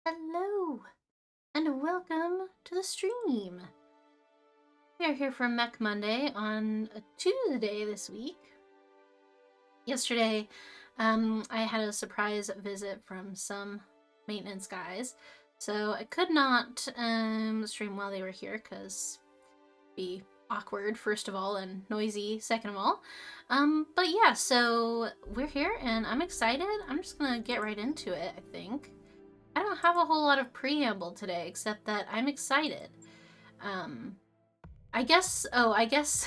Hello, and welcome to the stream. We are here for Mech Monday on a Tuesday this week. Yesterday, I had a surprise visit from some maintenance guys, so I could not stream while they were here because it'd be awkward, first of all, and noisy, second of all. But yeah, so we're here, and I'm excited. I'm just gonna get right into it, I think. I don't have a whole lot of preamble today, except that I'm excited. Um, I guess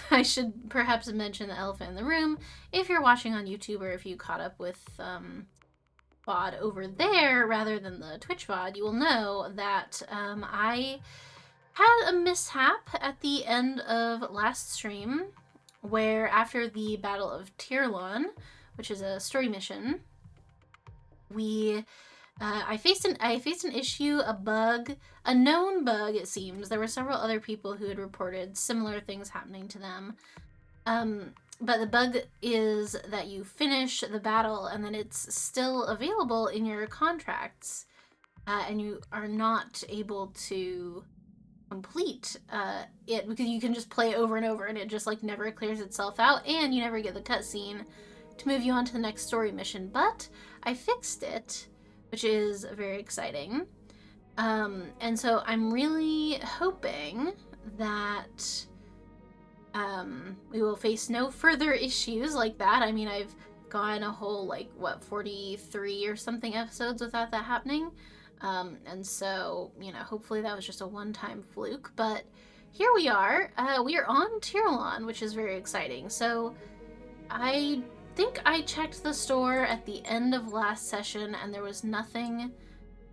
I should perhaps mention the elephant in the room. If you're watching on YouTube or if you caught up with VOD over there rather than the Twitch VOD, you will know that I had a mishap at the end of last stream where after the Battle of Tirlon, which is a story mission, we I faced an issue, a bug, a known bug. It seems there were several other people who had reported similar things happening to them. But the bug is that you finish the battle and then it's still available in your contracts, and you are not able to complete it because you can just play over and over and it just like never clears itself out, and you never get the cutscene to move you on to the next story mission. But I fixed it, which is very exciting. And so I'm really hoping that we will face no further issues like that. I mean, I've gone a whole, 43 or something episodes without that happening. And so, hopefully that was just a one-time fluke. But here we are. We are on Tirlon, which is very exciting. So I think I checked the store at the end of last session and there was nothing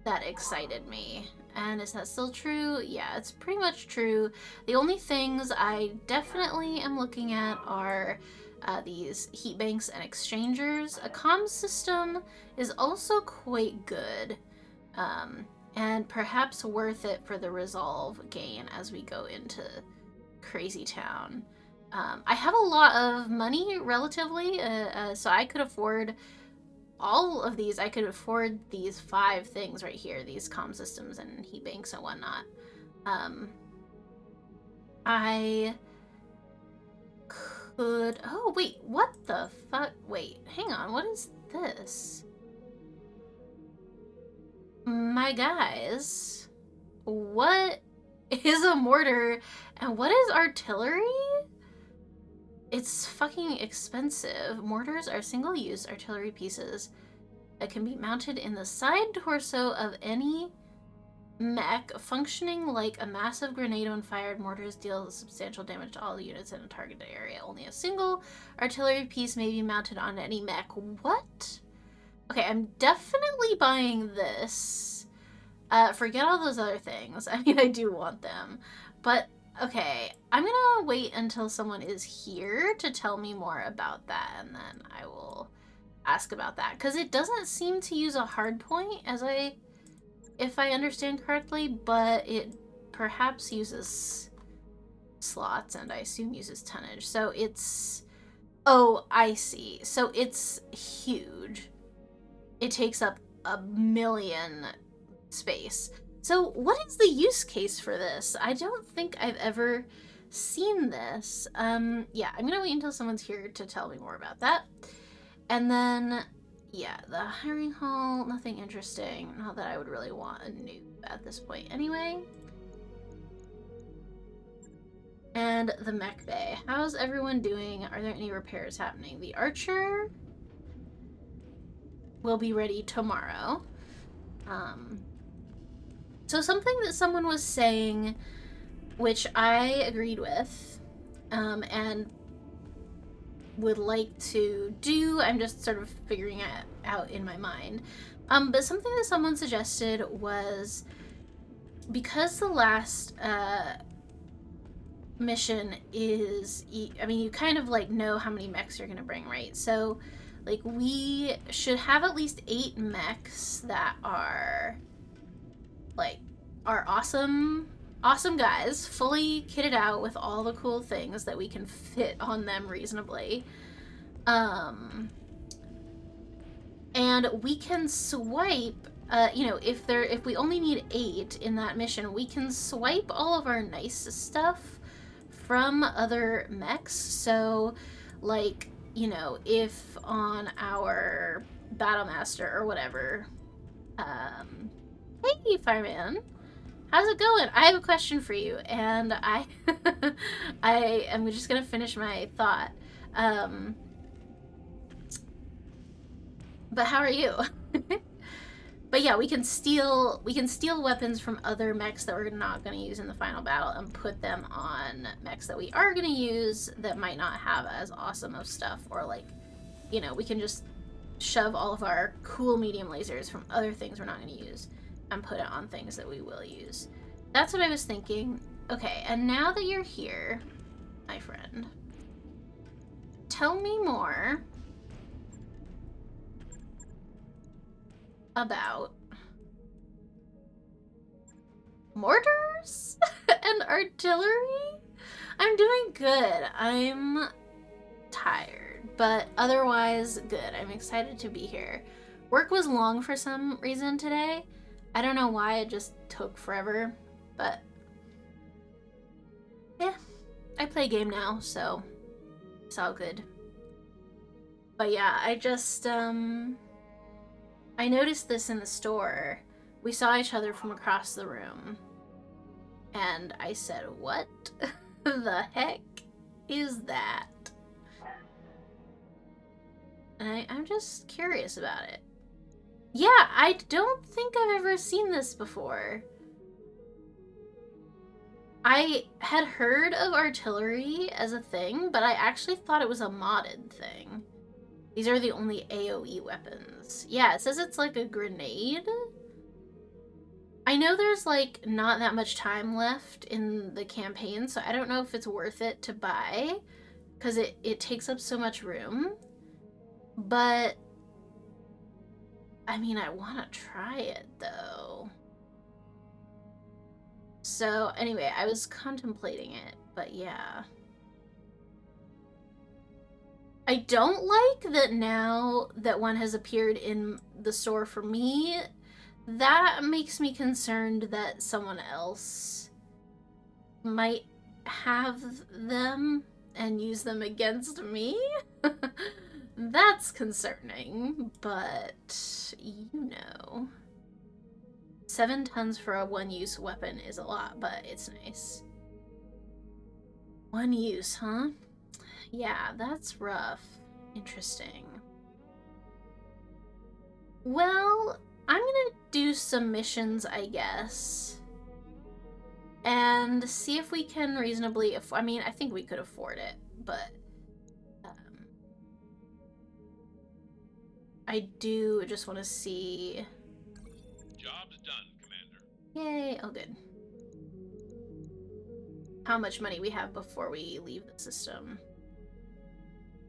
that excited me. And is that still true? Yeah, it's pretty much true. The only things I definitely am looking at are these heat banks and exchangers. A comms system is also quite good, and perhaps worth it for the resolve gain as we go into Crazy Town. I have a lot of money relatively, so I could afford all of these. I could afford these 5 things right here, these comm systems and heat banks and whatnot. I could... Oh, wait, what the fuck? Wait, hang on, what is this? My guys, what is a mortar and what is artillery? It's fucking expensive. Mortars are single-use artillery pieces that can be mounted in the side torso of any mech, functioning like a massive grenade when fired. Mortars deal substantial damage to all the units in a targeted area. Only a single artillery piece may be mounted on any mech. What? Okay, I'm definitely buying this. Forget all those other things. I mean, I do want them. But okay, I'm gonna wait until someone is here to tell me more about that, and then I will ask about that. Because it doesn't seem to use a hard point, if I understand correctly, but it perhaps uses slots, and I assume uses tonnage. So it's... Oh, I see. So it's huge. It takes up 1,000,000 space. So what is the use case for this? I don't think I've ever seen this. Yeah, I'm gonna wait until someone's here to tell me more about that. And then, yeah, the hiring hall, nothing interesting. Not that I would really want a noob at this point anyway. And the mech bay. How's everyone doing? Are there any repairs happening? The archer will be ready tomorrow. So something that someone was saying, which I agreed with, and would like to do, I'm just sort of figuring it out in my mind. But something that someone suggested was, because the last mission is, I mean, you kind of like know how many mechs you're gonna bring, right? So like we should have at least 8 mechs that are awesome guys, fully kitted out with all the cool things that we can fit on them reasonably. And we can swipe you know, if we only need 8 in that mission, we can swipe all of our nice stuff from other mechs. So, like, you know, if on our Battlemaster or whatever, hey, Fireman, how's it going? I have a question for you, and I am just gonna finish my thought. But how are you? But yeah, we can steal weapons from other mechs that we're not going to use in the final battle and put them on mechs that we are going to use that might not have as awesome of stuff, or like, you know, we can just shove all of our cool medium lasers from other things we're not going to use and put it on things that we will use. That's what I was thinking. Okay, and now that you're here, my friend, tell me more about mortars and artillery. I'm doing good. I'm tired, but otherwise good. I'm excited to be here. Work was long for some reason today. I don't know why, it just took forever, but yeah, I play a game now, so it's all good. But yeah, I just, I noticed this in the store. We saw each other from across the room. And I said, what the heck is that? And I'm just curious about it. Yeah, I don't think I've ever seen this before. I had heard of artillery as a thing, but I actually thought it was a modded thing. These are the only AoE weapons. Yeah, it says it's like a grenade. I know there's like not that much time left in the campaign, so I don't know if it's worth it to buy because it takes up so much room. But I mean, I want to try it though. So anyway, I was contemplating it, but yeah. I don't like that now that one has appeared in the store for me. That makes me concerned that someone else might have them and use them against me. That's concerning, but you know. 7 tons for a one-use weapon is a lot, but it's nice. One use, huh? Yeah, that's rough. Interesting. Well, I'm gonna do some missions, I guess. And see if we can reasonably I mean, I think we could afford it, but I do just want to see. Job's done, Commander. Yay! Oh, good. How much money we have before we leave the system.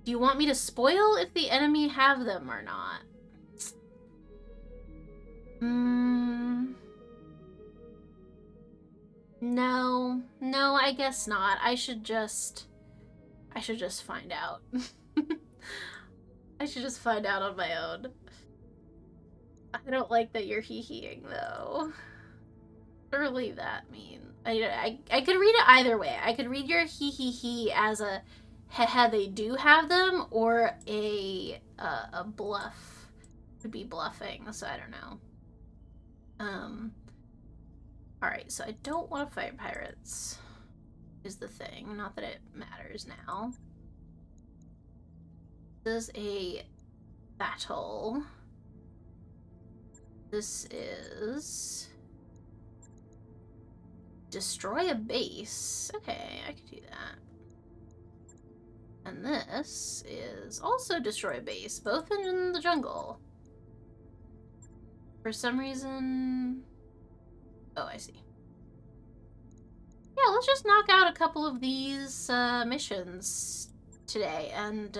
Do you want me to spoil if the enemy have them or not? No, I guess not. I should just find out. I should just find out on my own. I don't like that you're hee-heeing though. What does really that mean? I could read it either way. I could read your hee-hee-hee as a haha, they do have them, or a bluff. Could be bluffing, so I don't know. Alright, so I don't want to fight pirates, is the thing. Not that it matters now. This is a battle. This is destroy a base. Okay, I could do that. And this is also destroy a base, both in the jungle. For some reason... Oh, I see. Yeah, let's just knock out a couple of these missions today. And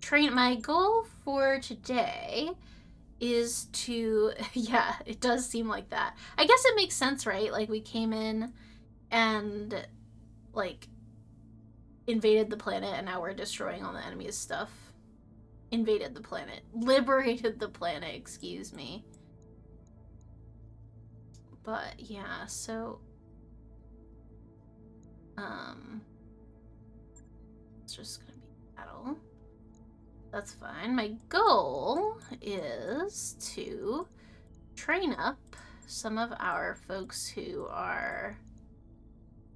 train. My goal for today is to... Yeah, it does seem like that. I guess it makes sense, right? Like, we came in and, like, invaded the planet, and now we're destroying all the enemy's stuff. Invaded the planet. Liberated the planet, excuse me. But yeah, so it's just gonna be battle. That's fine. My goal is to train up some of our folks who are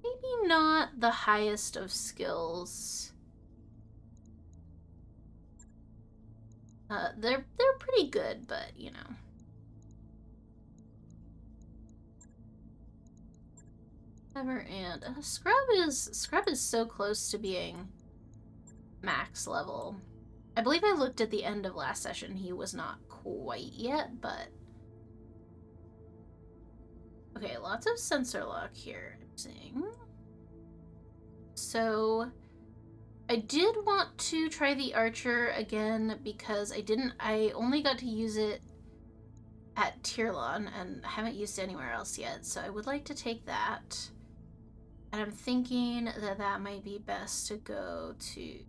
maybe not the highest of skills. They're pretty good, but you know. And Scrub is so close to being max level. I believe I looked at the end of last session. He was not quite yet, but okay. Lots of sensor lock here. I'm seeing. So I did want to try the archer again because I only got to use it at Tirlon and haven't used it anywhere else yet. So I would like to take that. And I'm thinking that might be best to go to...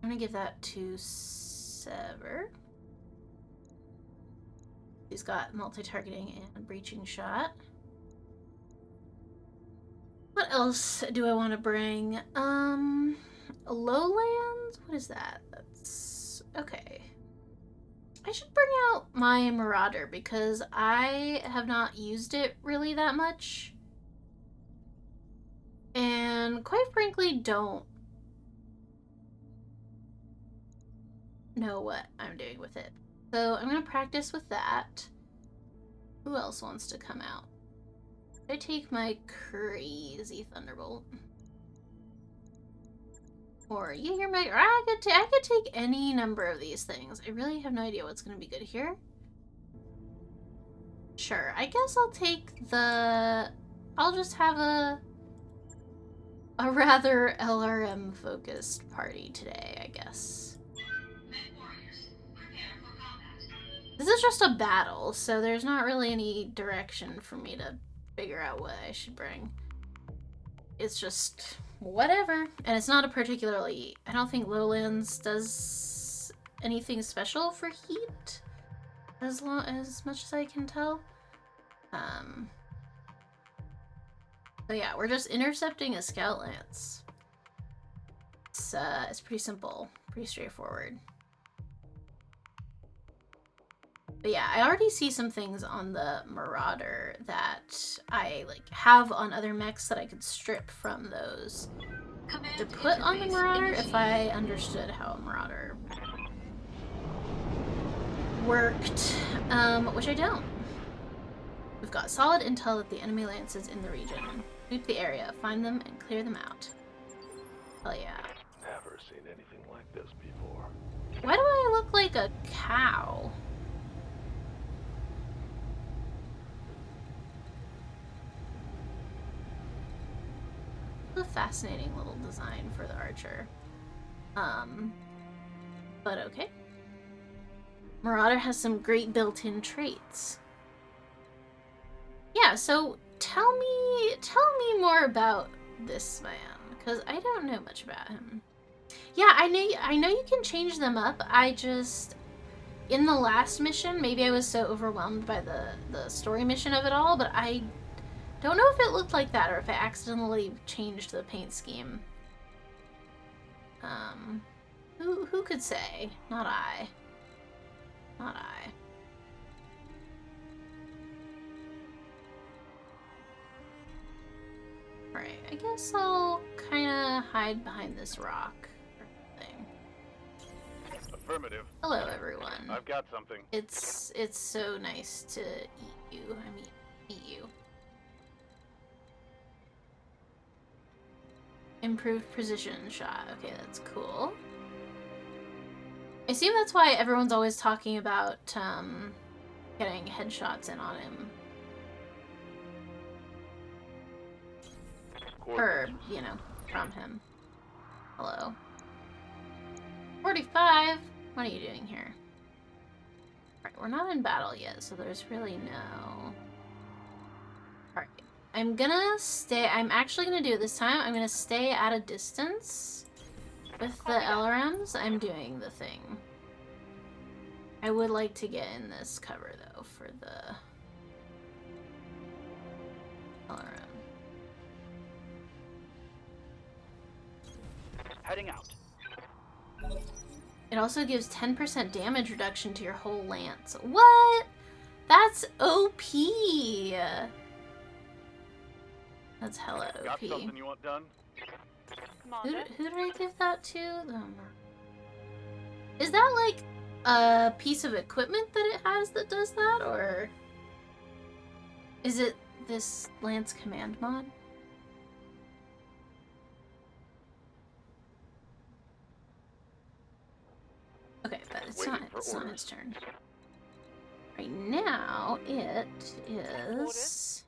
I'm gonna give that to Sever. He's got multi-targeting and breaching shot. What else do I want to bring? Lowlands? What is that? That's... okay. I should bring out my Marauder because I have not used it really that much. And quite frankly, don't know what I'm doing with it. So I'm going to practice with that. Who else wants to come out? I take my crazy Thunderbolt. Or Jägermeister. I could take any number of these things. I really have no idea what's going to be good here. Sure, I guess I'll take the... I'll just have a rather LRM focused party today, I guess. This is just a battle, so there's not really any direction for me to figure out what I should bring. It's just whatever. And it's not a particularly... I don't think Lowlands does anything special for heat, as much as I can tell. So yeah, we're just intercepting a Scout Lance. It's pretty simple, pretty straightforward. But yeah, I already see some things on the Marauder that I like have on other mechs that I could strip from those to put on the Marauder if I understood how a Marauder worked, which I don't. We've got solid intel that the enemy lance is in the region. Sweep the area, find them, and clear them out. Hell yeah. Never seen anything like this before. Why do I look like a cow? A fascinating little design for the archer. But okay. Marauder has some great built-in traits. Yeah, so tell me more about this man, because I don't know much about him. Yeah, I know you can change them up. I just, in the last mission, maybe I was so overwhelmed by the story mission of it all, but I don't know if it looked like that or if I accidentally changed the paint scheme. Who could say? Not I. Not I. Alright, I guess I'll kind of hide behind this rock thing. Affirmative. Hello, everyone. I've got something. It's so nice to eat you. I mean, eat you. Improved precision shot. Okay, that's cool. I assume that's why everyone's always talking about getting headshots in on him. Or, you know, from him. Hello. 45? What are you doing here? Alright, we're not in battle yet, so there's really no... Alright. I'm gonna stay... I'm actually gonna do it this time. I'm gonna stay at a distance. With the LRMs, I'm doing the thing. I would like to get in this cover, though, for the all around. Heading out. It also gives 10% damage reduction to your whole lance. What? That's OP. That's hella Got OP. something you want done? Who did I give that to? Is that like a piece of equipment that it has that does that, or is it this Lance command mod? Okay, but it's not his turn. Right now, it is...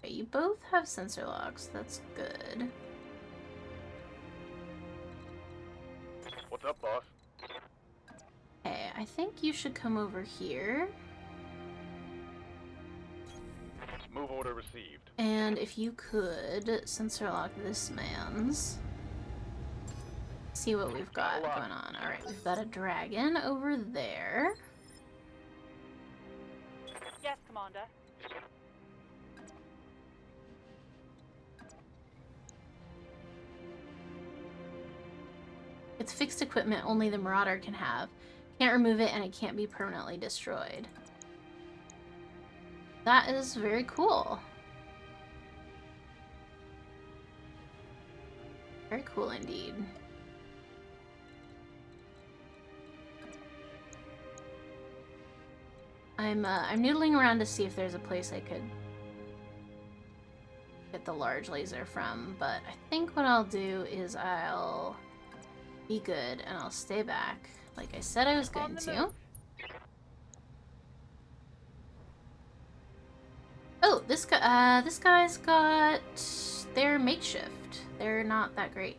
Okay, you both have sensor locks. That's good. What's up, boss? Okay, I think you should come over here. Move order received. And if you could sensor lock this man's. See what we've got going on. Alright, we've got a dragon over there. Yes, Commander. It's fixed equipment only the Marauder can have. Can't remove it and it can't be permanently destroyed. That is very cool. Very cool indeed. I'm noodling around to see if there's a place I could get the large laser from, but I think what I'll do is I'll be good and I'll stay back, like I said I was going to. Oh, this guy's got... They're makeshift. They're not that great.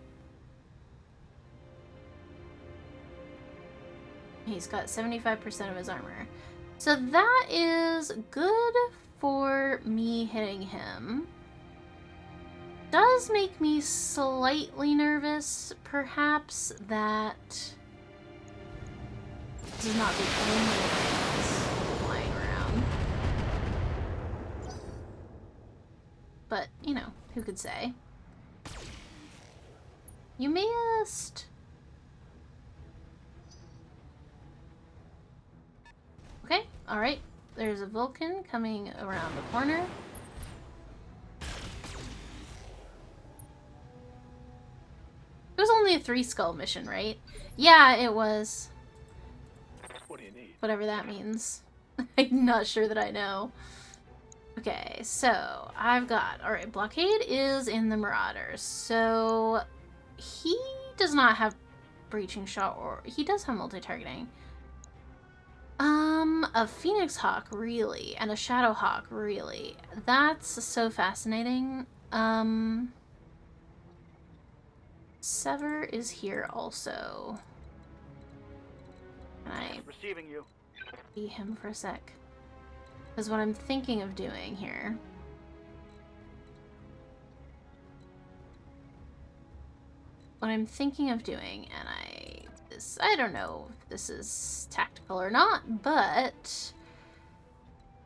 He's got 75% of his armor. So that is good for me hitting him. Does make me slightly nervous, perhaps, that this is not the only thing flying around. But, you know, who could say? You missed! Okay, alright. There's a Vulcan coming around the corner. It was only a 3-skull mission, right? Yeah, it was. What do you need? Whatever that means. I'm not sure that I know. Okay, so I've got... Alright, Blockade is in the Marauders. So he does not have breaching shot, or he does have multi-targeting. A Phoenix Hawk, really, and a Shadow Hawk, really. That's so fascinating. Sever is here also. Can I Receiving you. be him for a sec? Because what I'm thinking of doing here... What I'm thinking of doing, and I don't know if this is tactical or not, but...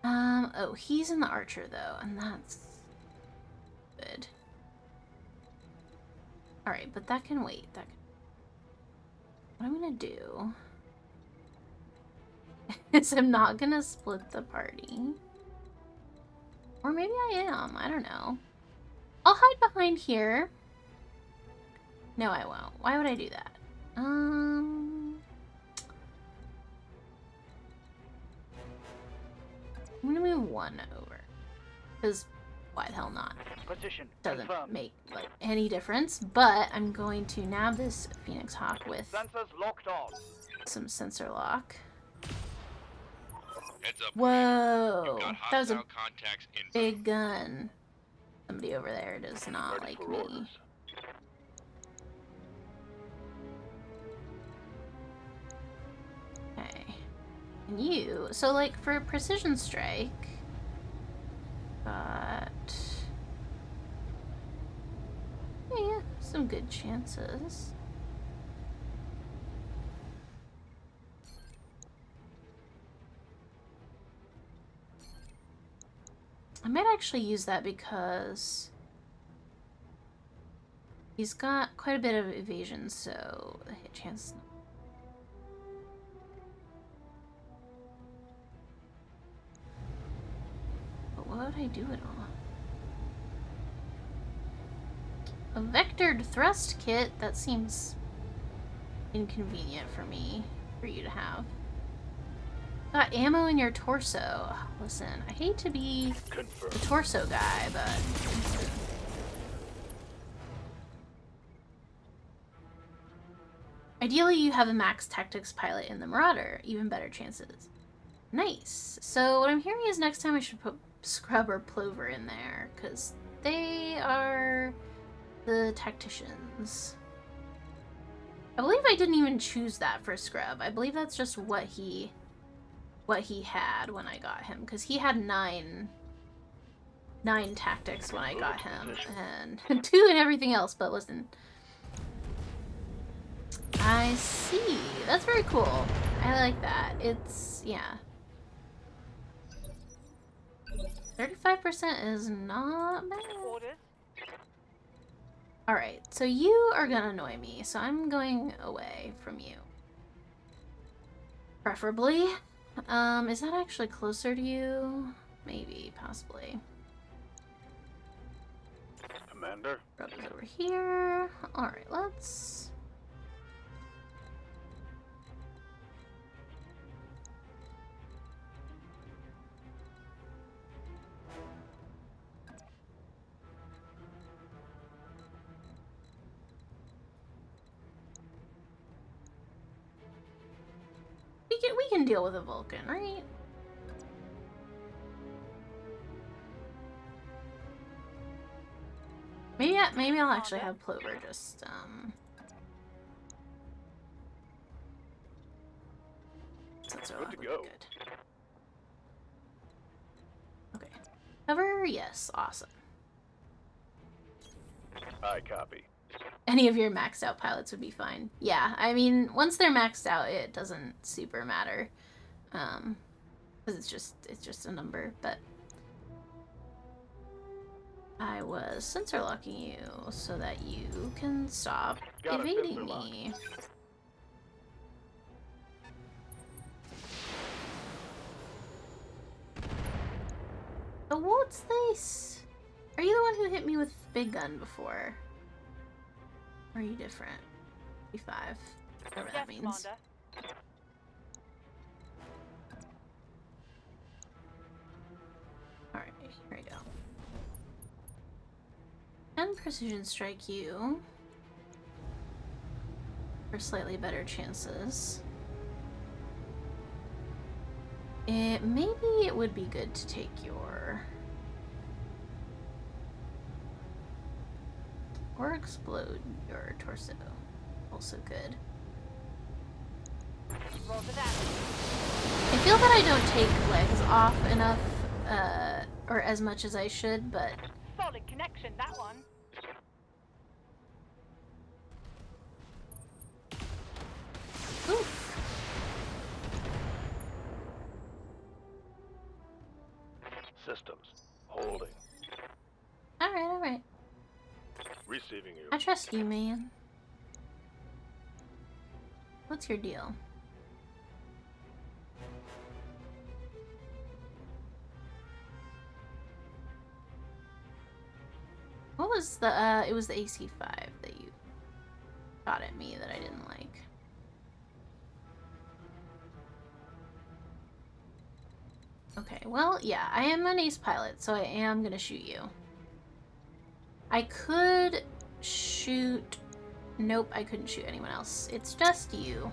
oh, he's in the Archer, though, and that's good. Alright, but that can wait. What I'm gonna do is I'm not gonna split the party. Or maybe I am. I don't know. I'll hide behind here. No, I won't. Why would I do that? I'm gonna move one over. Because why the hell not? Position. Doesn't Confirmed. make like any difference, but I'm going to nab this Phoenix Hawk with Sensors locked on. some sensor lock. Heads up. Whoa, You've got that was a hostile contacts inbound. big gun. Somebody over there does not Ready like for me. orders. Okay, and you, so like for precision strike, got yeah, some good chances. I might actually use that because he's got quite a bit of evasion, so the hit chance. But what would I do it on? A vectored thrust kit? That seems inconvenient for you to have. Got ammo in your torso. Listen, I hate to be the torso guy, but... Ideally, you have a max tactics pilot in the Marauder. Even better chances. Nice. So what I'm hearing is next time I should put Scrub or Plover in there, because they are the tacticians. I believe I didn't even choose that for Scrub. I believe that's just what he had when I got him, because he had nine tactics when I got him, and 2 in everything else. But listen, I see. That's very cool. I like that. It's, yeah. 35% is not bad. Orders. Alright, so you are gonna annoy me, so I'm going away from you. Preferably. Is that actually closer to you? Maybe, possibly. Commander? Rub is over here. Alright, let's... We can deal with a Vulcan, right? Maybe I'll actually have Plover just since Good to go. good. Okay. Cover, yes, awesome. I copy. Any of your maxed out pilots would be fine. Yeah, I mean, once they're maxed out, it doesn't super matter. Because it's just a number, but I was sensor locking you so that you can stop evading me. Oh, what's this? Are you the one who hit me with big gun before? Or are you different? B5. Whatever that means. Commander. Alright, here we go. And precision strike you for slightly better chances. Maybe it would be good to take your... Or explode your torso. Also good. Roger that. I feel that I don't take legs off enough, or as much as I should, but... Solid connection, that one. Oof. Systems. Holding. Alright. Receiving you. I trust you, man. What's your deal? What was the, it was the AC-5 that you shot at me that I didn't like. Okay, well, yeah, I am an ace pilot, so I am gonna shoot you. I could shoot... Nope, I couldn't shoot anyone else. It's just you.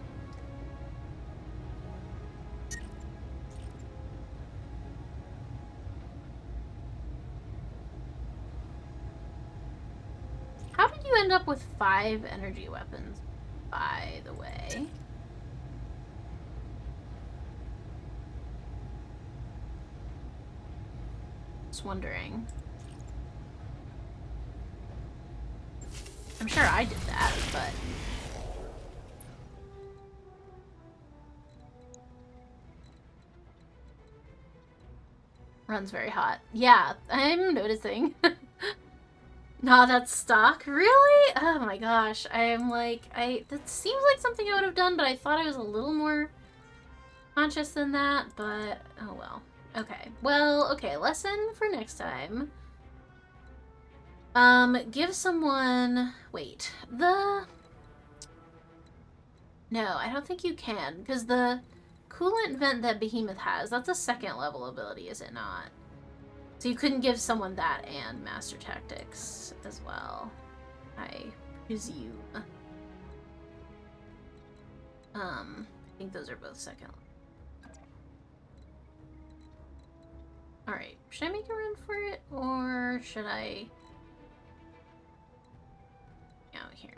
How did you end up with 5 energy weapons, by the way? Just wondering. I'm sure I did that, but... Runs very hot. Yeah, I'm noticing. Nah, that's stock? Really? Oh my gosh. I'm like, that seems like something I would have done, but I thought I was a little more conscious than that, but oh well. Okay. Well, okay, lesson for next time. Give someone... Wait. No, I don't think you can, because the coolant vent that Behemoth has, that's a second level ability, is it not? So you couldn't give someone that and Master Tactics as well, I presume. I think those are both second. Alright, should I make a run for it, or should I... out here?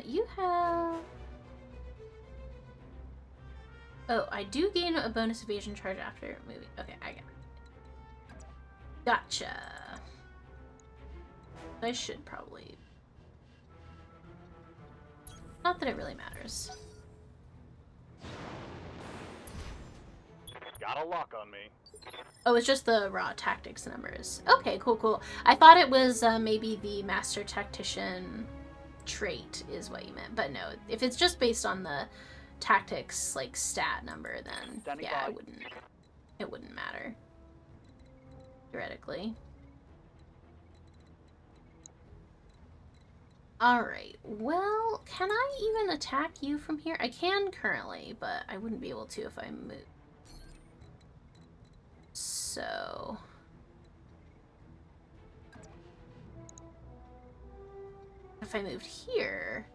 You have... Oh, I do gain a bonus evasion charge after moving. Okay, I got it. Gotcha. I should probably... Not that it really matters. Got a lock on me. Oh, it's just the raw tactics numbers. Okay, cool, cool. I thought it was maybe the Master Tactician trait is what you meant, but no. If it's just based on the tactics, like, stat number, then yeah, it wouldn't matter. Theoretically. Alright, well, can I even attack you from here? I can currently, but I wouldn't be able to if I move. So... if I moved here,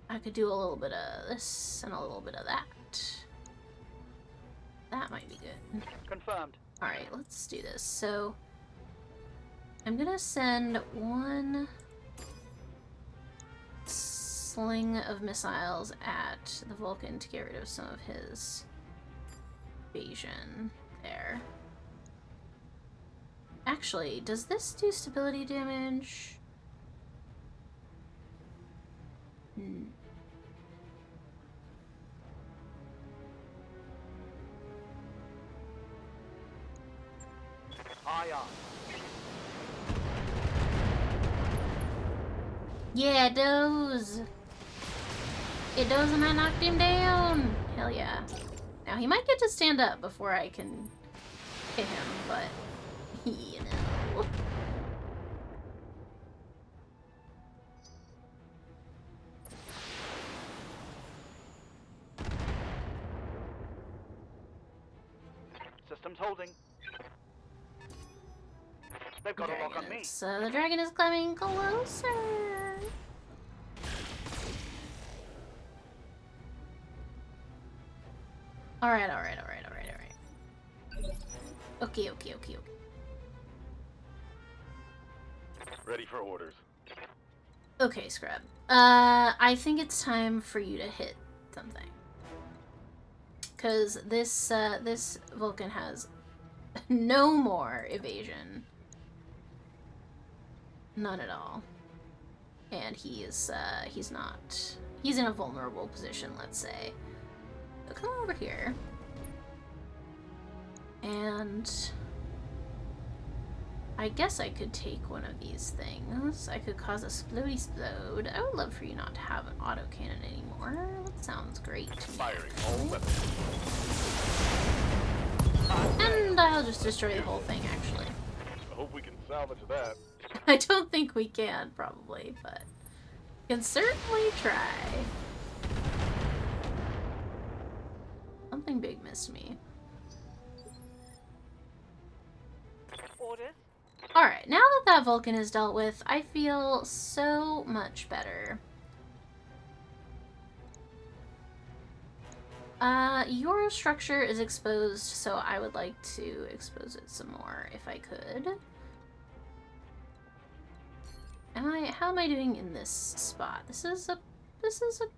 I could do a little bit of this and a little bit of that. That might be good. Confirmed. Alright, let's do this. So, I'm gonna send one sling of missiles at the Vulcan to get rid of some of his evasion there. Actually, does this do stability damage? Aye, aye. Yeah, it does. It does, and I knocked him down. Hell yeah. Now, he might get to stand up before I can hit him, but, you know. Systems holding. They've got a lock on me. So the dragon is coming closer. Alright. Okay. Ready for orders. Okay, Scrub. I think it's time for you to hit something. Because this Vulcan has no more evasion. None at all. And he's in a vulnerable position, let's say. So come over here. And I guess I could take one of these things. I could cause a splody explode. I would love for you not to have an autocannon anymore. That sounds great to me. Firing all weapons. And I'll just destroy the whole thing, actually. I hope we can salvage that. I don't think we can, probably, but we can certainly try. Something big missed me. Orders. Alright, now that that Vulcan is dealt with, I feel so much better. Your structure is exposed, so I would like to expose it some more if I could. How am I doing in this spot? This is a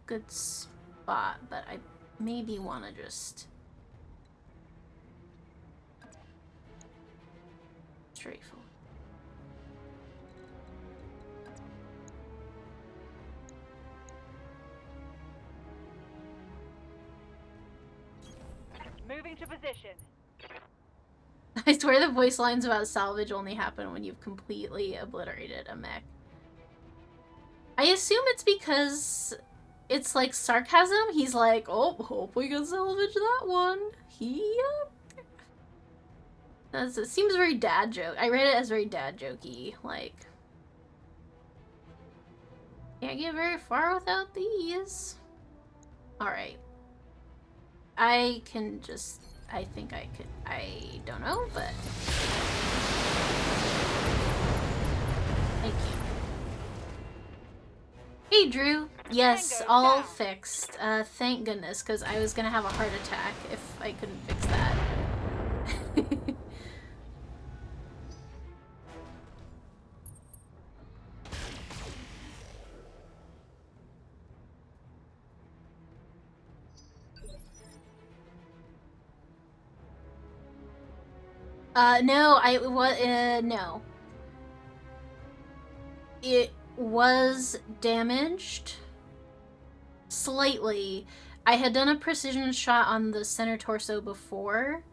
good spot, but I maybe want to just straightforward. Moving to position. I swear the voice lines about salvage only happen when you've completely obliterated a mech. I assume it's because it's like sarcasm. He's like, oh, hope we can salvage that one. Yep. It seems very dad joke. I read it as very dad jokey. Like, can't get very far without these. Alright. I can just... I think I could... I don't know, but... Thank you. Hey, Drew. Yes, Tango all down. fixed. Thank goodness, because I was gonna have a heart attack if I couldn't fix that. No, no. It was damaged slightly. I had done a precision shot on the center torso before,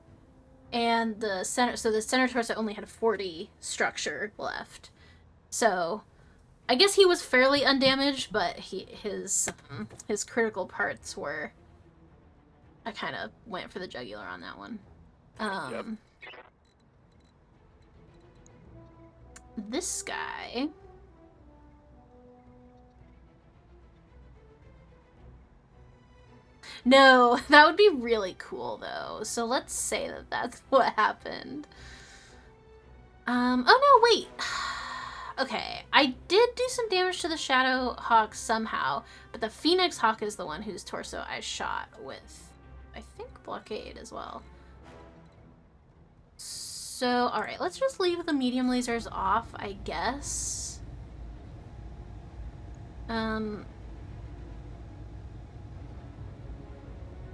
and the center torso only had 40 structure left. So, I guess he was fairly undamaged, but his critical parts were... I kind of went for the jugular on that one. Yep. This guy... No, that would be really cool, though. So let's say that that's what happened. Oh no, wait. Okay, I did do some damage to the Shadow Hawk somehow, but the Phoenix Hawk is the one whose torso I shot with, I think, Blockade as well. So, alright, let's just leave the medium lasers off, I guess.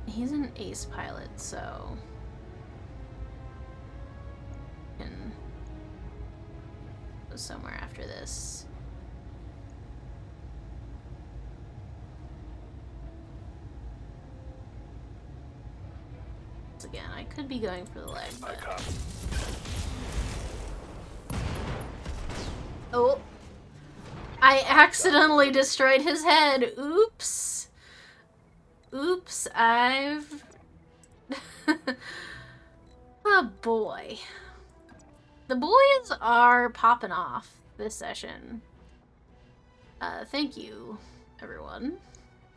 He's an ace pilot, so... can go somewhere after this. Once again, I could be going for the leg, but... Oh! I accidentally destroyed his head! Oops! Oops, I've... Oh boy. The boys are popping off this session. Thank you, everyone.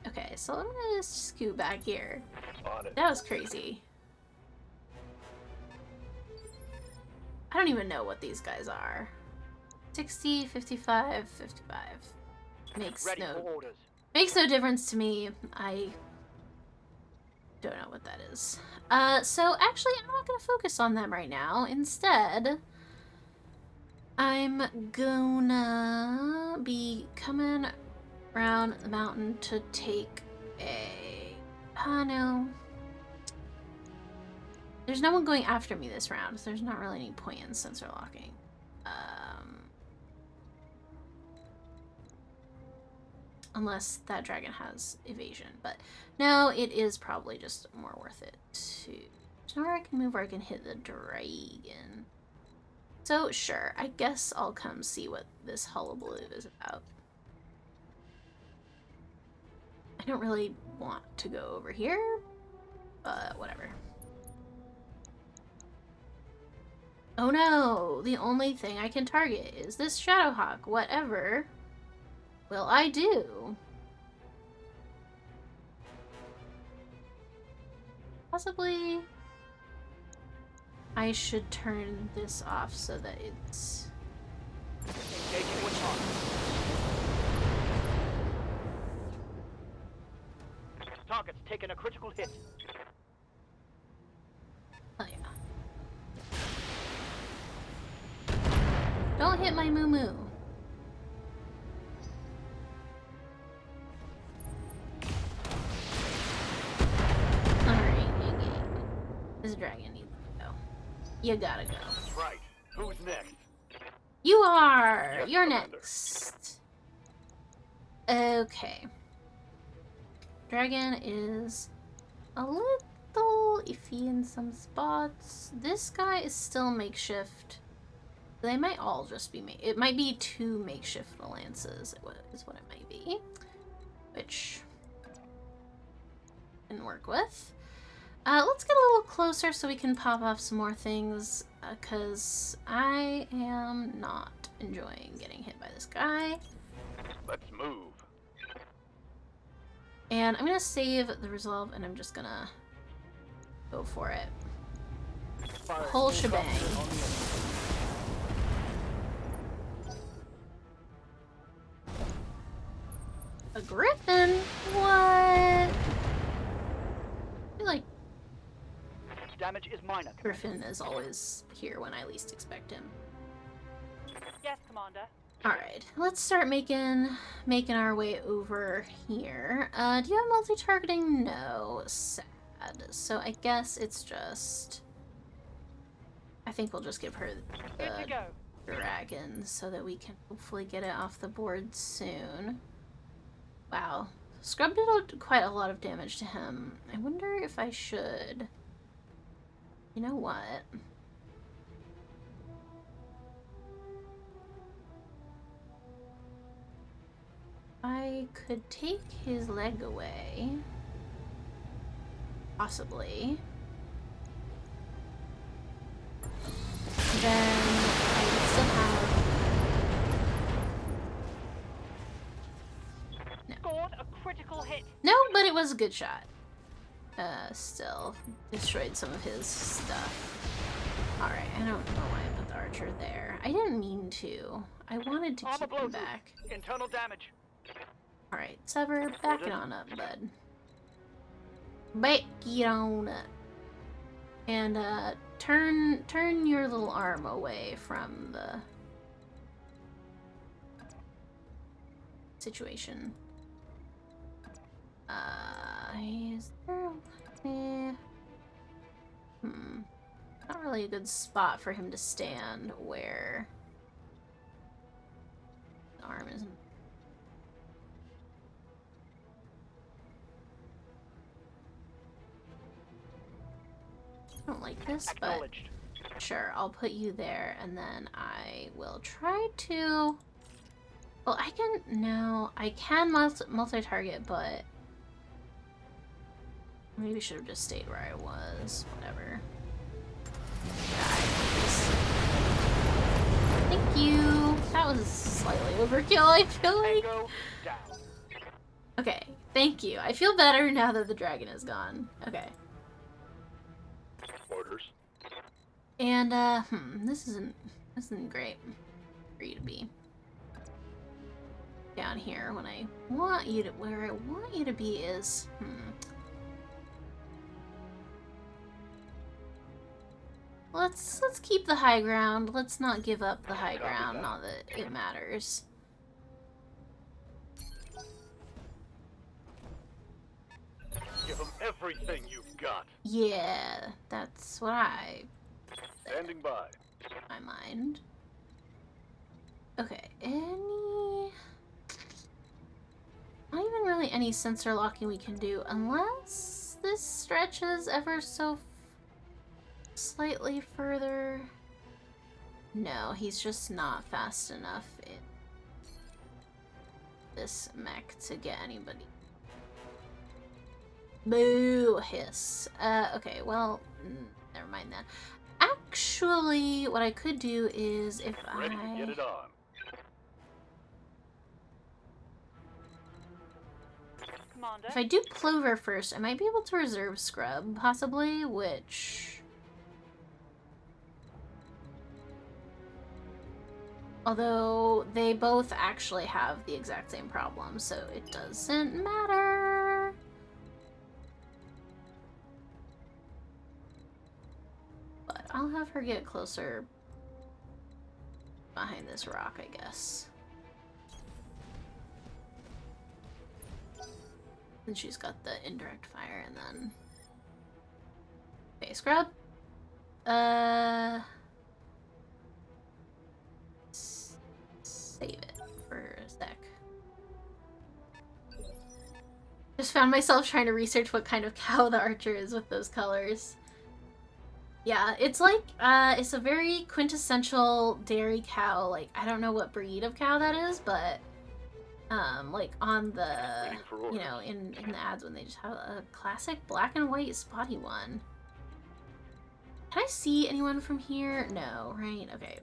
Okay, so I'm gonna scoot back here. That was crazy. I don't even know what these guys are. 60, 55, 55. Makes no difference to me. I don't know what that is. So actually, I'm not gonna focus on them right now. Instead, I'm gonna be coming around the mountain to take a... Oh, no. There's no one going after me this round, so there's not really any point in sensor locking. Unless that dragon has evasion. But no, it is probably just more worth it to... There's nowhere I can move where I can hit the dragon. So, sure, I guess I'll come see what this hullabaloo is about. I don't really want to go over here, but whatever. Oh no! The only thing I can target is this Shadowhawk. Whatever will I do? Possibly I should turn this off so that it's... Target's taken a critical hit. Oh yeah. Don't hit my moo-moo. This dragon needs to go. You gotta go. Right. Who's next? You are! Yes, You're Commander. next. Okay. Dragon is a little iffy in some spots. This guy is still makeshift. They might all just be it might be 2 makeshift lances is what it might be. Which I can work with. Let's get a little closer so we can pop off some more things, because I am not enjoying getting hit by this guy. Let's move. And I'm gonna save the resolve, and I'm just gonna go for it. Fire Whole full shebang. complement on the enemy. A griffin? What? I feel like Damage is minor. Griffin is always here when I least expect him. Yes, Commander. Alright, let's start making our way over here. Do you have multi-targeting? No. Sad. So I guess it's just... I think we'll just give her Good to the go. dragon so that we can hopefully get it off the board soon. Wow. Scrub did quite a lot of damage to him. I wonder if I should... You know what? I could take his leg away. Possibly. Then I would still have... Scored a critical hit. No, but it was a good shot. Still destroyed some of his stuff. Alright, I don't know why I put the archer there. I didn't mean to. I wanted to Armor keep blow him through. back. Internal damage. Alright, Sever, back it on up, bud. Back it on up. And, turn your little arm away from the situation. Is there not really a good spot for him to stand where the arm isn't. I don't like this, but Acknowledged. sure, I'll put you there, and then I will try to... Well, I can multi-target, but maybe should have just stayed where I was. Whatever. Thank you. That was slightly overkill, I feel like. Tango down. Okay, thank you. I feel better now that the dragon is gone. Okay. Orders. And, this isn't great for you to be down here when I want you to, where I want you to be is, Let's keep the high ground. Let's not give up the high ground, not that it matters. Give them everything you've got. Yeah, that's what Standing by. my mind. Okay, not even really any sensor locking we can do, unless this stretches ever so slightly further. No, he's just not fast enough in this mech to get anybody. Boo! Hiss. Okay, well, never mind that. Actually, what I could do is if Ready to get it on. Commander. If I do Clover first, I might be able to reserve Scrub, possibly, which... Although, they both actually have the exact same problem, so it doesn't matter. But I'll have her get closer behind this rock, I guess. And she's got the indirect fire, and then... Okay, Scrub, Save it for a sec. Just found myself trying to research what kind of cow the archer is with those colors. Yeah, it's like, it's a very quintessential dairy cow. Like, I don't know what breed of cow that is, but, like, on the, Waiting for orders. you know, in the ads when they just have a classic black and white spotty one. Can I see anyone from here? No, right? Okay.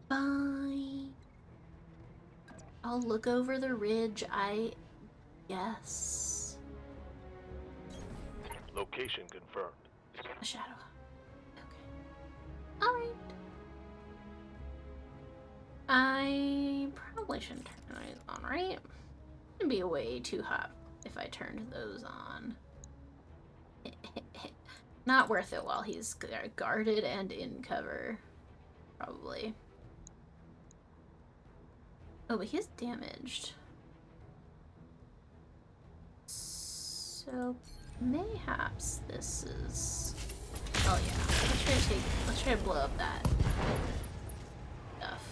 Fine. I'll look over the ridge, I guess. Location confirmed. A shadow. Okay. Alright. I probably shouldn't turn those on, right? It'd be way too hot if I turned those on. Not worth it while he's guarded and in cover. Probably. Oh, but he's damaged. So mayhaps this is. Oh yeah. Let's try to blow up that stuff.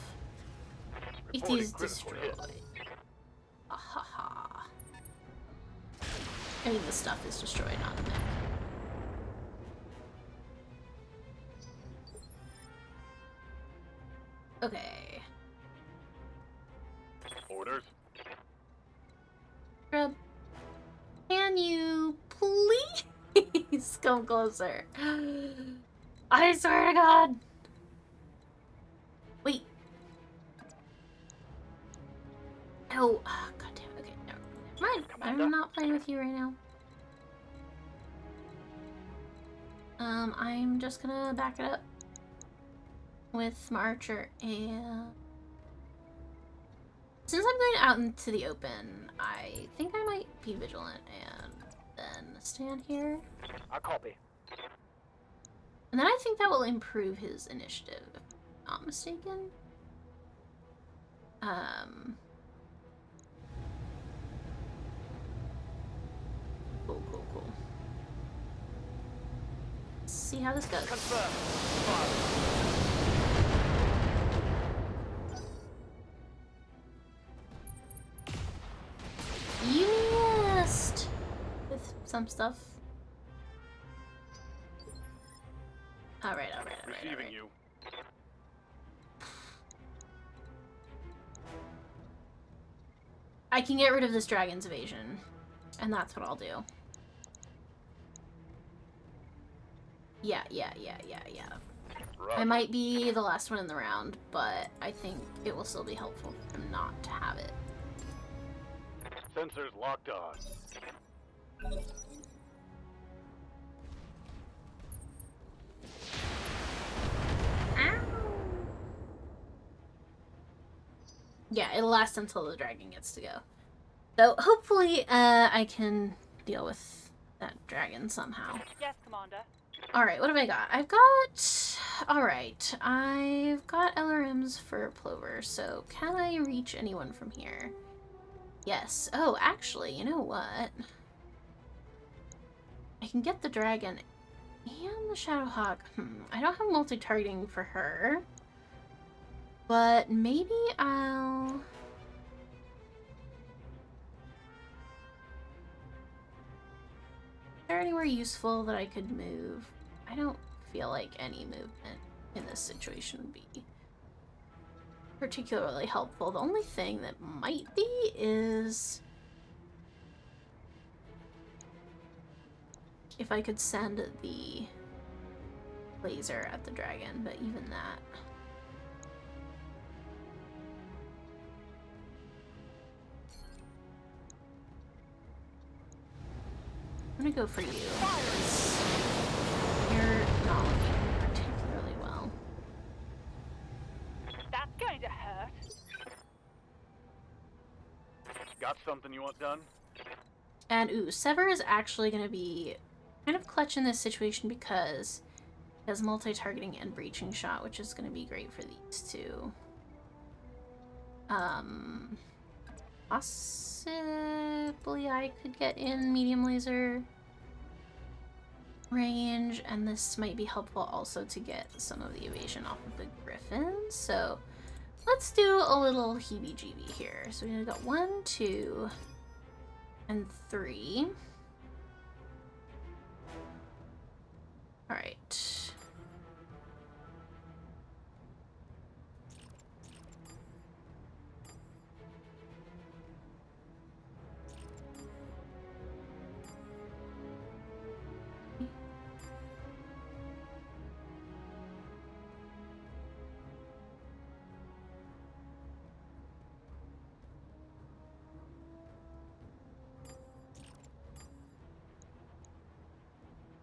If Reporting he's critical destroyed. hit. Ahaha. I mean the stuff is destroyed, not the mech. Okay. Orders. Scrub, can you please come closer? I swear to God. Wait. Oh, God damn it. Okay, never mind. Commander? I'm not playing with you right now. I'm just gonna back it up with my archer, and since I'm going out into the open, I think I might be vigilant and then stand here. I copy. And then I think that will improve his initiative, if I'm not mistaken. Cool. Let's see how this goes. Confirmed. Fire. You missed with some stuff. All right. Receiving you. I can get rid of this dragon's evasion, and that's what I'll do. Yeah. I Roger. might be the last one in the round, but I think it will still be helpful for him not to have it. Sensors locked on. Yeah, it'll last until the dragon gets to go. So hopefully, I can deal with that dragon somehow. Yes, Commander. Alright, what have I got? I've got LRMs for Plover, so can I reach anyone from here? Yes. Oh, actually, you know what? I can get the dragon and the Shadowhawk. I don't have multi-targeting for her. But maybe I'll... Is there anywhere useful that I could move? I don't feel like any movement in this situation would be particularly helpful. The only thing that might be is if I could send the laser at the dragon, but even that. I'm gonna go for you, because you're not looking particularly well. That's going to hurt. Got something you want done? And ooh, Sever is actually gonna be kind of clutch in this situation because it has multi-targeting and breaching shot, which is gonna be great for these two. Possibly I could get in medium laser. range, and this might be helpful also to get some of the evasion off of the griffin. So let's do a little heebie-jeebie here. So we got 1, 2, and 3. All right.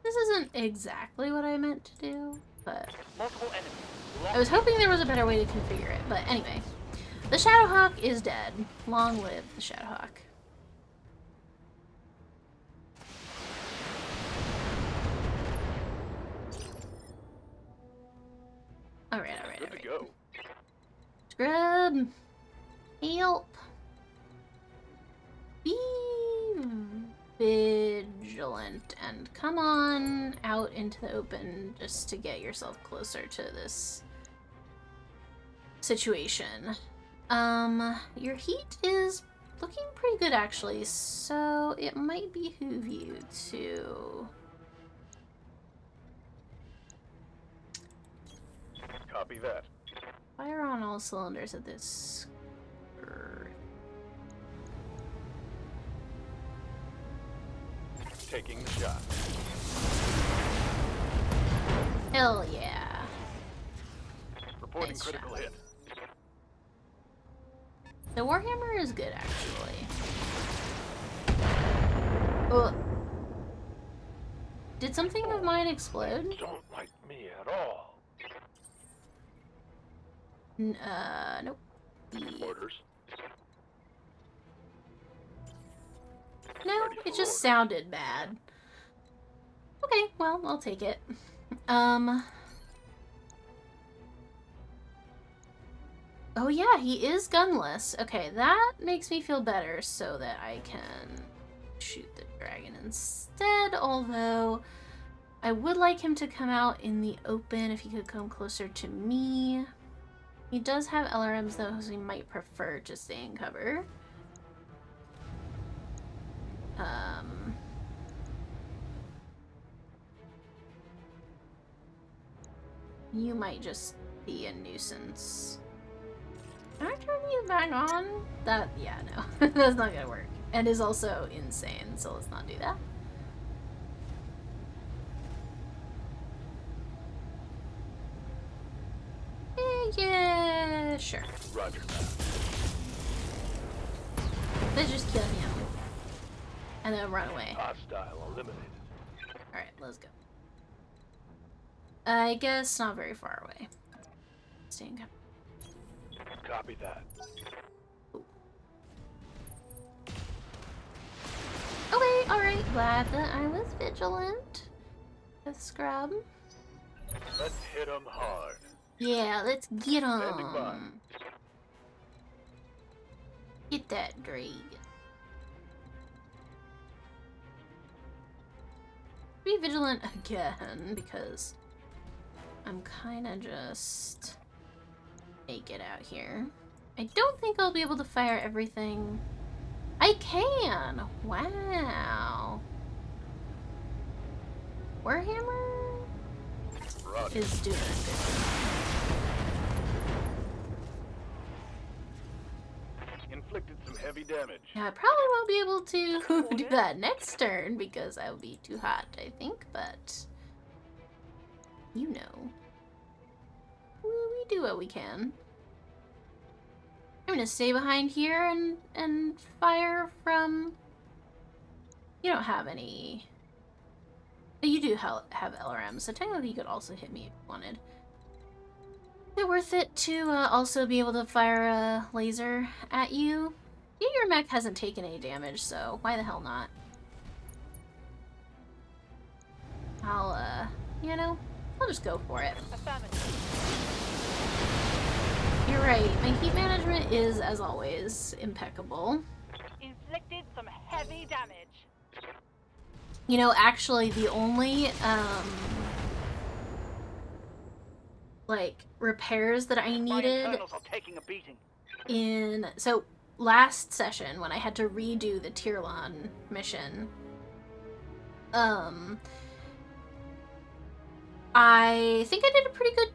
This isn't exactly what I meant to do, but Multiple enemies. I was hoping there was a better way to configure it. But anyway, the Shadowhawk is dead. Long live the Shadowhawk. Alright. Good to go. Scrub! Help! Be vigilant and come on out into the open just to get yourself closer to this situation. Your heat is looking pretty good actually, so it might behoove you to Copy that. fire on all cylinders at this. Taking the shot. Hell yeah. Reporting Nice critical shot. hit. The Warhammer is good actually. Ugh. Did something of mine explode? Don't like me at all. Nope. Orders. No, Ready it for just orders. sounded bad. Okay, well, I'll take it. Oh yeah, he is gunless. Okay, that makes me feel better so that I can shoot the dragon instead, although I would like him to come out in the open if he could come closer to me. He does have LRMs though, so he might prefer to stay in cover. You might just be a nuisance. Can I turn you back on? Yeah, no. That's not gonna work. And is also insane, so let's not do that. Yeah, sure. Roger that. Let's just kill him. And then run away. Hostile eliminated. Alright, let's go. I guess not very far away. Stay in cover. Copy that. Okay, alright. Glad that I was vigilant. With Scrub. Let's hit 'em hard. Yeah, let's get Standing by. him. Get that dragon. Be vigilant again because I'm kind of just naked out here. I don't think I'll be able to fire everything. I can! Wow. Warhammer Roger. is doing a good job. Inflicted some heavy damage. Now, I probably won't be able to do that next turn because I will be too hot, I think, but you know. We do what we can. I'm gonna stay behind here and fire from... You don't have any... You do have LRM, so technically you could also hit me if you wanted. Is it worth it to also be able to fire a laser at you? Yeah, your mech hasn't taken any damage, so why the hell not? I'll, you know, I'll just go for it. Affirmative. You're right, my heat management is, as always, impeccable. Inflicted some heavy damage. You know, actually, the only, like, repairs that I My needed internals are taking a beating. so last session when I had to redo the Tirlon mission, I think I did a pretty good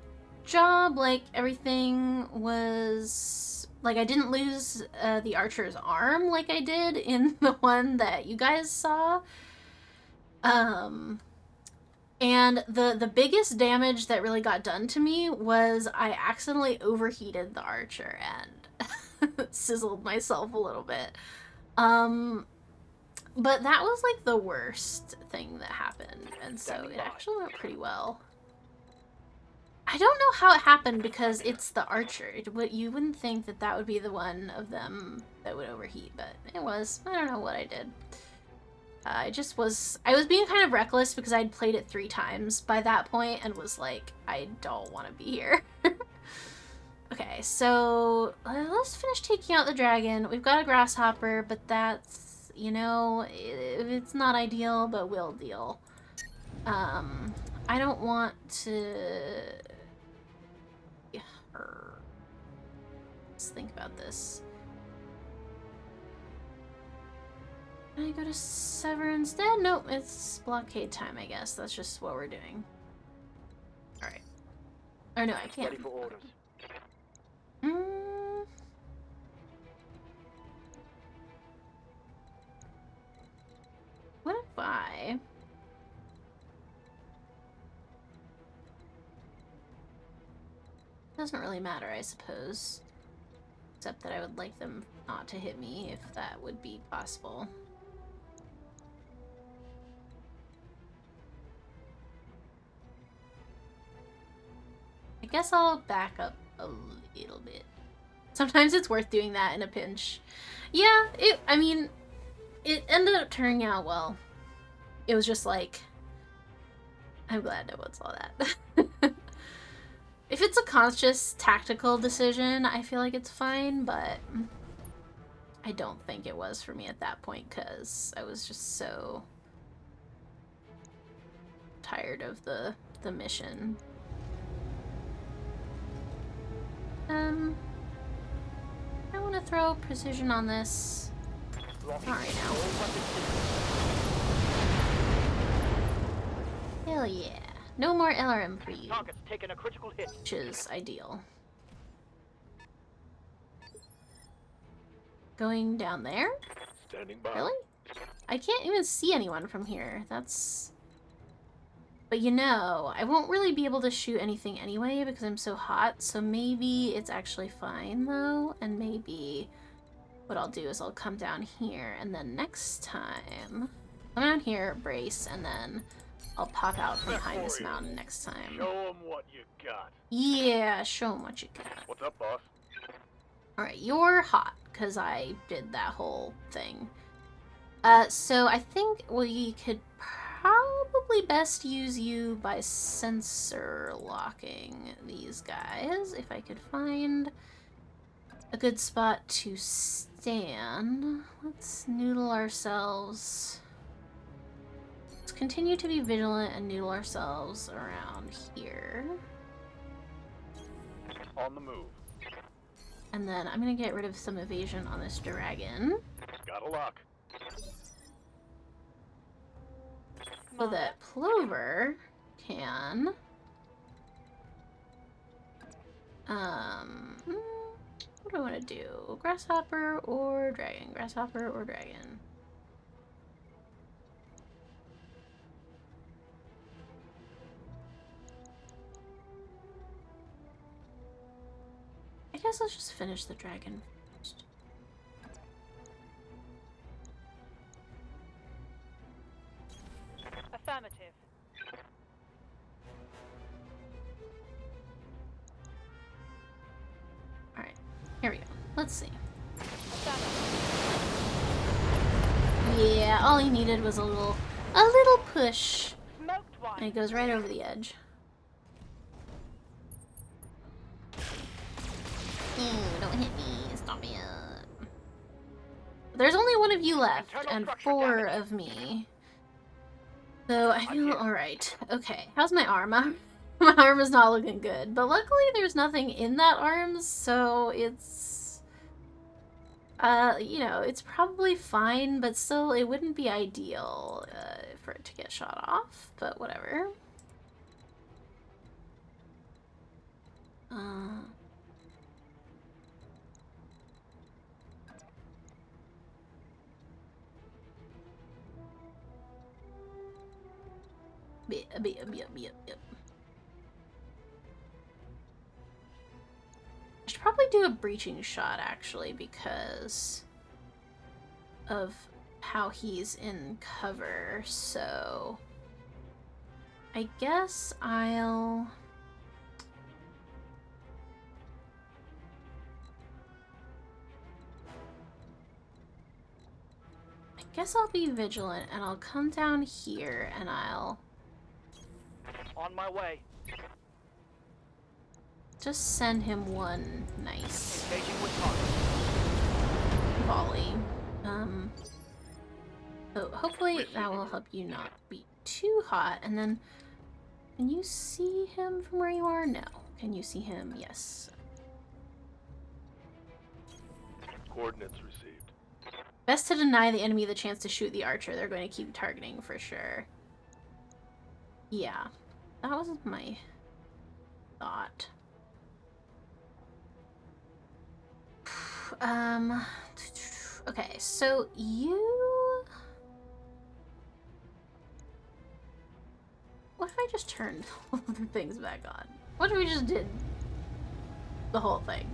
job. Like, everything was, like, I didn't lose the archer's arm like I did in the one that you guys saw. And the biggest damage that really got done to me was I accidentally overheated the archer and sizzled myself a little bit. But that was like the worst thing that happened, and so it actually went pretty well. I don't know how it happened because it's the archer. You wouldn't think that that would be the one of them that would overheat, but it was. I don't know what I did. I was being kind of reckless because I'd played it 3 times by that point and was like, I don't want to be here. Okay, so let's finish taking out the dragon. We've got a grasshopper, but that's, you know, it's not ideal, but we'll deal. I don't want to... Let's think about this. Can I go to Sever instead? Nope, it's blockade time, I guess. That's just what we're doing. Alright. Or no, I can't. Ready for orders. What if I... Doesn't really matter, I suppose. Except that I would like them not to hit me, if that would be possible. I guess I'll back up a little bit. Sometimes it's worth doing that in a pinch. Yeah, I mean, it ended up turning out well. It was just like, I'm glad no one saw that. If it's a conscious tactical decision, I feel like it's fine, but I don't think it was for me at that point because I was just so tired of the mission. I want to throw precision on this. Not right now. Hell yeah. No more LRM for you. Target's taking a critical hit. Which is ideal. Going down there? Standing by. Really? I can't even see anyone from here. That's... But you know, I won't really be able to shoot anything anyway because I'm so hot, so maybe it's actually fine though, and maybe what I'll do is I'll come down here, and then next time, come down here, brace, and then I'll pop out from behind this mountain next time. Show them what you got. Yeah, show them what you got. What's up, boss? Alright, you're hot, because I did that whole thing. So I think we could probably best use you by sensor locking these guys, if I could find a good spot to stand. Let's noodle ourselves. Let's continue to be vigilant and noodle ourselves around here. On the move. And then I'm gonna get rid of some evasion on this dragon. Got a lock. So that Plover can... what do I want to do? Grasshopper or dragon? Grasshopper or dragon? I guess let's just finish the dragon first. Affirmative. Alright, here we go. Let's see. Affirmative. Yeah, all he needed was a little push. Smoked one. And he goes right over the edge. Ew, don't hit me. Stop it. There's only one of you left, and 4 of me. So I I'm feel here. alright. Okay, how's my arm? My arm is not looking good, but luckily there's nothing in that arm, so it's... you know, it's probably fine, but still it wouldn't be ideal for it to get shot off, but whatever. Yep. I should probably do a breaching shot, actually, because of how he's in cover, so... I guess I'll... be vigilant, and I'll come down here, and I'll On my way. just send him one nice Engaging with target. volley. So hopefully that will help you not be too hot, and then... Can you see him from where you are? No. Can you see him? Yes. Coordinates received. Best to deny the enemy the chance to shoot the archer. They're going to keep targeting for sure. Yeah. That was my thought. Okay, so you... What if I just turned all the things back on? What if we just did the whole thing?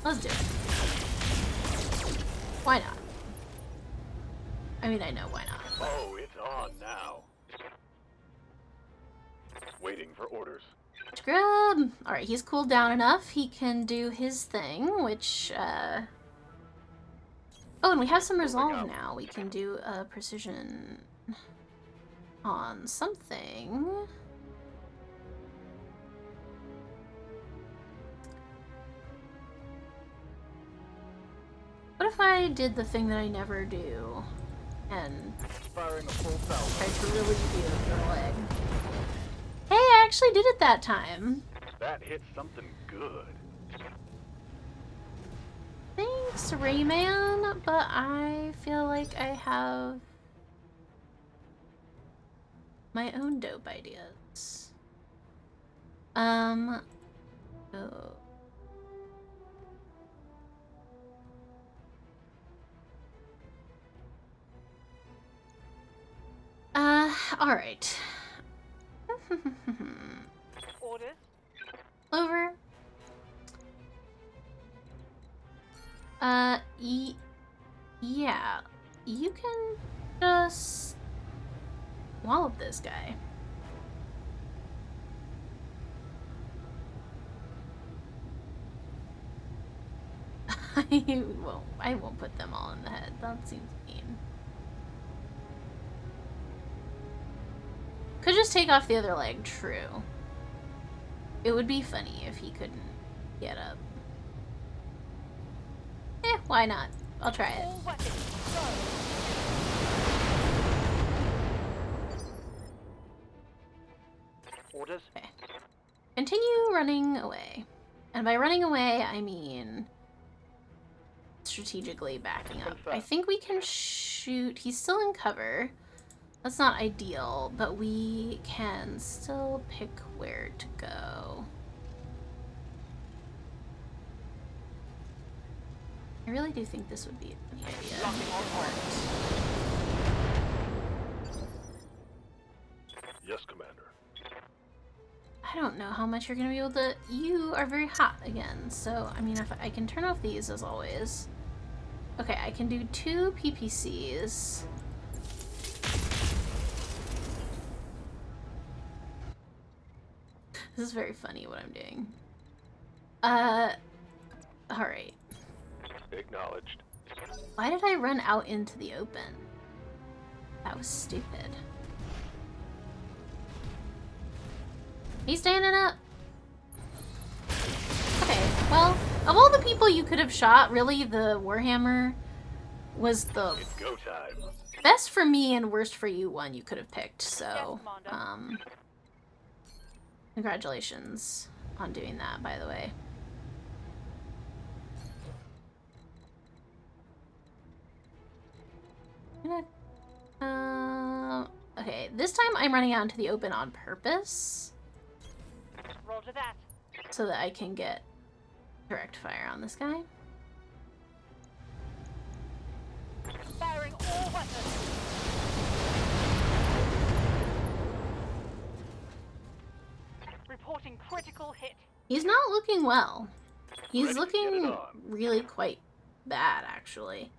Let's do it. Why not? I mean, I know why not. Oh, it's on now. Waiting for orders. Scrub! Alright, he's cooled down enough. He can do his thing, which, Oh, and we have some resolve now. We can do a precision on something. What if I did the thing that I never do and Firing a full belt. tried to really do the leg? Hey, I actually did it that time. That hit something good. Thanks, Rayman, but I feel like I have my own dope ideas. Oh. Alright. Orders. Over. Yeah. You can just wallop this guy. I won't put them all in the head. That seems mean. Could just take off the other leg, true. It would be funny if he couldn't get up. Why not? I'll try it. All weapons. Go. Orders. Okay. Continue running away. And by running away, I mean strategically backing up. I think we can shoot. He's still in cover. That's not ideal, but we can still pick where to go. I really do think this would be a funny idea. Locking on horns. Yes, Commander. I don't know how much you're gonna be able to... You are very hot again, so, I mean, if I can turn off these as always. Okay, I can do 2 PPCs. This is very funny what I'm doing. Alright. Acknowledged. Why did I run out into the open? That was stupid. He's standing up. Okay, well, of all the people you could have shot, really, the Warhammer was the It's go time. best for me and worst for you one you could have picked. Yes, So, Commander. congratulations on doing that, by the way. Okay, this time I'm running out into the open on purpose Roger that. so that I can get direct fire on this guy. Firing all weapons. Reporting critical hit. He's not looking well. He's Ready to get it looking on. really quite bad, actually.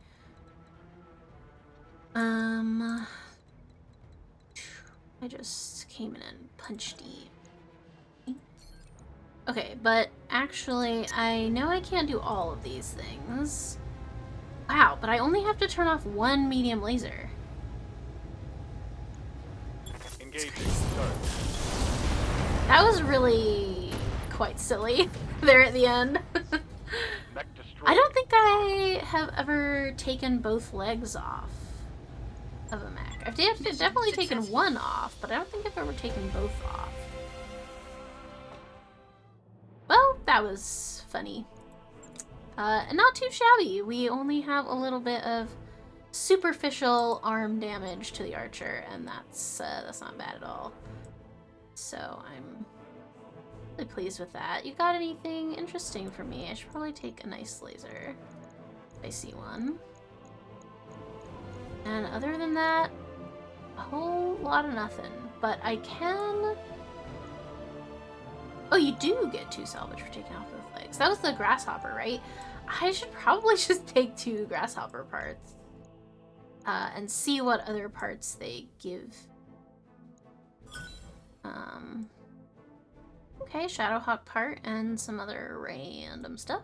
I just came in and punched E. Okay, but actually, I know I can't do all of these things. Wow, but I only have to turn off one medium laser. Engaging. Start. That was really quite silly there at the end. Mech destroyed. I don't think I have ever taken both legs off of a mech. I've definitely taken one off, but I don't think I've ever taken both off. Well, that was funny. And not too shabby. We only have a little bit of superficial arm damage to the archer, and that's not bad at all. So I'm really pleased with that. You got anything interesting for me? I should probably take a nice laser. I see one. And other than that, a whole lot of nothing. But I can... Oh, you do get 2 salvage for taking off both legs. That was the grasshopper, right? I should probably just take 2 grasshopper parts. And see what other parts they give. Okay, Shadowhawk part and some other random stuff.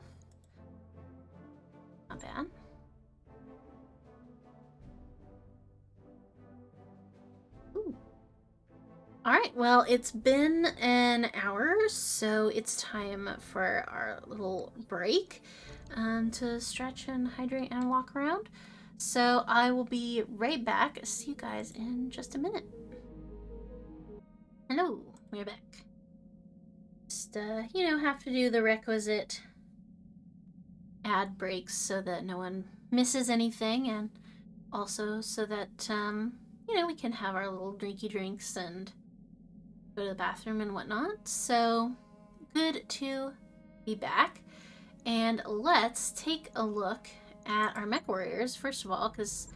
Not bad. Ooh. Alright, well, it's been an hour, so it's time for our little break to stretch and hydrate and walk around. So I will be right back. See you guys in just a minute. Hello, we're back. Just, you know, have to do the requisite ad breaks so that no one misses anything, and also so that, you know, we can have our little drinky drinks and go to the bathroom and whatnot. So, good to be back. And let's take a look at our mech warriors, first of all, because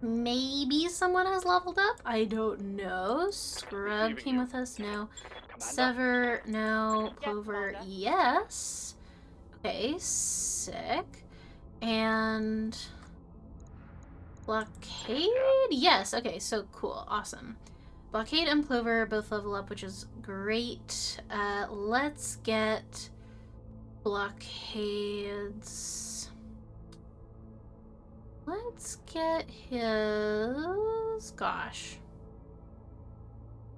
maybe someone has leveled up. I don't know. Scrub came with us. No. Sever. No. Plover. Yes. Okay. Sick. And Blockade? Yes. Okay. So cool. Awesome. Blockade and Plover both level up, which is great. Let's get Blockade's... Let's get his... Gosh.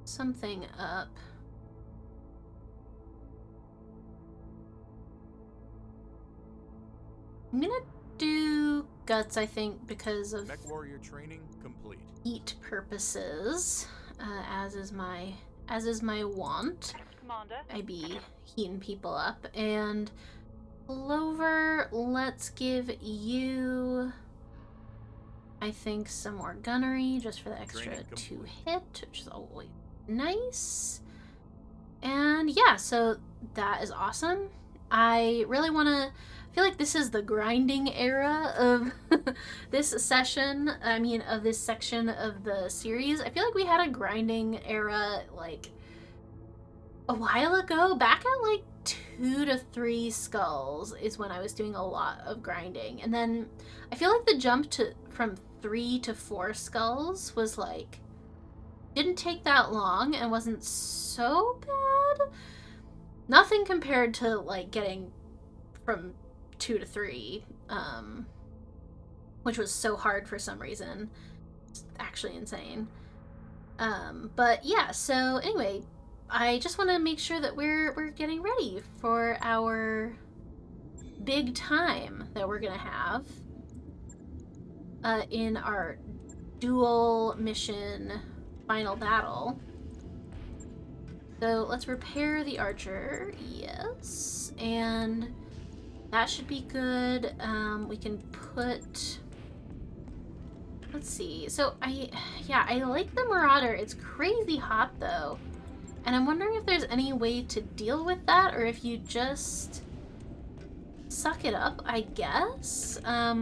Something up. I'm gonna do Guts, I think, because of Mech warrior training complete. eat purposes, as is my want. Commander. I be heating people up. And Plover, let's give you, I think, some more gunnery just for the extra Training 2 complete. hit, which is always nice. And yeah, so that is awesome. I really want to... I feel like this is the grinding era of this session. I mean, of this section of the series. I feel like we had a grinding era, like, a while ago. Back at, like, 2 to 3 skulls is when I was doing a lot of grinding. And then I feel like the jump from 3 to 4 skulls was, like, didn't take that long and wasn't so bad. Nothing compared to, like, getting from 2 to 3, which was so hard for some reason. It's actually insane. But yeah, so anyway, I just want to make sure that we're getting ready for our big time that we're gonna have in our dual mission final battle. So let's repair the archer. Yes. And that should be good. We can put... Let's see. So I like the Marauder. It's crazy hot though. And I'm wondering if there's any way to deal with that, or if you just suck it up, I guess. I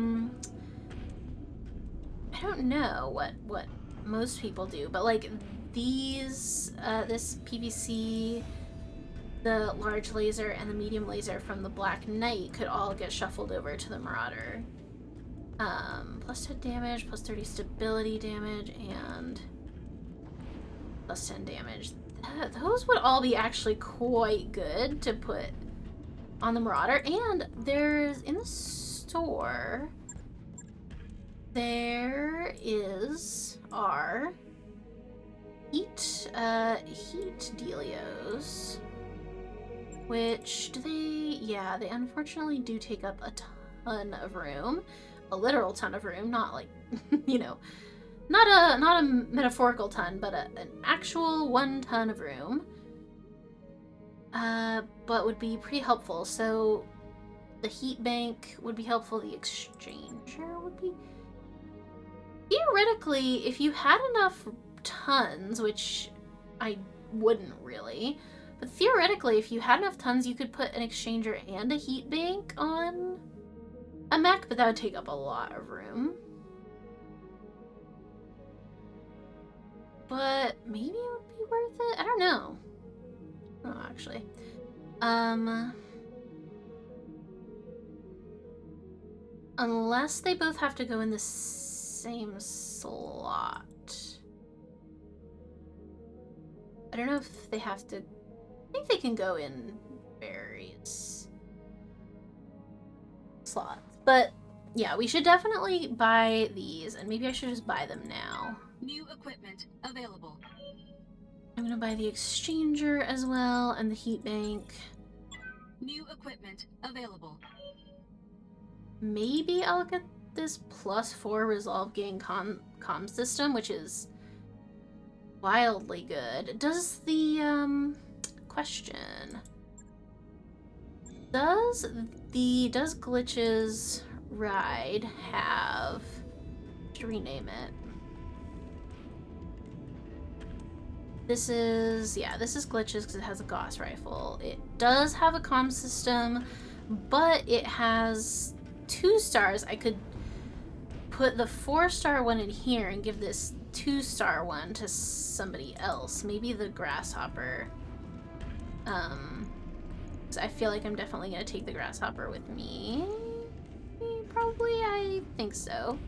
don't know what most people do, but like these, this PVC, the large laser, and the medium laser from the Black Knight could all get shuffled over to the Marauder. Plus 10 damage, plus 30 stability damage, and plus 10 damage. Those would all be actually quite good to put on the Marauder. And there's, in the store, there is our heat dealios, which do they, yeah, they unfortunately do take up a ton of room, a literal ton of room, not like, you know, not a metaphorical ton, but an actual 1 ton of room, but would be pretty helpful. So the heat bank would be helpful, the exchanger would be... Theoretically, if you had enough tons, which I wouldn't really, but theoretically, if you had enough tons, you could put an exchanger and a heat bank on a mech, but that would take up a lot of room. But maybe it would be worth it? I don't know. Oh, actually. Unless they both have to go in the same slot. I don't know if they have to... I think they can go in various slots. But yeah, we should definitely buy these, and maybe I should just buy them now. New equipment available. I'm gonna buy the exchanger as well, and the heat bank. New equipment available. Maybe I'll get this +4 resolve gain comm system, which is wildly good. Does the question, does Glitch's ride have, to rename it, this is Glitch's because it has a Gauss rifle. It does have a comm system, but it has 2 stars. I could put the 4-star one in here and give this 2-star one to somebody else. Maybe the Grasshopper. 'Cause I feel like I'm definitely gonna take the Grasshopper with me. Probably, I think so.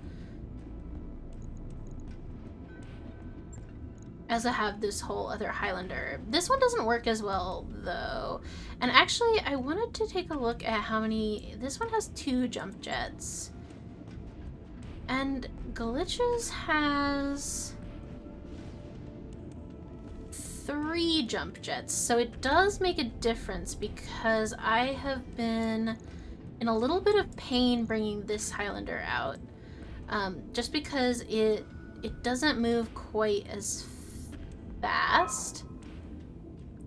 As I have this whole other Highlander. This one doesn't work as well, though. And actually, I wanted to take a look at how many... This one has 2 jump jets. And Glitch's has 3 jump jets. So it does make a difference because I have been in a little bit of pain bringing this Highlander out. Just because it doesn't move quite as fast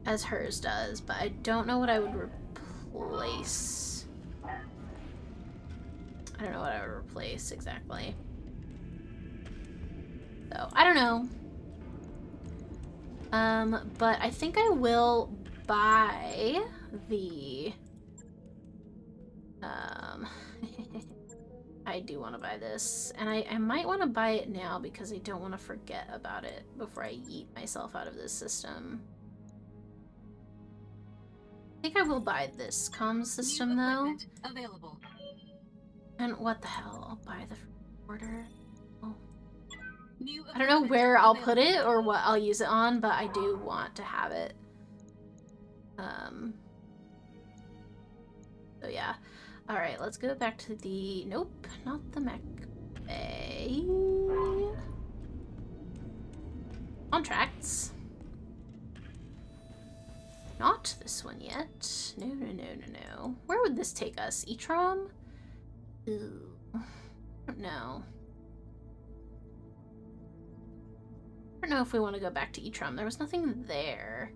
as hers does, but I don't know what I would replace. I don't know what I would replace exactly. So, I don't know. But I think I will buy the... I do want to buy this, and I might want to buy it now because I don't want to forget about it before I eat myself out of this system. I think I will buy this comms system though. Available. And what the hell? I'll buy the order. Oh. New I don't know where I'll put it or what I'll use it on, but I do want to have it. So yeah. Alright, let's go back to the... Nope, not the mech bay. Contracts. Not this one yet. No, no, no, no, no. Where would this take us? Etrom? Ooh. I don't know. I don't know if we want to go back to Etrum. There was nothing there.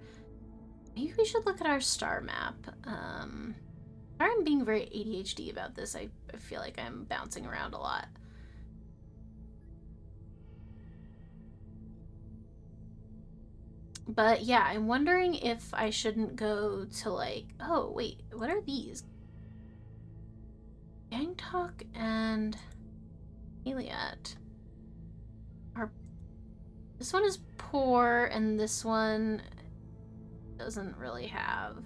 Maybe we should look at our star map. Sorry, I'm being very ADHD about this. I feel like I'm bouncing around a lot. But yeah, I'm wondering if I shouldn't go to like... Oh, wait. What are these? Gangtok and Eliot. This one is poor, and this one doesn't really have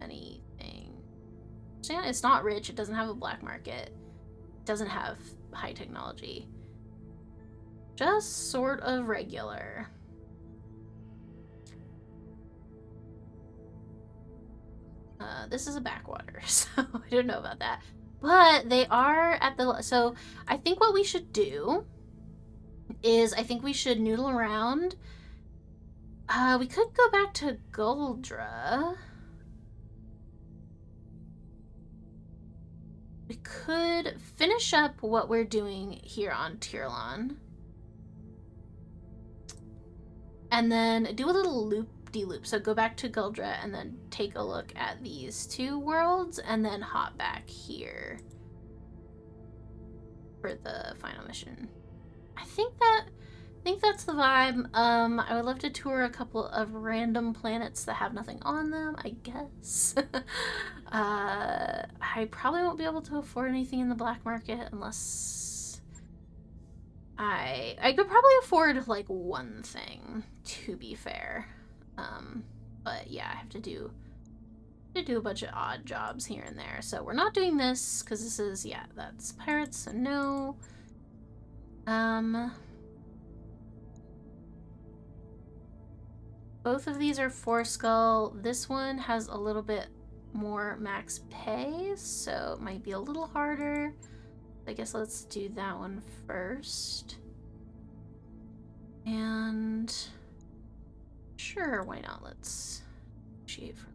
anything. It's not rich, it doesn't have a black market, it doesn't have high technology. Just sort of regular. This is a backwater, so I don't know about that. But they are at the... So I think what we should do is I think we should noodle around. We could go back to Guldra. We could finish up what we're doing here on Tirlon. And then do a little loop-de-loop. So go back to Guldra and then take a look at these two worlds and then hop back here for the final mission. I think that's the vibe. I would love to tour a couple of random planets that have nothing on them, I guess. I probably won't be able to afford anything in the black market unless I could probably afford like one thing, to be fair. But yeah, I have to do a bunch of odd jobs here and there. So we're not doing this because this is, yeah, that's pirates, so no. Both of these are 4 skull. This one has a little bit more max pay, so it might be a little harder. I guess let's do that one first. And sure, why not? Let's negotiate for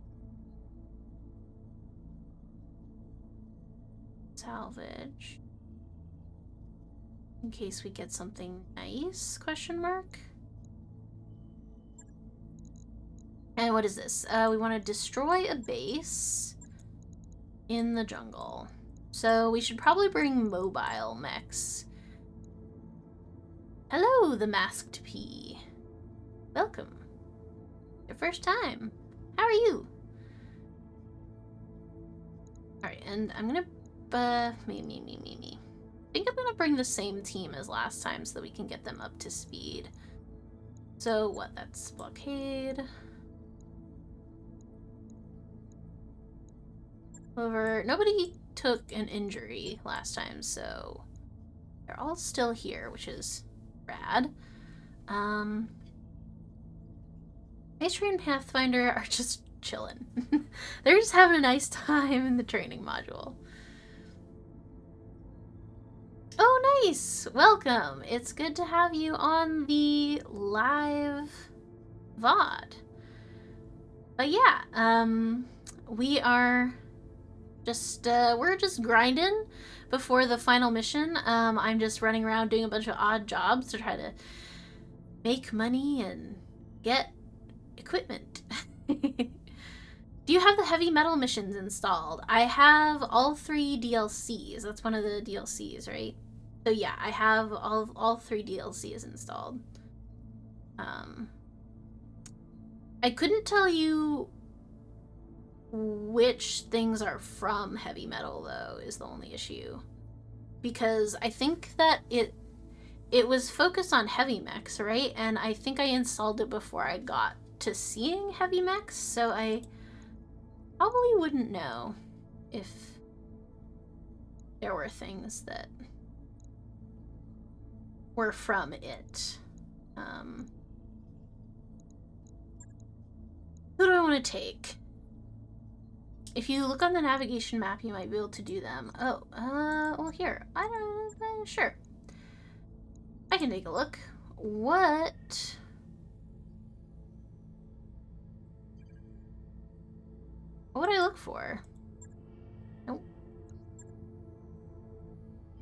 salvage. In case we get something nice, question mark. And what is this? We want to destroy a base in the jungle. So we should probably bring mobile mechs. Hello, the masked P. Welcome. Your first time. How are you? Alright, and I'm gonna... me. I think I'm gonna bring the same team as last time so that we can get them up to speed. So what? That's blockade. Over. Nobody took an injury last time, so they're all still here, which is rad. Maestry and Pathfinder are just chilling. They're just having a nice time in the training module. Oh, nice! Welcome! It's good to have you on the live VOD. But yeah, we are just, we're just grinding before the final mission. I'm just running around doing a bunch of odd jobs to try to make money and get equipment. Do you have the heavy metal missions installed? I have all 3 DLCs. That's one of the DLCs, right? So yeah, I have all 3 DLCs installed. I couldn't tell you which things are from heavy metal, though, is the only issue. Because I think that it was focused on heavy mechs, right? And I think I installed it before I got to seeing heavy mechs, so I probably wouldn't know if there were things that were from it. Who do I want to take? If you look on the navigation map, you might be able to do them. Oh, well here. I don't know, sure. I can take a look. What would I look for? Nope.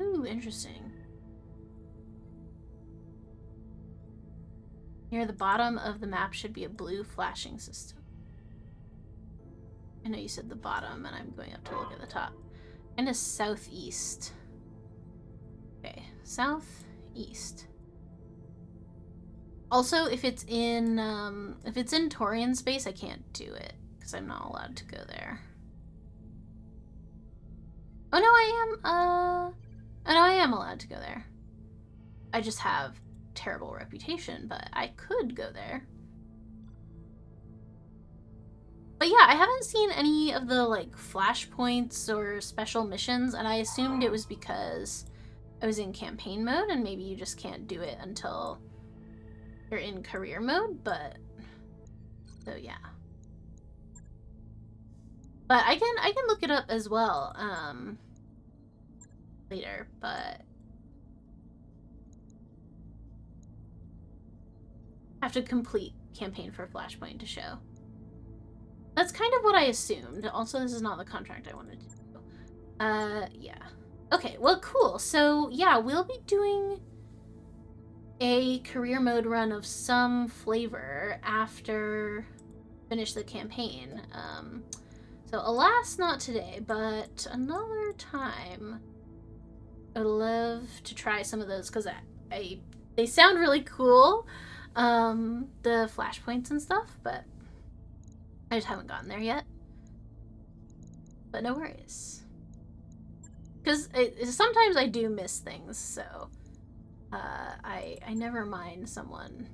Ooh, interesting. Near the bottom of the map should be a blue flashing system. I know you said the bottom, and I'm going up to look at the top. And a southeast. Okay, southeast. Also, if it's in Torian space, I can't do it because I'm not allowed to go there. Oh no, I am. Oh no, I am allowed to go there. I just have terrible reputation, but I could go there. But yeah, I haven't seen any of the like flashpoints or special missions, and I assumed it was because I was in campaign mode, and maybe you just can't do it until you're in career mode. But so yeah. But I can look it up as well later, but I have to complete campaign for Flashpoint to show. That's kind of what I assumed. Also, this is not the contract I wanted to do. Yeah. Okay, well, cool. So, yeah, we'll be doing a career mode run of some flavor after finish the campaign. So, alas, not today, but another time. I'd love to try some of those because they sound really cool. The flashpoints and stuff, but I just haven't gotten there yet. But no worries. Because sometimes I do miss things, so I never mind someone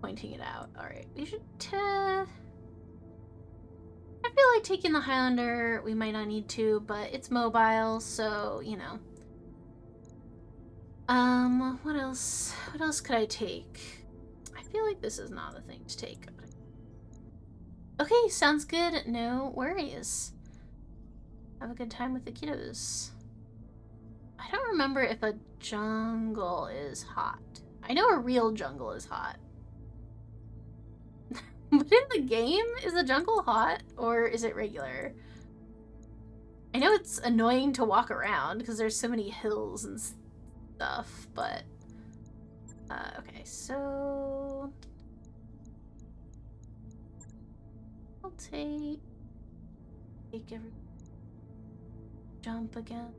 pointing it out. Alright, we should I feel like taking the Highlander, we might not need to, but it's mobile, so, you know. What else? What else could I take? I feel like this is not the thing to take. Okay, sounds good. No worries. Have a good time with the kiddos. I don't remember if a jungle is hot. I know a real jungle is hot. But in the game, is the jungle hot or is it regular? I know it's annoying to walk around because there's so many hills and stuff, but okay, so I'll take every jump again.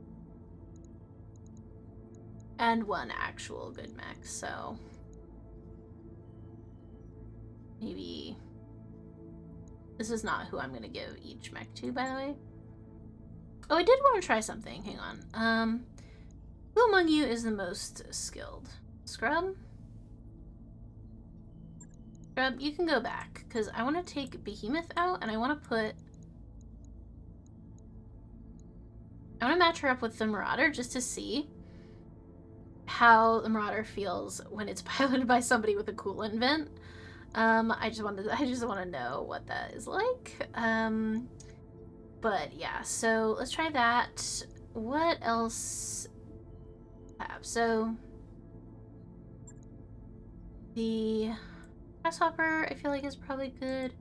And one actual good mech, so maybe this is not who I'm gonna give each mech to, by the way. Oh, I did want to try something. Hang on. Who among you is the most skilled? Scrub? Scrub, you can go back, because I want to take Behemoth out, and I want to match her up with the Marauder, just to see how the Marauder feels when it's piloted by somebody with a cool invent. I just want to know what that is like. But yeah, so let's try that. What else have? So the Grasshopper, I feel like, is probably good.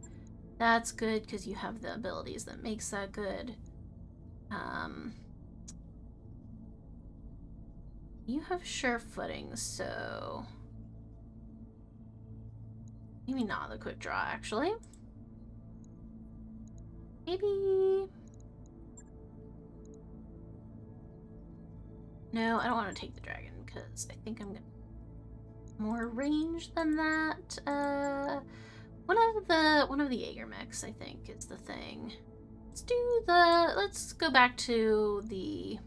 That's good because you have the abilities that makes that good. You have sure footing, so maybe not the quick draw, actually. Maybe... No, I don't want to take the dragon because I think I'm gonna more range than that. One of the Jaeger mechs, I think, is the thing. Let's go back to the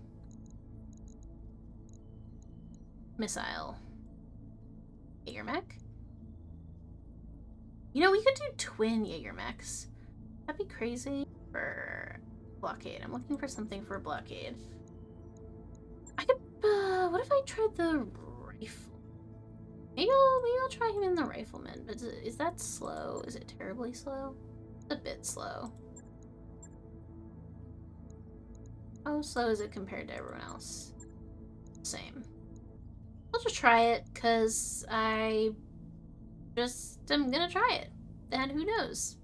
missile Jaeger mech. You know, we could do twin Jaeger mechs. That'd be crazy for blockade. I'm looking for something for blockade. I could, what if I tried the rifle? Maybe I'll try him in the rifleman, but is that slow? Is it terribly slow? It's a bit slow. How slow is it compared to everyone else? Same. I'll just try it, because I just am gonna try it. And who knows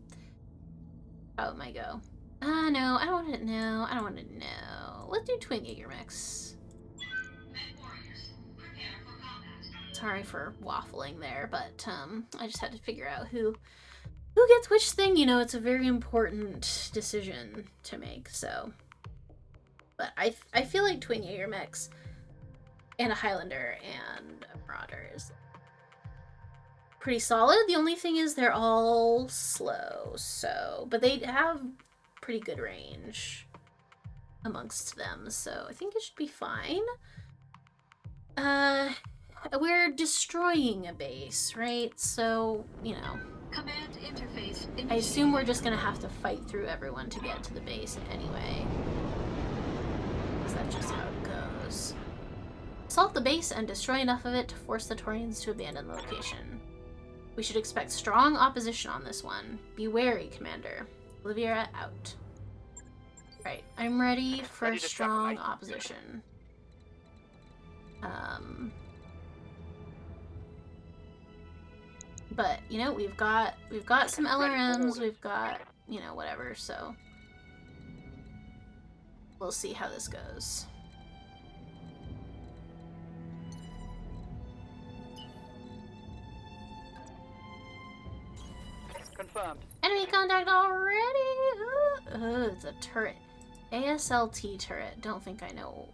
how it might go. No, I don't want to know. I don't want to know. Let's do twin Jaeger mechs. Sorry for waffling there, but I just had to figure out who gets which thing. You know, it's a very important decision to make. So, but I feel like twin Jaeger mechs and a Highlander and a Marauder is pretty solid. The only thing is they're all slow. So, but they have pretty good range amongst them. So I think it should be fine. We're destroying a base, right? So, you know. Command interface. I assume we're just gonna have to fight through everyone to get to the base anyway. Because that's just how it goes. Assault the base and destroy enough of it to force the Taurians to abandon the location. We should expect strong opposition on this one. Be wary, Commander. Oliviera out. Right, I'm ready for Ready to strong checkmate. opposition. But you know, we've got some LRMs, we've got, you know, whatever, so we'll see how this goes. Confirmed. Enemy contact already! It's a turret. ASLT turret. Don't think I know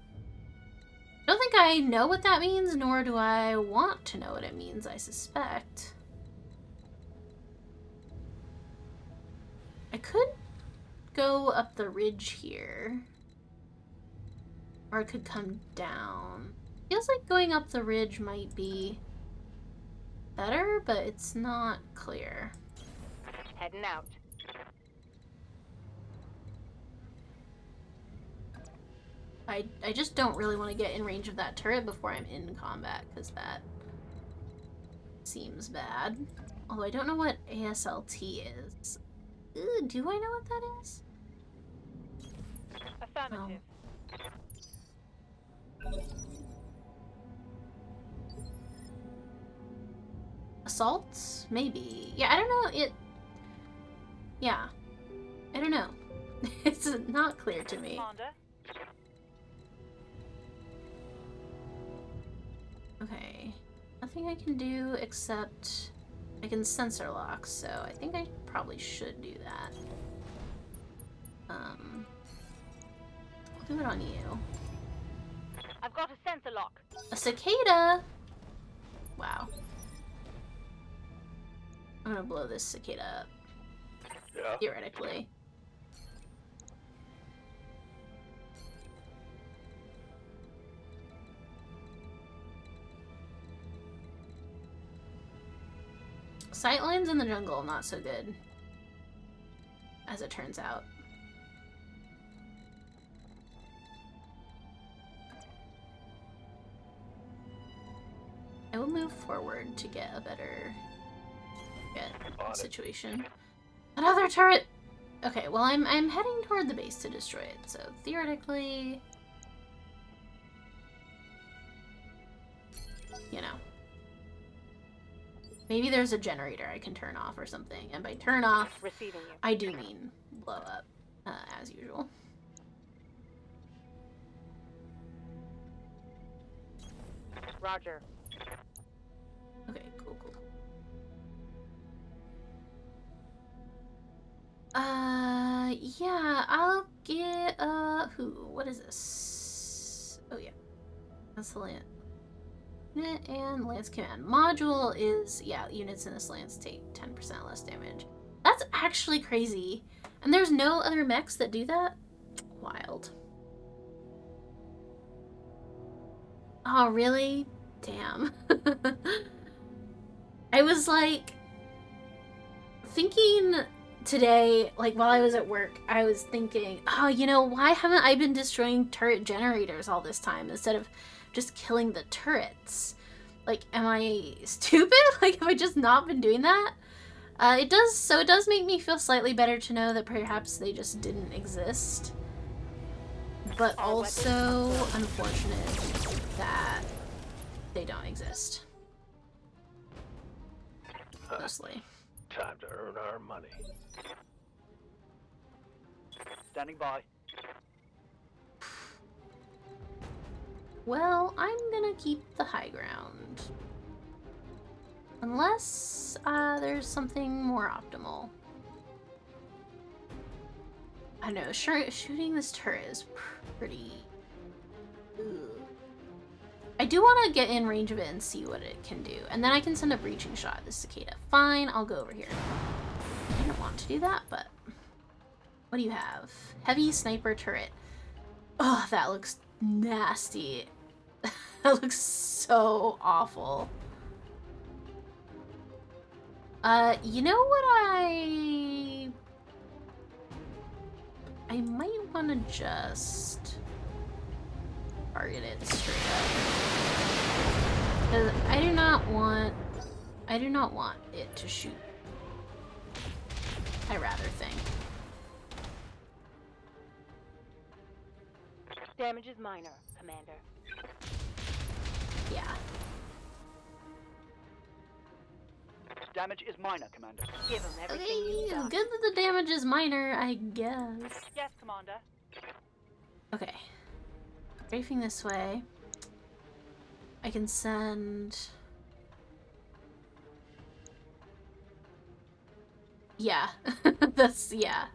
what that means, nor do I want to know what it means, I suspect. I could go up the ridge here. Or I could come down. Feels like going up the ridge might be better, but it's not clear. Heading out. I just don't really want to get in range of that turret before I'm in combat, because that seems bad. Although I don't know what ASLT is. Do I know what that is? Affirmative. Assaults? Maybe. Yeah, I don't know. Yeah. I don't know. It's not clear to me. Commander. Okay. Nothing I can do except I can sensor lock, so I think I probably should do that. I'll do it on you. I've got a sensor lock. A cicada! Wow. I'm gonna blow this cicada up, Yeah. theoretically. Sightlines in the jungle, not so good. As it turns out. I will move forward to get a better situation. Another turret! Okay, well I'm heading toward the base to destroy it, so theoretically, you know. Maybe there's a generator I can turn off or something. And by turn off, Receiving you. I do mean blow up, as usual. Roger. Okay, cool. Yeah, I'll get, what is this? Oh, yeah. That's the land. Unit and Lance Command. Module is, yeah, units in this lance take 10% less damage. That's actually crazy. And there's no other mechs that do that? Wild. Oh, really? Damn. I was like thinking today, like while I was at work, I was thinking, oh, you know, why haven't I been destroying turret generators all this time instead of just killing the turrets? Like, am I stupid? Like, have I just not been doing that? It does make me feel slightly better to know that perhaps they just didn't exist. But also unfortunate that they don't exist. Mostly. Time to earn our money. Standing by. Well, I'm gonna keep the high ground. Unless there's something more optimal. I know, shooting this turret is pretty... Ugh. I do want to get in range of it and see what it can do. And then I can send a breaching shot at this cicada. Fine, I'll go over here. I didn't want to do that, but... What do you have? Heavy sniper turret. Oh, that looks nasty. That looks so awful. You know what I might want to just target it straight up. Because I do not want it to shoot. I rather think. Damage is minor, Commander. Yeah. Damage is minor, Commander. Give him everything Okay, you've it's got. good that the damage is minor, I guess. Yes, Commander. Okay. Strafing this way. I can send... Yeah. That's... yeah.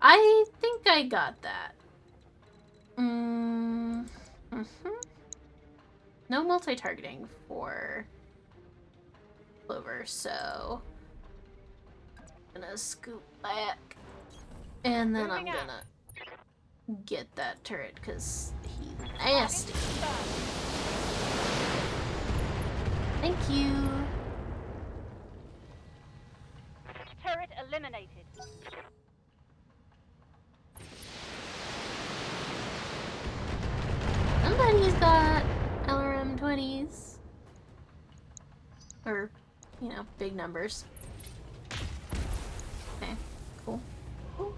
I think I got that. No multi-targeting for Clover, so... I'm gonna scoop back. And then I'm gonna get that turret, because he's nasty. Thank you. Turret eliminated. Somebody's got LRM 20s. Or, you know, big numbers. Okay, cool. Cool.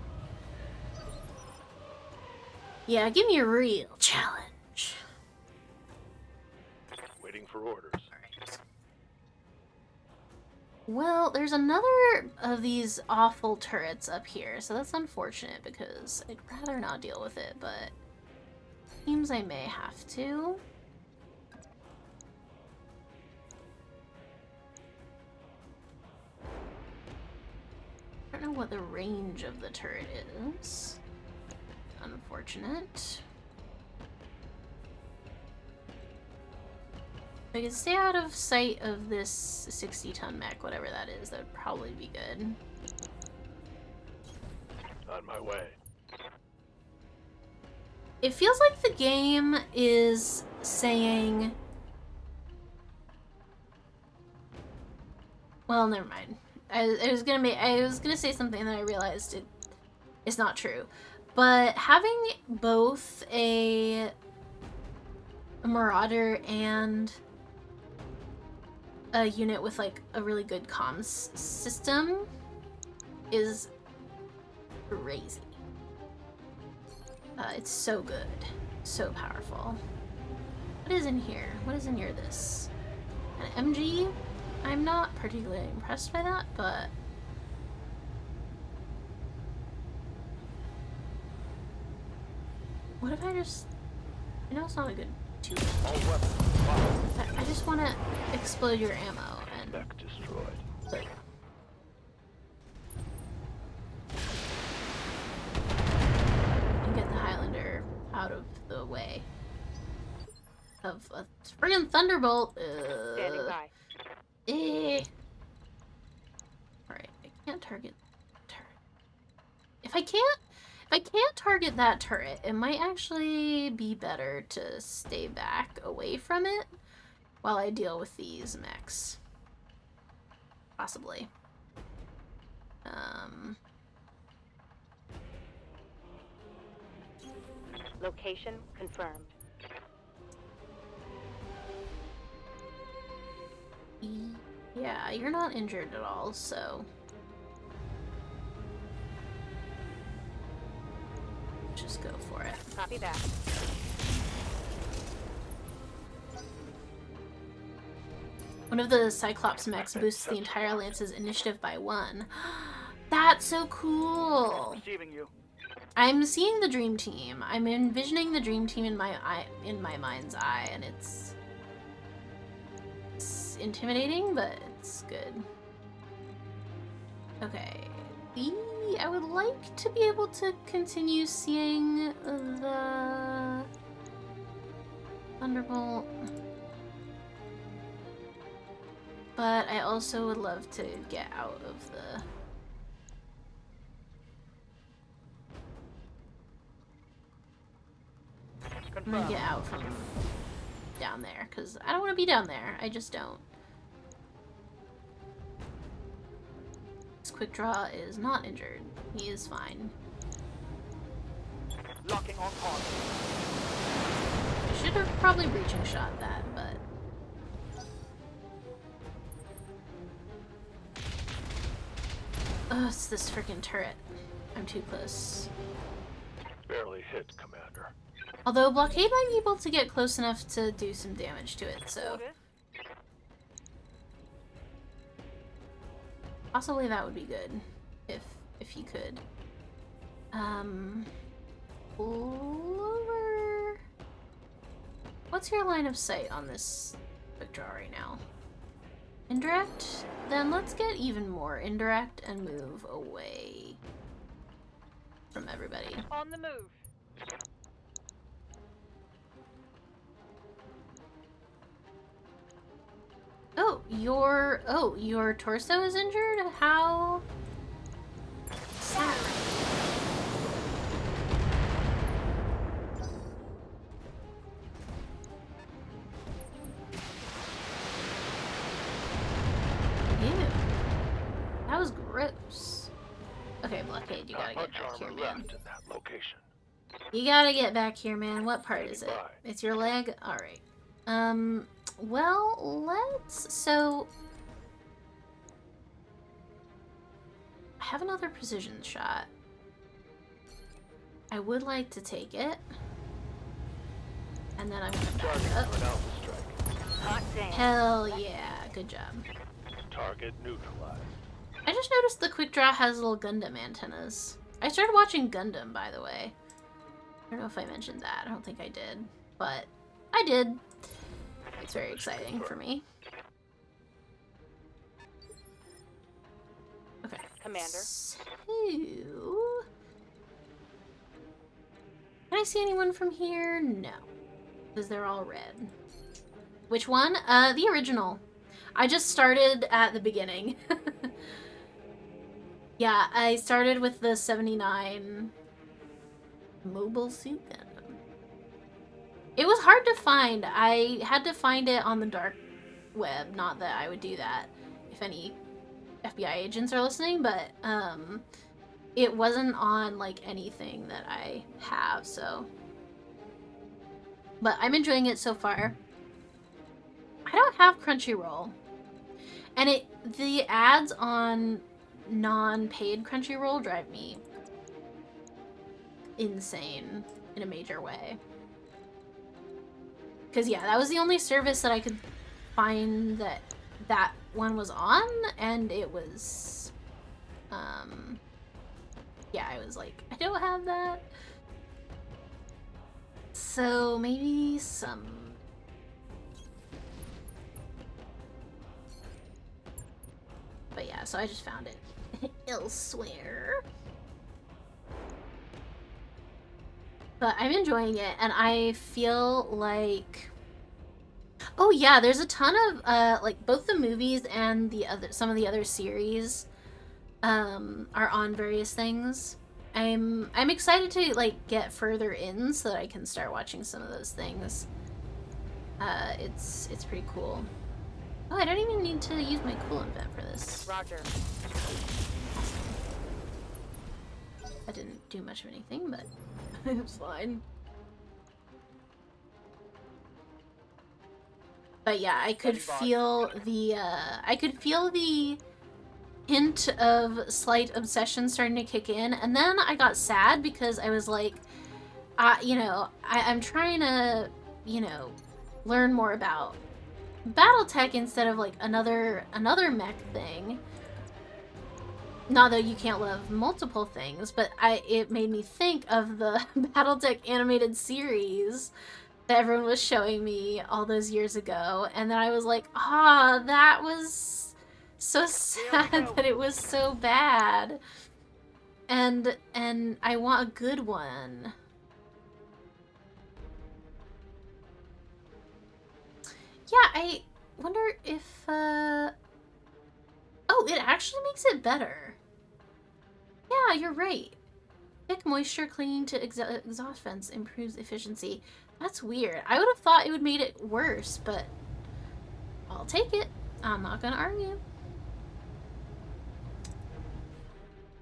Yeah, give me a real challenge. Waiting for orders. Alright. Well, there's another of these awful turrets up here, so that's unfortunate because I'd rather not deal with it, but seems I may have to. I don't know what the range of the turret is. Unfortunate. If I could stay out of sight of this 60-ton mech, whatever that is, that would probably be good. On my way. It feels like the game is saying... Well, never mind. I was gonna say something that I realized it's not true. But having both a Marauder and a unit with like a really good comms system is crazy. It's so good, so powerful. What is in here? What is in here? This an MG? I'm not particularly impressed by that, but what if I just... I know it's not a good tube. All weapons lost. I just want to explode your ammo and... Mech destroyed. But... and get the Highlander out of the way of a friggin' Thunderbolt. Standing by. Alright, I can't target the turret. If I can't target that turret, it might actually be better to stay back away from it while I deal with these mechs. Possibly. Location confirmed. Yeah, you're not injured at all, so... just go for it. Copy that. One of the Cyclops mechs boosts the entire Lance's initiative by 1. That's so cool! Receiving you. I'm seeing the dream team. I'm envisioning the dream team in my mind's eye, and it's it's intimidating, but it's good. Okay. I would like to be able to continue seeing the Thunderbolt. But I also would love to get out of the... I'm gonna get out from down there, because I don't want to be down there. I just don't. This quick draw is not injured. He is fine. Locking on target. I should have probably breaching shot that, but... Oh, it's this freaking turret. I'm too close. Barely hit, Commander. Although Blockade might be able to get close enough to do some damage to it, so... Orders. Possibly that would be good, if he could. Lower... What's your line of sight on this quick draw right now? Indirect? Then let's get even more indirect and move away from everybody. On the move. Your torso is injured? How sad. Ew. That was gross. Okay, Blockade, you gotta get back here, man. Left in that location. You gotta get back here, man. What part is it? Standing by. It's your leg? Alright. Well, let's... So... I have another precision shot. I would like to take it. And then I'm gonna back Target up. for an alpha strike. Hot damn. Hell yeah, good job. Target neutralized. I just noticed the quick draw has little Gundam antennas. I started watching Gundam, by the way. I don't know if I mentioned that. I don't think I did. But I did. It's very exciting for me. Okay. Commander. So... Can I see anyone from here? No. Because they're all red. Which one? The original. I just started at the beginning. Yeah, I started with the 79 Mobile Suit Gundam. It was hard to find. I had to find it on the dark web. Not that I would do that if any FBI agents are listening, but it wasn't on like anything that I have, so. But I'm enjoying it so far. I don't have Crunchyroll. And the ads on non-paid Crunchyroll drive me insane in a major way. Because yeah, that was the only service that I could find that one was on, and it was yeah, I was like, I don't have that. So maybe some... But yeah, so I just found it elsewhere. But I'm enjoying it, and I feel like... Oh yeah, there's a ton of, like, both the movies and some of the other series, are on various things. I'm excited to, like, get further in so that I can start watching some of those things. It's pretty cool. Oh, I don't even need to use my cool event for this. Roger. That didn't do much of anything, but it was fine. But yeah, I could feel the hint of slight obsession starting to kick in, and then I got sad because I was like, you know, I'm trying to, you know, learn more about BattleTech instead of like another mech thing. Not that you can't love multiple things, but it made me think of the BattleTech animated series that everyone was showing me all those years ago, and then I was like, ah, that was so sad that it was so bad. And I want a good one. Yeah, I wonder if oh, it actually makes it better. Yeah, you're right. Thick moisture clinging to exhaust vents improves efficiency. That's weird. I would have thought it would made it worse, but I'll take it. I'm not gonna argue.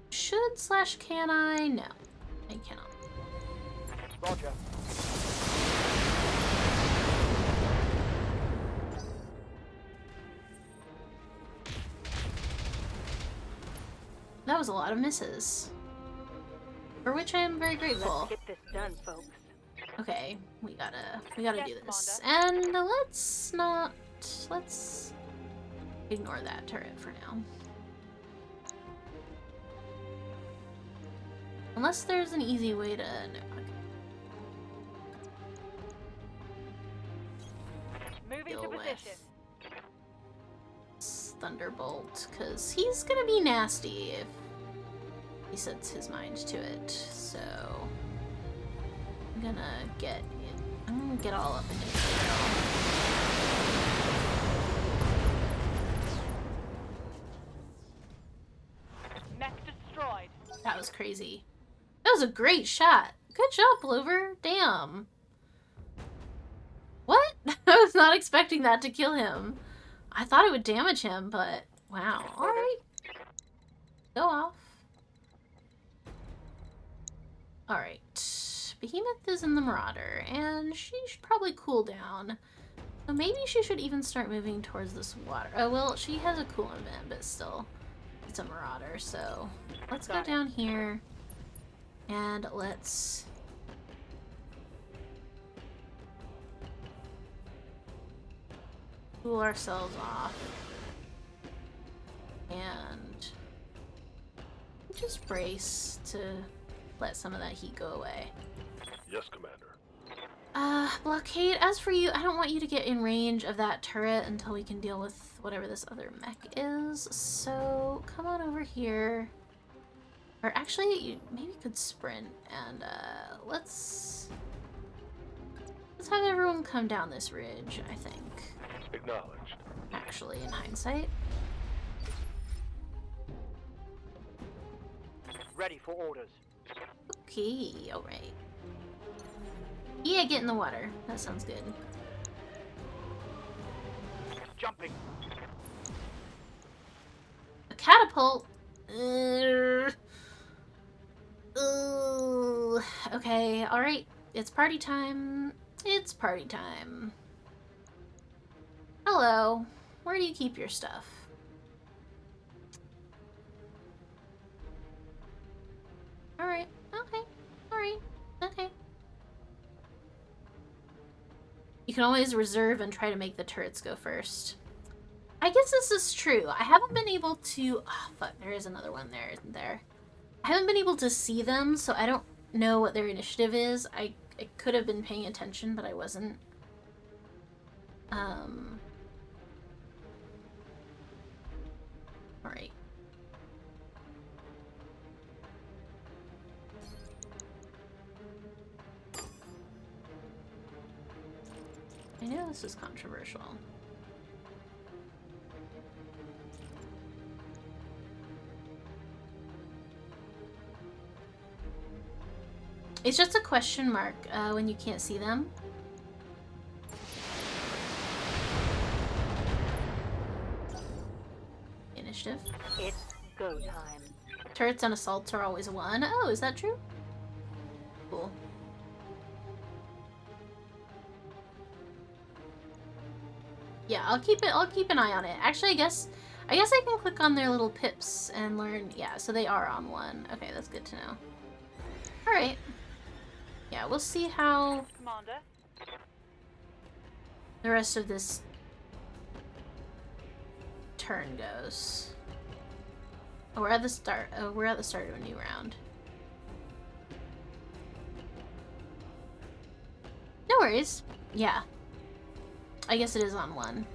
Should/can I? No, I cannot. Roger. That was a lot of misses. For which I am very grateful. Let's get this done, folks. Okay, we gotta Yes, do this. And let's ignore that turret for now. Unless there's an easy way to... No, okay. Moving Deal to with position. Thunderbolt, because he's gonna be nasty if he sets his mind to it. So I'm gonna get all up in his barrel. Mech destroyed. That was crazy. That was a great shot. Good job, Blover. Damn. What? I was not expecting that to kill him. I thought it would damage him, but wow. Alright. Go off. Alright. Behemoth is in the Marauder, and she should probably cool down. So maybe she should even start moving towards this water. Oh, well, she has a coolant vent, but still. It's a Marauder, so let's go down here. And let's... cool ourselves off. And just brace to let some of that heat go away. Yes, Commander. Blockade, as for you, I don't want you to get in range of that turret until we can deal with whatever this other mech is. So, come on over here. Or actually, you maybe could sprint and, let's have everyone come down this ridge, I think. Acknowledged. Actually, in hindsight. Ready for orders. Okay, alright. Yeah, get in the water. That sounds good. Jumping. A catapult? Okay, alright. It's party time. It's party time. Hello. Where do you keep your stuff? Alright. Okay. Alright. Okay. You can always reserve and try to make the turrets go first. I guess this is true. I haven't been able to... Oh, fuck. There is another one there, isn't there? I haven't been able to see them, so I don't know what their initiative is. I could have been paying attention, but I wasn't. Alright. I know this is controversial. It's just a question mark when you can't see them. Initiative. It's go time. Turrets and assaults are always a 1. Oh, is that true? Cool. Yeah, I'll keep an eye on it. Actually, I guess I can click on their little pips and learn. Yeah, so they are on 1. Okay, that's good to know. All right. Yeah, we'll see how Commander. the rest of this turn goes. Oh, we're at the start. Oh, we're at the start of a new round. No worries. Yeah. I guess it is on 1.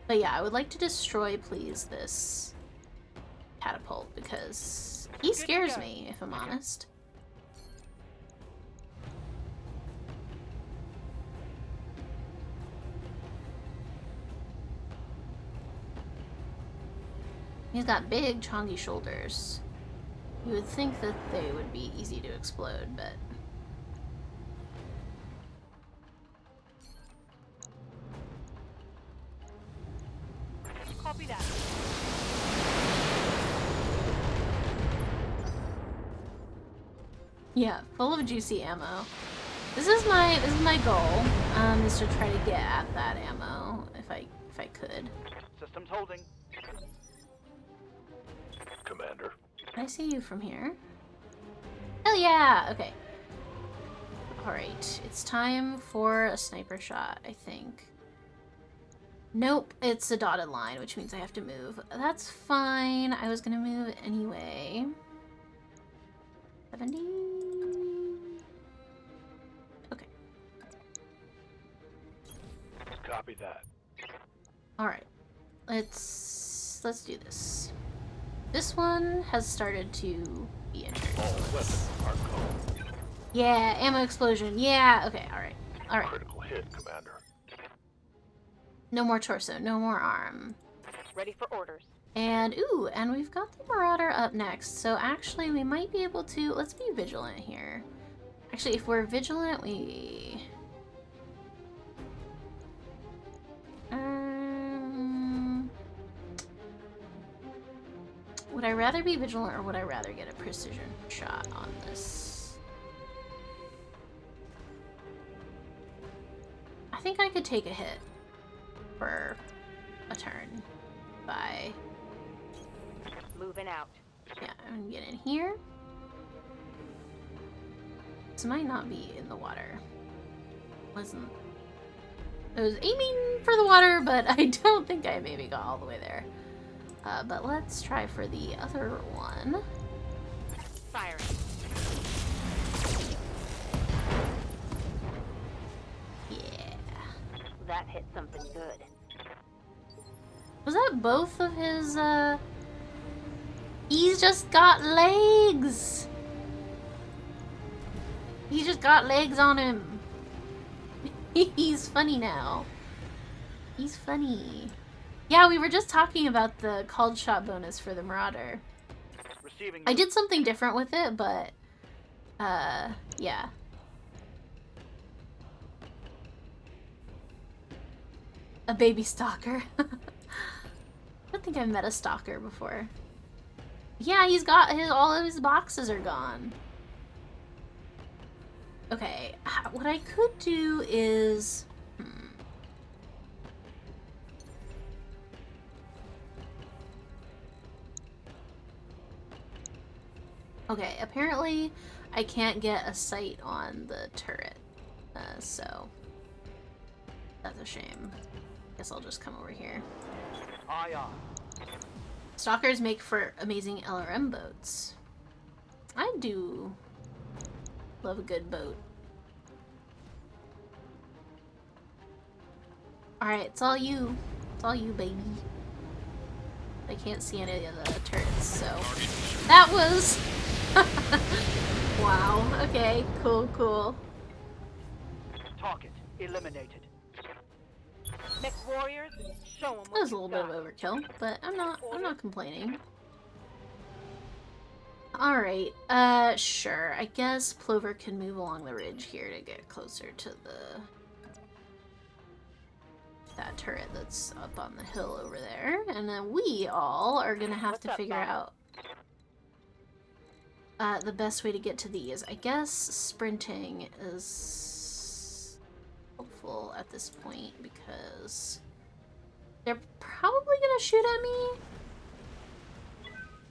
But yeah, I would like to destroy, please, this catapult, because he scares me, if I'm honest. He's got big, chonky shoulders. You would think that they would be easy to explode, but... Copy that. Yeah, full of juicy ammo. This is my goal. Is to try to get at that ammo if I could. Systems holding. Commander. Can I see you from here? Hell yeah! Okay. Alright, it's time for a sniper shot, I think. Nope, it's a dotted line, which means I have to move. That's fine. I was gonna move anyway. 70? Okay. Copy that. Alright. Let's do this. This one has started to be injured. All So weapons are called. yeah, ammo explosion. Yeah, okay, alright. Alright. Critical hit, Commander. No more torso, no more arm. Ready for orders. And, ooh, and we've got the Marauder up next. So actually, we might be able to... Let's be vigilant here. Actually, if we're vigilant, we... Would I rather be vigilant or would I rather get a precision shot on this? I think I could take a hit for a turn by... Moving out. Yeah, I'm gonna get in here. This might not be in the water. Wasn't... I was aiming for the water, but I don't think I maybe got all the way there. But let's try for the other one. Firing. Yeah. That hit something good. Was that both of his, He's just got legs! He just got legs on him. He's funny now. He's funny. Yeah, we were just talking about the called shot bonus for the Marauder. Receiving. I did something different with it, but, yeah. A baby stalker. I don't think I've met a stalker before. Yeah, he's got all of his boxes are gone. Okay, what I could do is... Okay, apparently I can't get a sight on the turret, so that's a shame. Guess I'll just come over here. Aye, aye. Stalkers make for amazing LRM boats. I do love a good boat. Alright, it's all you. It's all you, baby. I can't see any of the turrets, so... That was... Wow. Okay, cool, cool. Target eliminated. Mech warriors, show them That was a little bit of overkill, but I'm not complaining. Alright, sure. I guess Plover can move along the ridge here to get closer to that turret that's up on the hill over there. And then we all are gonna have to figure out the best way to get to these. I guess sprinting is helpful at this point because they're probably gonna shoot at me.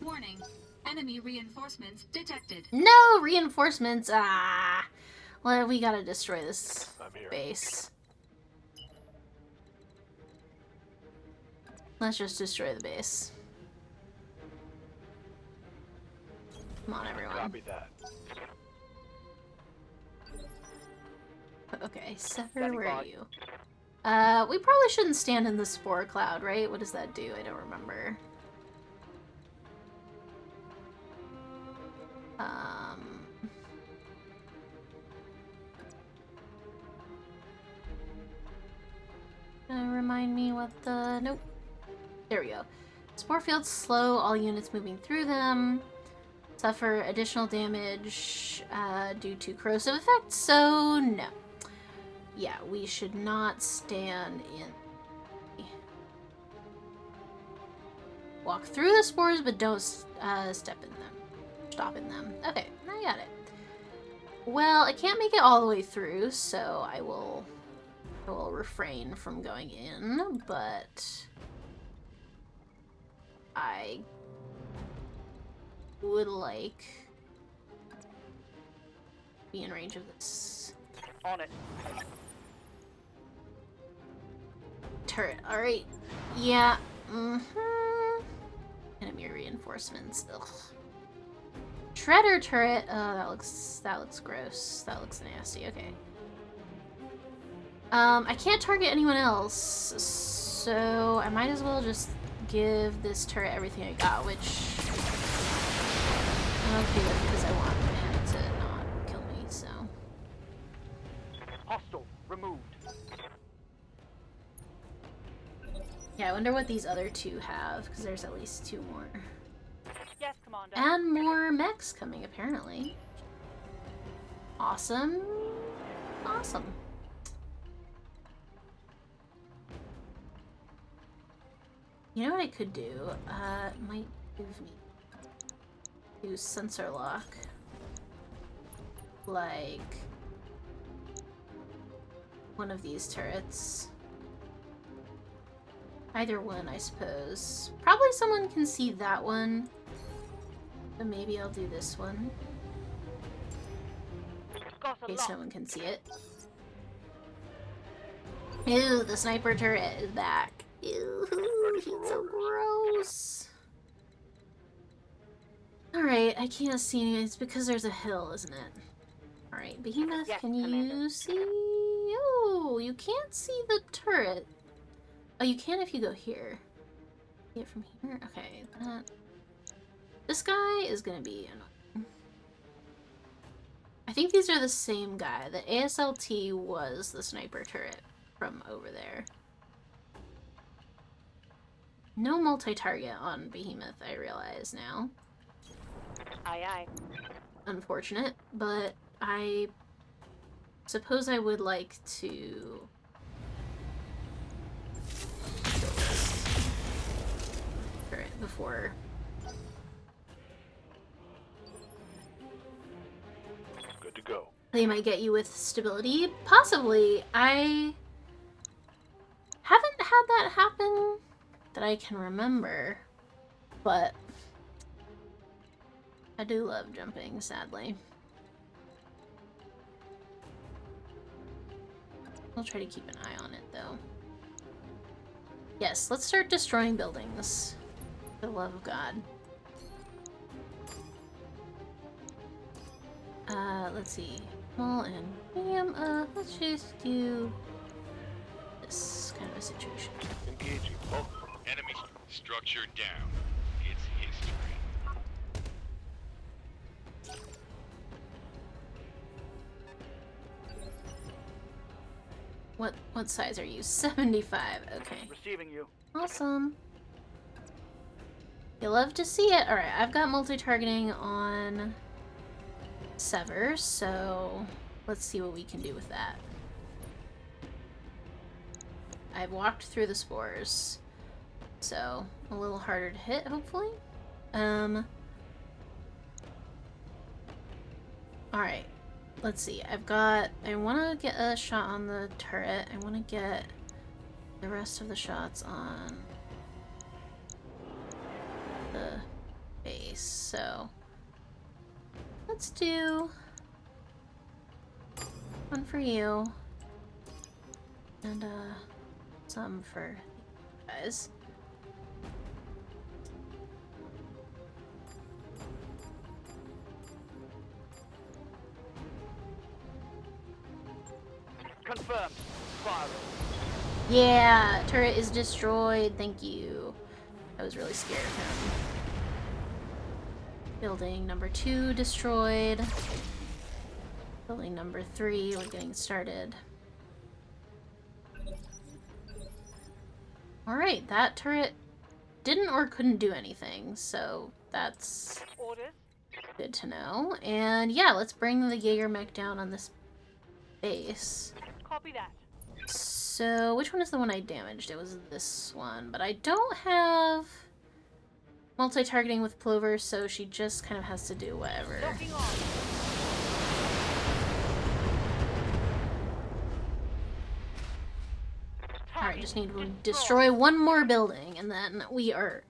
Warning. Enemy reinforcements detected. No reinforcements! Ah! Well, we gotta destroy this I'm here. base. Let's just destroy the base. Come on, everyone. Copy that. Okay, Sever, Standing where are by. you? We probably shouldn't stand in the spore cloud, right? What does that do? I don't remember. Remind me what the... Nope. There we go. Spore fields slow all units moving through them. Suffer additional damage due to corrosive effects, so no. Yeah, we should not stand in... Walk through the spores, but don't step in them. Stop in them. Okay, I got it. Well, I can't make it all the way through, so I will refrain from going in, but I would like to be in range of this On it. turret. Alright. Yeah. Enemy reinforcements. Ugh. Shredder turret. Oh, that looks gross. That looks nasty. Okay. I can't target anyone else, so I might as well just give this turret everything I got, which I'm okay with because I want him to not kill me, so. Hostile. Removed. Yeah, I wonder what these other two have, because there's at least two more. Yes, Commander. And more mechs coming, apparently. Awesome. Awesome. You know what I could do? It might move me. Do sensor lock. Like one of these turrets. Either one, I suppose. Probably someone can see that one. So maybe I'll do this one. Got a In case no lot. one can see it. Ew, the sniper turret is back. Ew, he's so gross. Alright, I can't see anything. It's because there's a hill, isn't it? Alright, Behemoth, Yes, can you Commander. see? Oh, you can't see the turret. Oh, you can if you go here. See it from here? Okay, that... This guy is gonna be annoying. I think these are the same guy. The ASLT was the sniper turret from over there. No multi-target on Behemoth, I realize now. Aye, aye. Unfortunate, but I suppose I would like to kill this turret before. Good to go. They might get you with stability. Possibly. I haven't had that happen that I can remember, but I do love jumping, sadly. I'll try to keep an eye on it, though. Yes, let's start destroying buildings. For the love of God. Let's see. Small and medium. Let's just do this kind of a situation. Engaging. Oh, Enemy structure down. It's history. What size are you? 75. Okay. Receiving you. Awesome. You love to see it. Alright, I've got multi-targeting on Sever, so let's see what we can do with that. I've walked through the spores, so a little harder to hit, hopefully. Alright, let's see. I want to get a shot on the turret. I want to get the rest of the shots on the base, so let's do one for you and some for you guys. Confirmed. Firing. Yeah, turret is destroyed. Thank you. I was really scared of him. Building number 2 destroyed. Building number 3, we're getting started. Alright, that turret didn't or couldn't do anything, so that's Orders. good to know. And yeah, let's bring the Jaeger mech down on this base. Copy that. So, which one is the one I damaged? It was this one, but I don't have multi-targeting with Plover, so she just kind of has to do whatever. Locking on. Alright, just need to destroy one more building, and then we are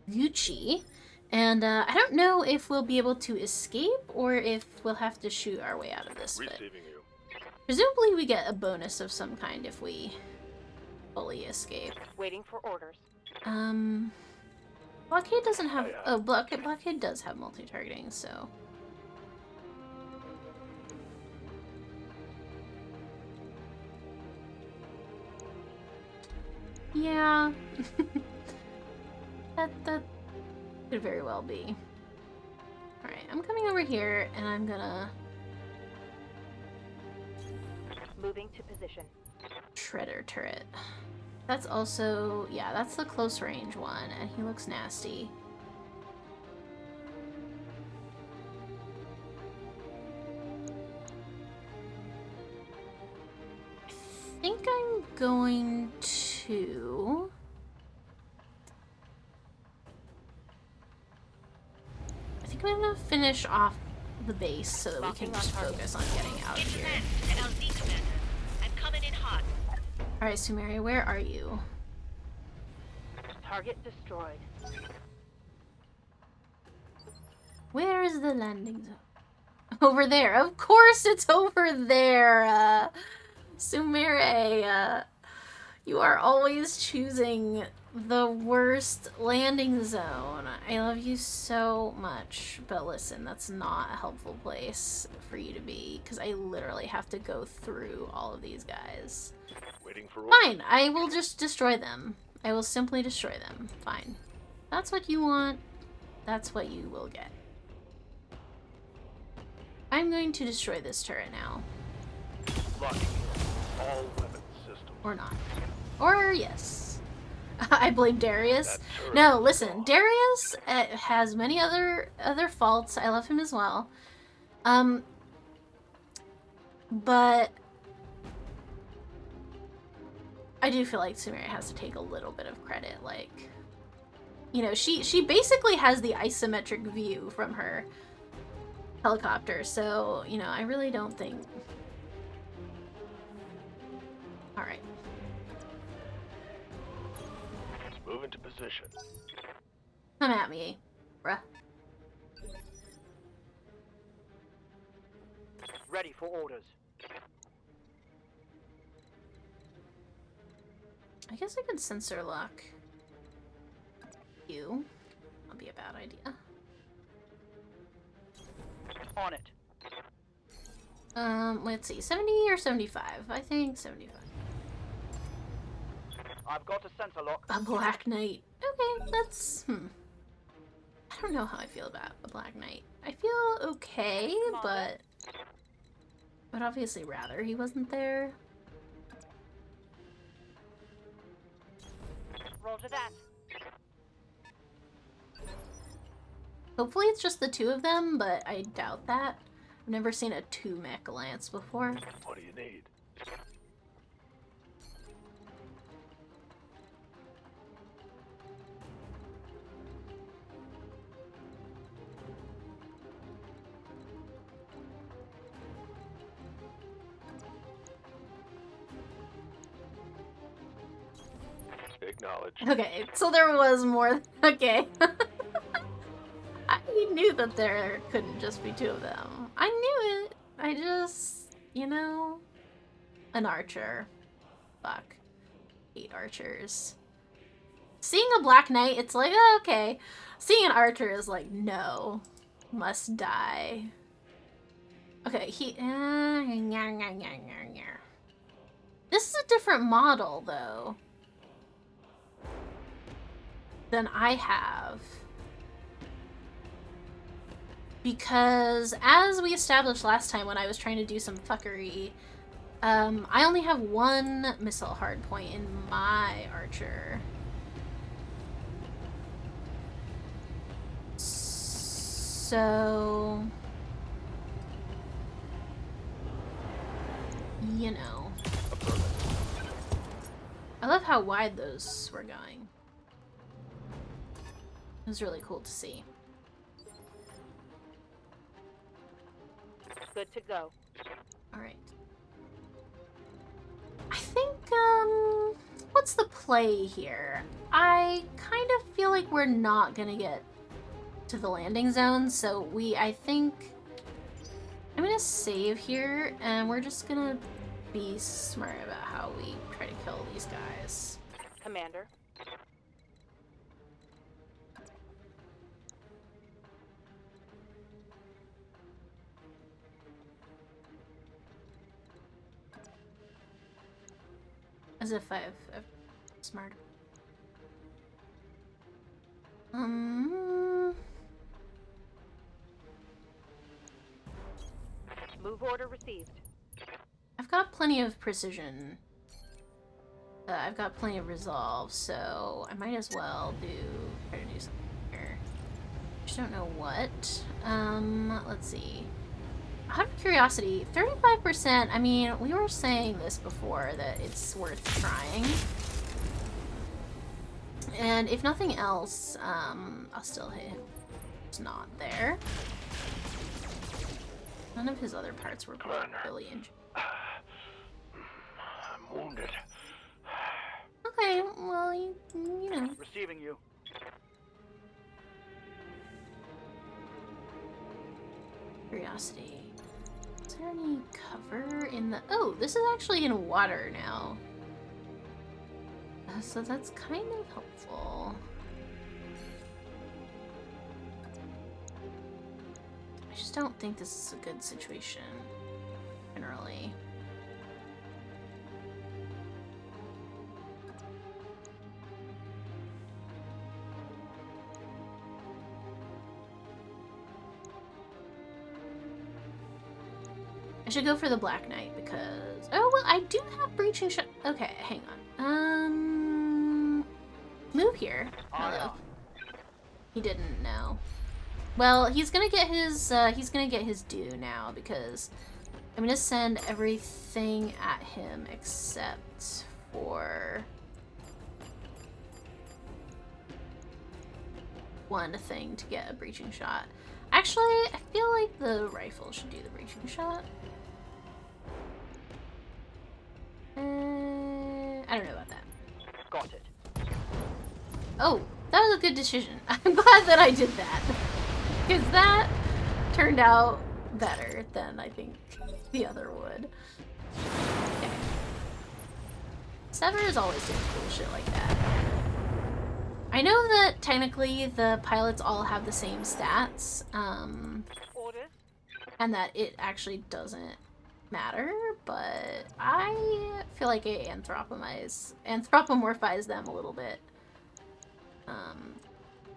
Gucci. And I don't know if we'll be able to escape, or if we'll have to shoot our way out of this, but Receiving you. presumably we get a bonus of some kind if we fully escape. Waiting for orders. Blockade doesn't have... Oh, Blockade does have multi-targeting, so... Yeah. that could very well be. Alright, I'm coming over here, and I'm gonna... Moving to position. Shredder turret. That's also... Yeah, that's the close range one, and he looks nasty. I think I'm going to... I think I'm gonna finish off the base so that we can just focus on getting out of here. I'm coming in hot. Alright, Sumeri, where are you? Target destroyed. Where is the landing zone? Over there. Of course it's over there! Sumere, you are always choosing the worst landing zone. I love you so much, but listen, that's not a helpful place for you to be, because I literally have to go through all of these guys. Waiting for orders. Fine, I will just destroy them. I will simply destroy them. Fine. That's what you want. That's what you will get. I'm going to destroy this turret now. Locking all weapon systems. Or not. Or yes. I blame Darius. That turret No, is listen. gone. Darius has many other faults. I love him as well. But I do feel like Sumeri has to take a little bit of credit. Like, you know, she basically has the isometric view from her helicopter. So, you know, I really don't think... Alright. Move into position. Come at me, bruh. Ready for orders. I guess I could sensor lock you. That'll be a bad idea. On it. Let's see, 70 or 75? I think 75. I've got a sensor lock. A Black Knight. Okay, that's... I don't know how I feel about a Black Knight. I feel okay, but... I'd obviously rather he wasn't there. Roger that. Hopefully it's just the two of them, but I doubt that. I've never seen a 2-mech alliance before. What do you need? Acknowledged. Okay, so there was more. Okay. I knew that there couldn't just be 2 of them. I knew it. I just, you know, an archer. Fuck. Hate archers. Seeing a Black Knight, it's like, oh, okay. Seeing an archer is like, no. Must die. Okay, he... This is a different model, though, than I have. Because, as we established last time when I was trying to do some fuckery, I only have one missile hardpoint in my archer. So... you know. I love how wide those were going. It was really cool to see. Good to go. Alright. I think, what's the play here? I kind of feel like we're not gonna get to the landing zone, so I think... I'm gonna save here, and we're just gonna be smart about how we try to kill these guys. Commander. As if I've smart. Move order received. I've got plenty of precision. I've got plenty of resolve, so I might as well try to do something here. Just don't know what. Let's see. Out of curiosity, 35%, I mean, we were saying this before, that it's worth trying. And if nothing else, I'll still hit him. It's not there. None of his other parts were really injured. I'm wounded. Okay, well, you know. Receiving you. Curiosity. Is there any cover in the... oh, this is actually in water now. So that's kind of helpful. I just don't think this is a good situation, generally. I should go for the Black Knight because... oh, well, I do have breaching shot. Okay, hang on. Move here, my love. He didn't know. Well, he's gonna get his due now because I'm gonna send everything at him except for one thing to get a breaching shot. Actually, I feel like the rifle should do the breaching shot. I don't know about that. Got it. Oh, that was a good decision. I'm glad that I did that. Because that turned out better than I think the other would. Okay. Sever is always doing cool shit like that. I know that technically the pilots all have the same stats, Orders. and that it actually doesn't matter, but I feel like it anthropomorphize them a little bit.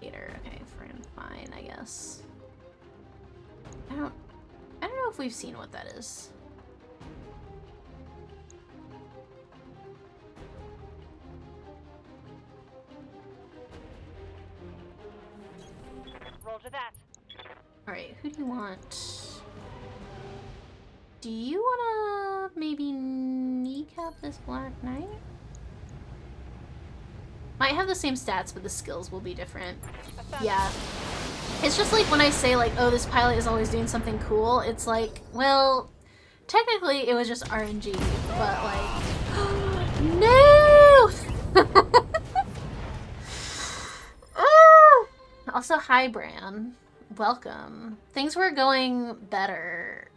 Later. Okay, friend, fine, I guess. I don't know if we've seen what that is. Roger that. Alright, who do you want? Do you wanna maybe kneecap this Black Knight? Might have the same stats, but the skills will be different. Yeah. It's just like when I say like, oh, this pilot is always doing something cool, it's like, well, technically it was just RNG, but like, no! Also, hi, Bran. Welcome. Things were going better,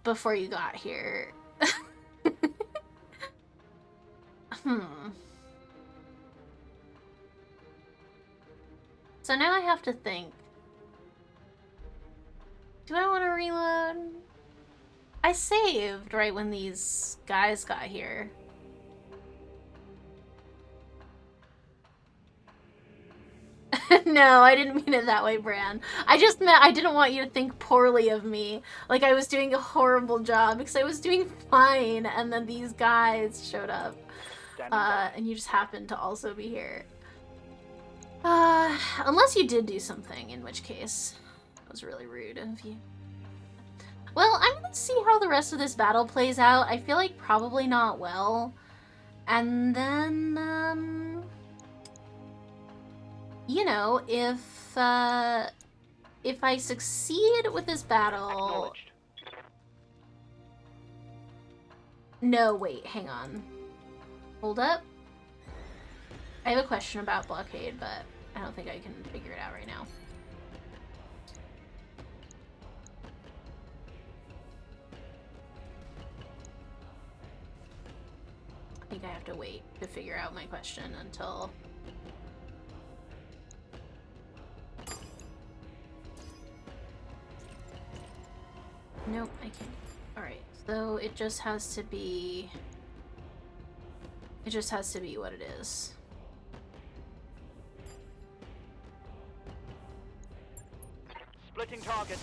before you got here. So now I have to think. Do I want to reload? I saved right when these guys got here. No, I didn't mean it that way, Bran. I just meant I didn't want you to think poorly of me. Like I was doing a horrible job, because I was doing fine, and then these guys showed up. And you just happened to also be here. Unless you did do something, in which case, that was really rude of you. Well, I'm gonna see how the rest of this battle plays out. I feel like probably not well. And then, you know, if I succeed with this battle... No, wait, hang on. Hold up. I have a question about blockade, but I don't think I can figure it out right now. I think I have to wait to figure out my question until... Nope, I can't. Alright, so it just has to be... It just has to be what it is. Splitting target.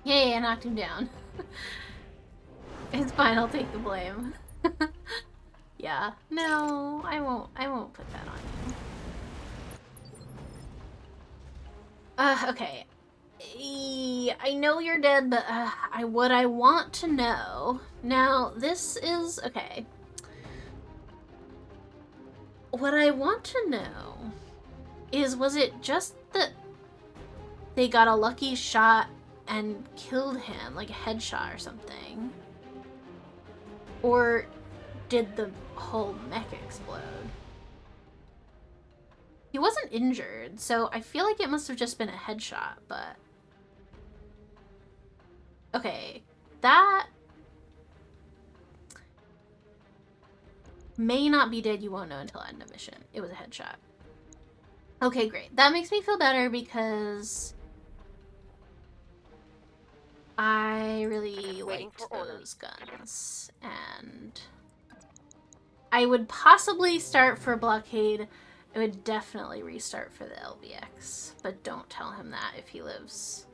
Yay, I knocked him down. It's fine, I'll take the blame. Yeah, no, I won't put that on you. Okay. I know you're dead, but what I want to know... Now, this is... Okay. What I want to know is, was it just that they got a lucky shot and killed him, like a headshot or something? Or did the whole mech explode? He wasn't injured, so I feel like it must have just been a headshot, but... Okay, that... may not be dead, you won't know until end of mission. It was a headshot. Okay, great. That makes me feel better because... I really liked those guns, and... I would possibly start for blockade. I would definitely restart for the LBX, but don't tell him that if he lives.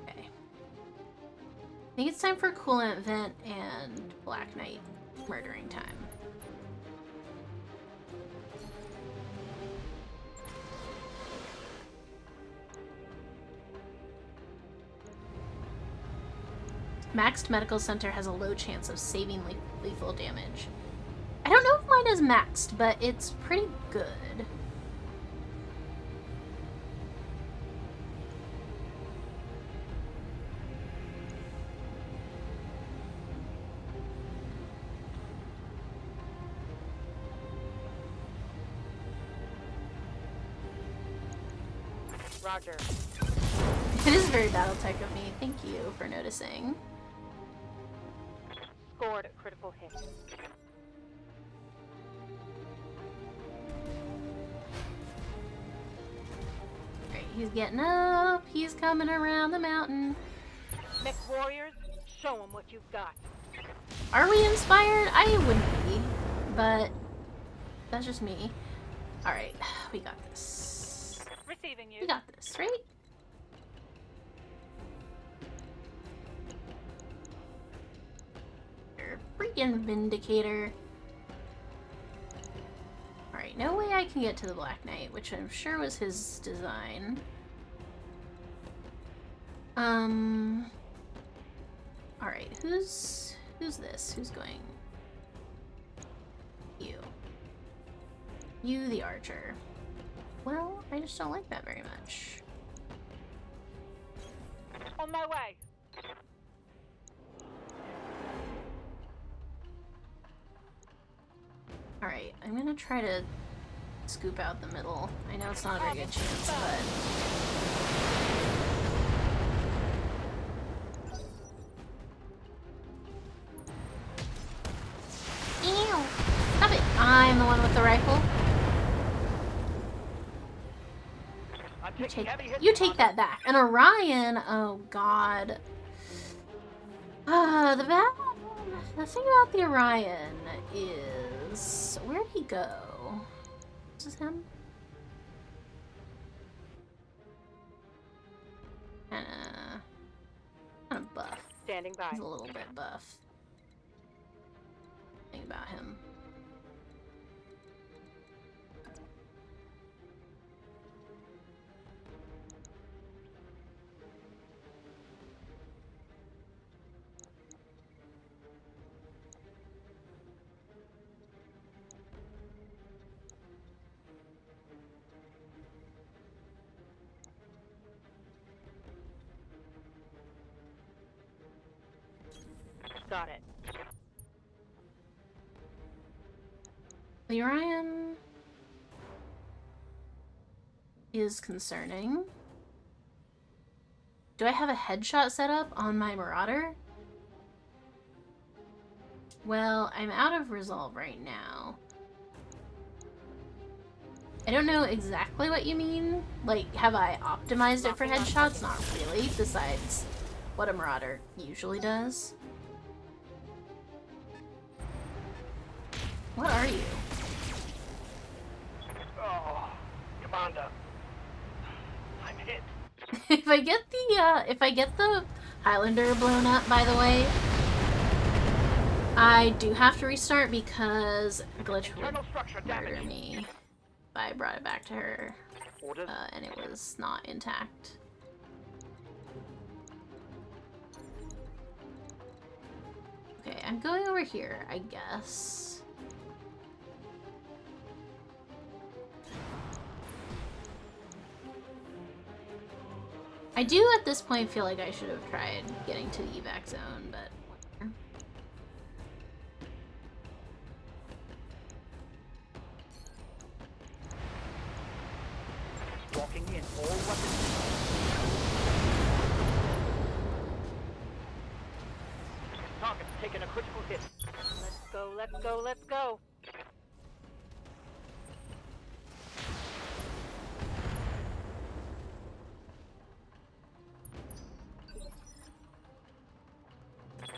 Okay. I think it's time for coolant vent and Black Knight murdering time. Maxed Medical Center has a low chance of saving lethal damage. I don't know if mine is maxed, but it's pretty good. Roger. It is very BattleTech of me. Thank you for noticing. Scored a critical hit. Great, he's getting up. He's coming around the mountain. Mech warriors, show them what you've got. Are we inspired? I wouldn't be, but that's just me. Alright, we got this. Receiving you. We got this, right? Freaking Vindicator. Alright, no way I can get to the Black Knight, which I'm sure was his design. Alright, who's this? Who's going? You. You, the archer. Well, I just don't like that very much. On my way. Alright, I'm gonna try to scoop out the middle. I know it's not a very good chance, but... am the one with the rifle. I'm taking heavy hits. You take that back. And Orion, oh god. The thing about the Orion is, where'd he go? This is him? Kinda buff. Standing by. He's a little bit buff. Think about him. Got it. The Orion is concerning. Do I have a headshot set up on my Marauder? Well, I'm out of resolve right now. I don't know exactly what you mean. Like, have I optimized it for headshots? Not really, besides what a Marauder usually does. What are you? Oh, Commander. I'm hit. If I get the Highlander blown up, by the way, I do have to restart because a glitch would Internal structure murder damaged. me if I brought it back to her, Orders. and it was not intact. Okay, I'm going over here, I guess. I do at this point feel like I should have tried getting to the evac zone, but whatever. Walking in. All weapons. Target's taken a critical hit. Let's go, let's go, let's go.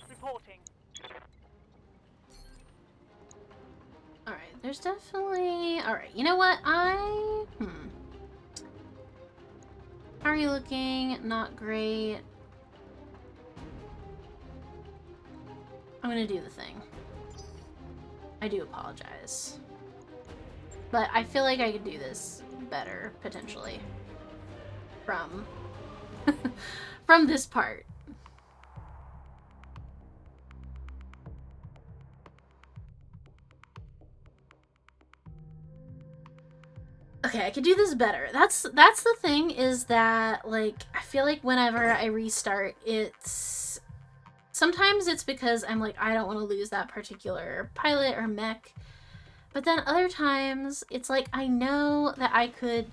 Reporting. Alright, there's definitely... Alright, you know what? How are you looking? Not great. I'm gonna do the thing. I do apologize. But I feel like I could do this better, potentially. From... from this part. Okay, I could do this better. That's the thing, is that, like, I feel like whenever I restart, it's... Sometimes it's because I'm like, I don't want to lose that particular pilot or mech. But then other times, it's like, I know that I could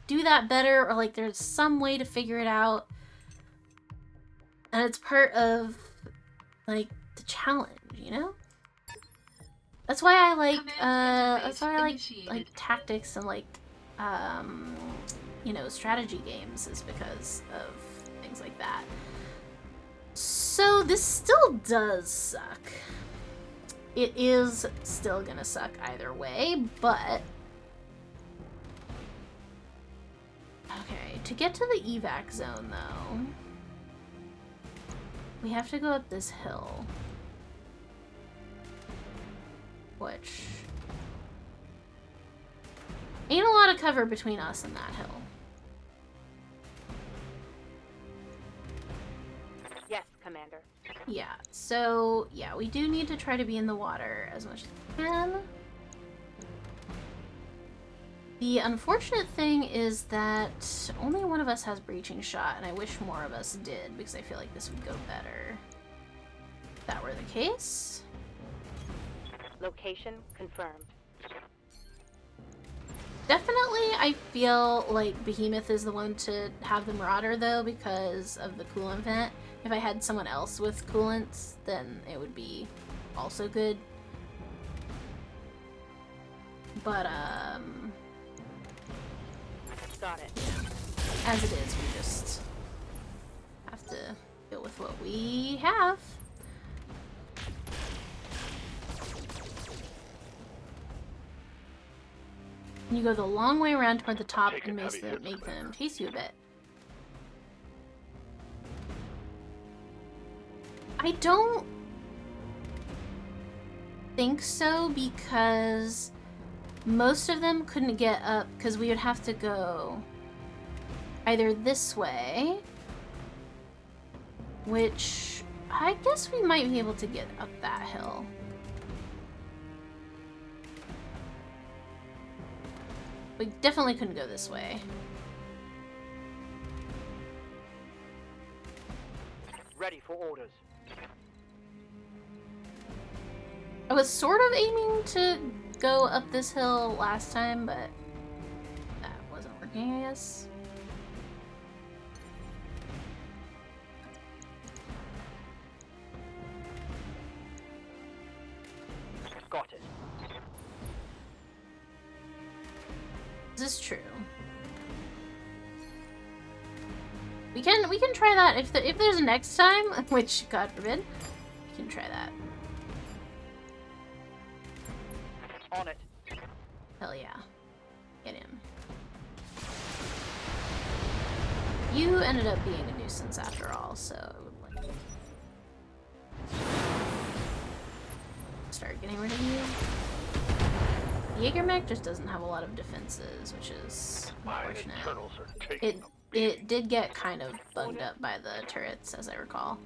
do that better, or like there's some way to figure it out. And it's part of, like, the challenge, you know? That's why I like, like tactics and like, you know, strategy games, is because of things like that. So this still does suck. It is still gonna suck either way, but... Okay, to get to the evac zone though, we have to go up this hill. Which... ain't a lot of cover between us and that hill. Yes, Commander. Yeah, so, yeah, we do need to try to be in the water as much as we can. The unfortunate thing is that only one of us has breaching shot, and I wish more of us did, because I feel like this would go better if that were the case. Location confirmed. Definitely, I feel like Behemoth is the one to have the Marauder, though, because of the coolant vent. If I had someone else with coolants, then it would be also good. But, Got it. as it is, we just have to deal with what we have. You go the long way around toward the top Taking and heavy hits, make them Commander. chase you a bit. I don't think so, because most of them couldn't get up because we would have to go either this way, which I guess we might be able to get up that hill. We definitely couldn't go this way. Ready for orders. I was sort of aiming to go up this hill last time, but that wasn't working, I guess. Got it. Is this true? We can try that if there's a next time, which God forbid, we can try that. On it. Hell yeah. Get him. You ended up being a nuisance after all, so I would like to start getting rid of you. Jägermech just doesn't have a lot of defenses, which is My unfortunate. internals are taking It did get kind of bugged up by the turrets, as I recall.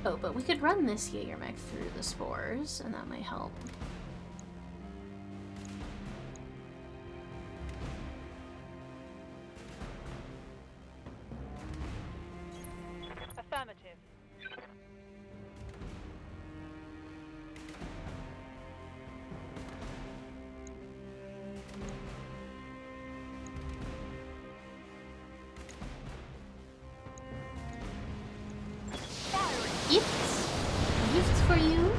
Oh, but we could run this Jägermech through the spores, and that might help. Affirmative. Gifts! Gifts for you?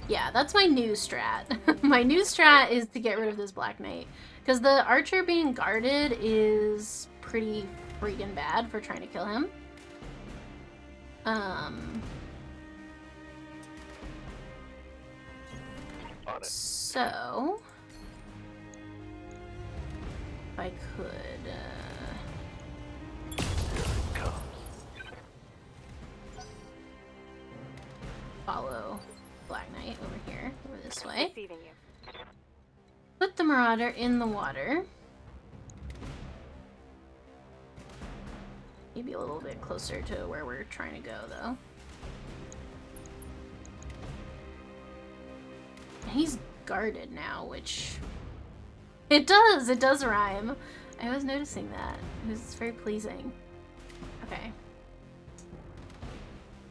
Yeah, that's my new strat. My new strat is to get rid of this Black Knight. Because the archer being guarded is pretty freaking bad for trying to kill him. on it. So... if I could, Comes. follow Black Knight over here, over this way. Receiving you. Put the Marauder in the water. Maybe a little bit closer to where we're trying to go, though. He's guarded now, which... it does rhyme. I was noticing that. It was very pleasing. Okay.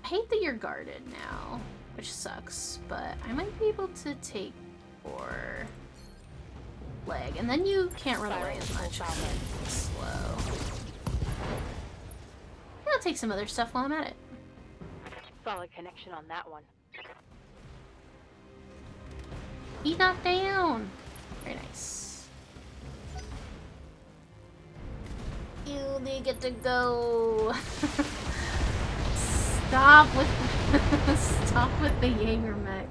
I hate that you're guarded now, which sucks, but I might be able to take your leg, and then you can't run away as much. It's slow. I'll take some other stuff while I'm at it. Solid connection on that one. He knocked down. Very nice. You, they get to go. Stop with stop with the Jägermech.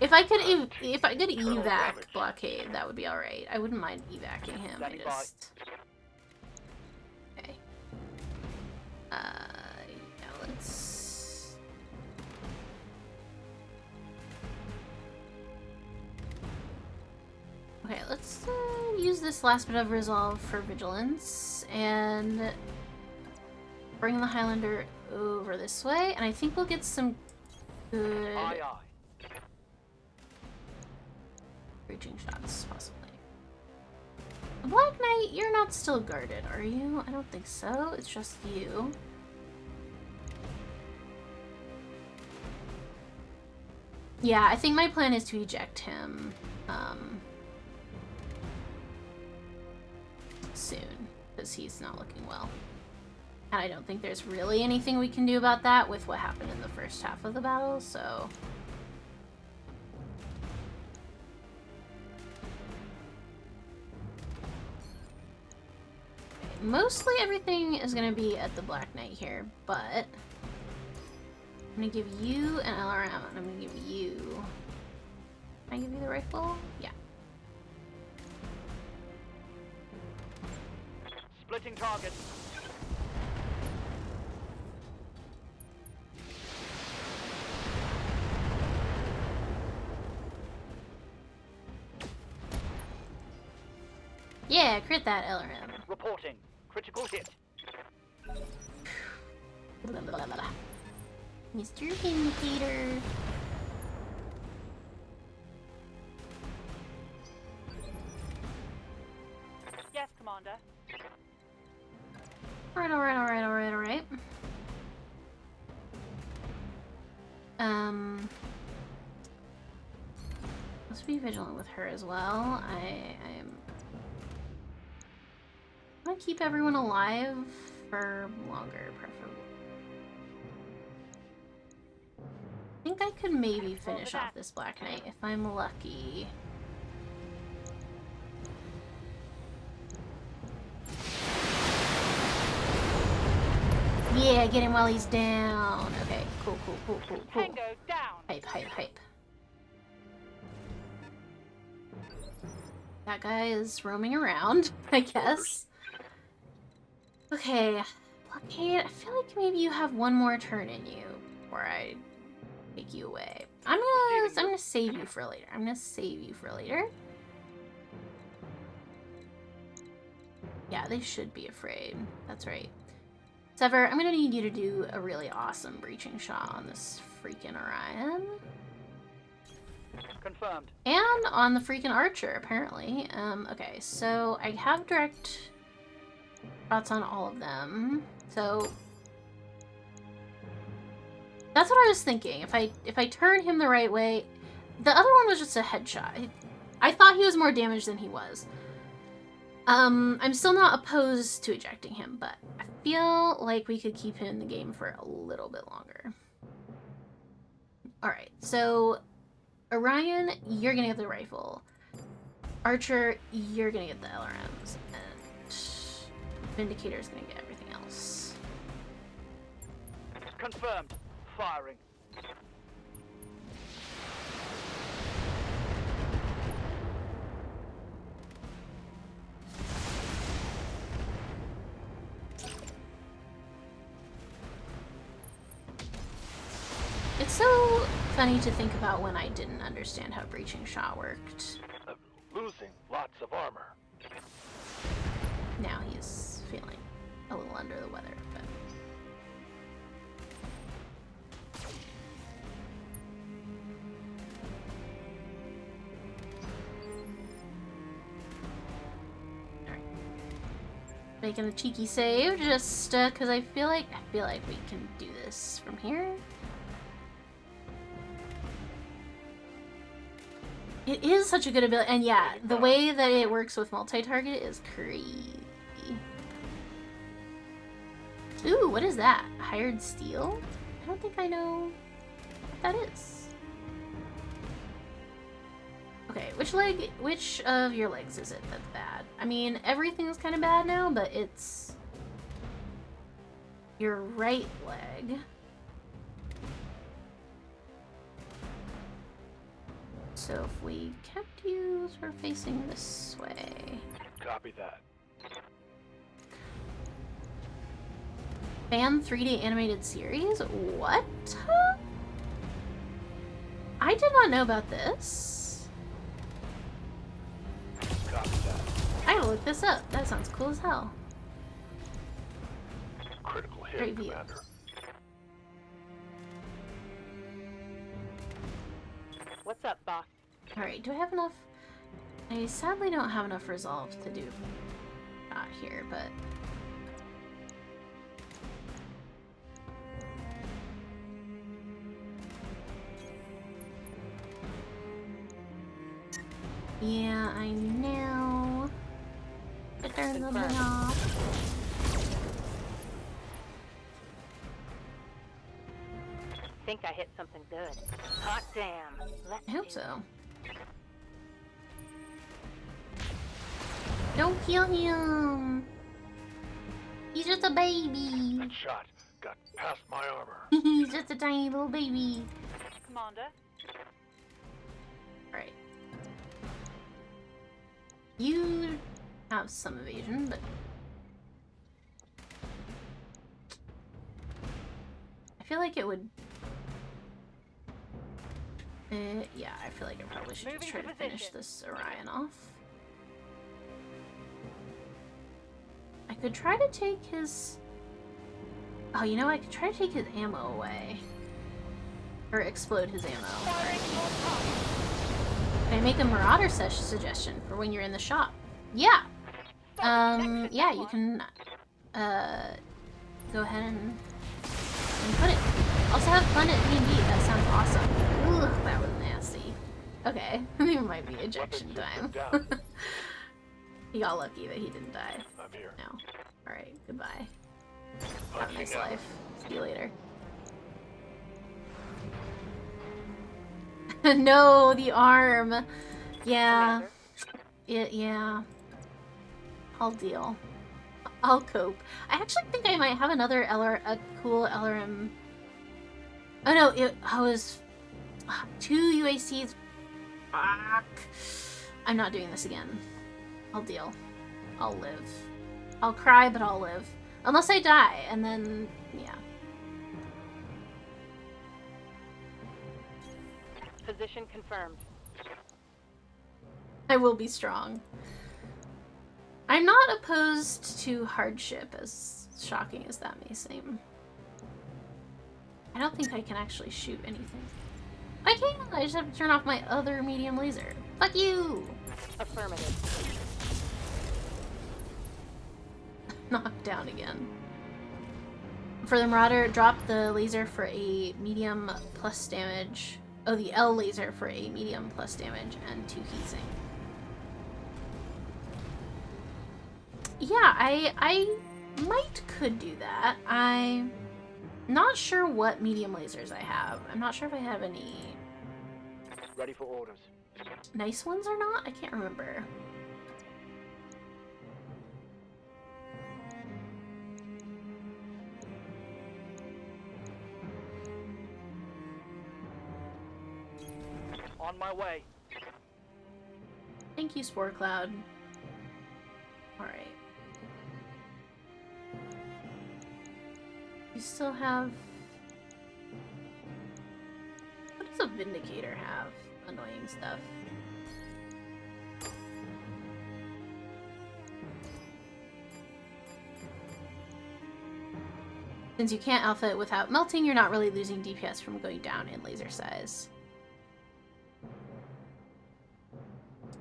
If I could evac blockade, that would be all right. I wouldn't mind evacing him. I Standing by. just okay. Yeah, let's. Okay, let's use this last bit of resolve for vigilance and bring the Highlander over this way, and I think we'll get some good Aye, aye. reaching shots, possibly. The Black Knight, you're not still guarded, are you? I don't think so. It's just you. Yeah, I think my plan is to eject him soon, because he's not looking well. And I don't think there's really anything we can do about that with what happened in the first half of the battle, so... Mostly everything is going to be at the Black Knight here, but... I'm going to give you an LRM, and I'm going to give you... Can I give you the rifle? Yeah. Splitting target. Yeah, crit that LRM. Reporting. Critical hit. Blah, blah, blah, blah. Mr. Vindicator. Yes, Commander. Alright, alright, alright, alright, alright. Let's be vigilant with her as well. I'm gonna keep everyone alive for longer, preferably. I think I could maybe finish off this Black Knight if I'm lucky. Yeah, get him while he's down. Okay, cool, cool, cool, cool, cool. Tango down. Hype, hype, hype. That guy is roaming around, I guess. Okay, Blockade, I feel like maybe you have one more turn in you before I take you away. I'm gonna save you for later. I'm gonna save you for later. Yeah, they should be afraid. That's right. Sever, I'm gonna need you to do a really awesome breaching shot on this freaking Orion. Confirmed. And on the freaking Archer, apparently. Okay, so I have direct shots on all of them. So that's what I was thinking. If I turn him the right way, the other one was just a headshot. I thought he was more damaged than he was. I'm still not opposed to ejecting him, but I feel like we could keep him in the game for a little bit longer. Alright, so Orion, you're gonna get the rifle. Archer, you're gonna get the LRMs. And Vindicator's gonna get everything else. Confirmed. Firing. It's so funny to think about when I didn't understand how breaching shot worked. I'm losing lots of armor. Now he's feeling a little under the weather, but... Alright. Making a cheeky save, just because I feel like we can do this from here. It is such a good ability, and yeah, the way that it works with multi-target is crazy. Ooh, what is that? Hired steel? I don't think I know what that is. Okay, which of your legs is it that's bad? I mean, everything's kind of bad now, but it's your right leg. So if we kept you sort of facing this way. Copy that. Fan 3D animated series? What? I did not know about this. Copy that. I gotta look this up. That sounds cool as hell. Critical hit, Great view. Commander. What's up, boss? Alright, do I have enough? I sadly don't have enough resolve to do not here, but... Yeah, I know. To turn the thing off. think I hit something good. Hot damn. Let's I hope do so. Don't kill him. He's just a baby. That shot got past my armor. He's just a tiny little baby. Commander. Alright. You have some evasion, but I feel like it would. Yeah, I feel like I probably should Moving try to to finish position. this Orion off. I could try to take his. Oh, you know, I could try to take his ammo away. Or explode his ammo. Can I make a Marauder suggestion for when you're in the shop? Yeah! Yeah, you can, go ahead and put it. Also have fun at D&D, that sounds awesome. Ugh, that was nasty. Okay, it might be ejection time. Down. He got lucky that he didn't die. I'm here. No. Alright, goodbye. Have a Punching nice out. life. See you later. No, the arm. Yeah. Yeah. I'll deal. I'll cope. I actually think I might have another a cool LRM. Oh no, I was 2 UACs. Fuck. I'm not doing this again. I'll deal. I'll live. I'll cry, but I'll live. Unless I die, and then, yeah. Position confirmed. I will be strong. I'm not opposed to hardship, as shocking as that may seem. I don't think I can actually shoot anything. I can! I just have to turn off my other medium laser. Fuck you! Affirmative. Knocked down again. For the Marauder, drop the laser for a medium plus damage. Oh, the L laser for a medium plus damage and 2 heatsink. Yeah, I could do that. I'm not sure what medium lasers I have. I'm not sure if I have any Ready for orders. nice ones or not. I can't remember. On my way. Thank you, Spore Cloud. Alright. You still have... What does a Vindicator have? Annoying stuff. Since you can't alpha it without melting, you're not really losing DPS from going down in laser size.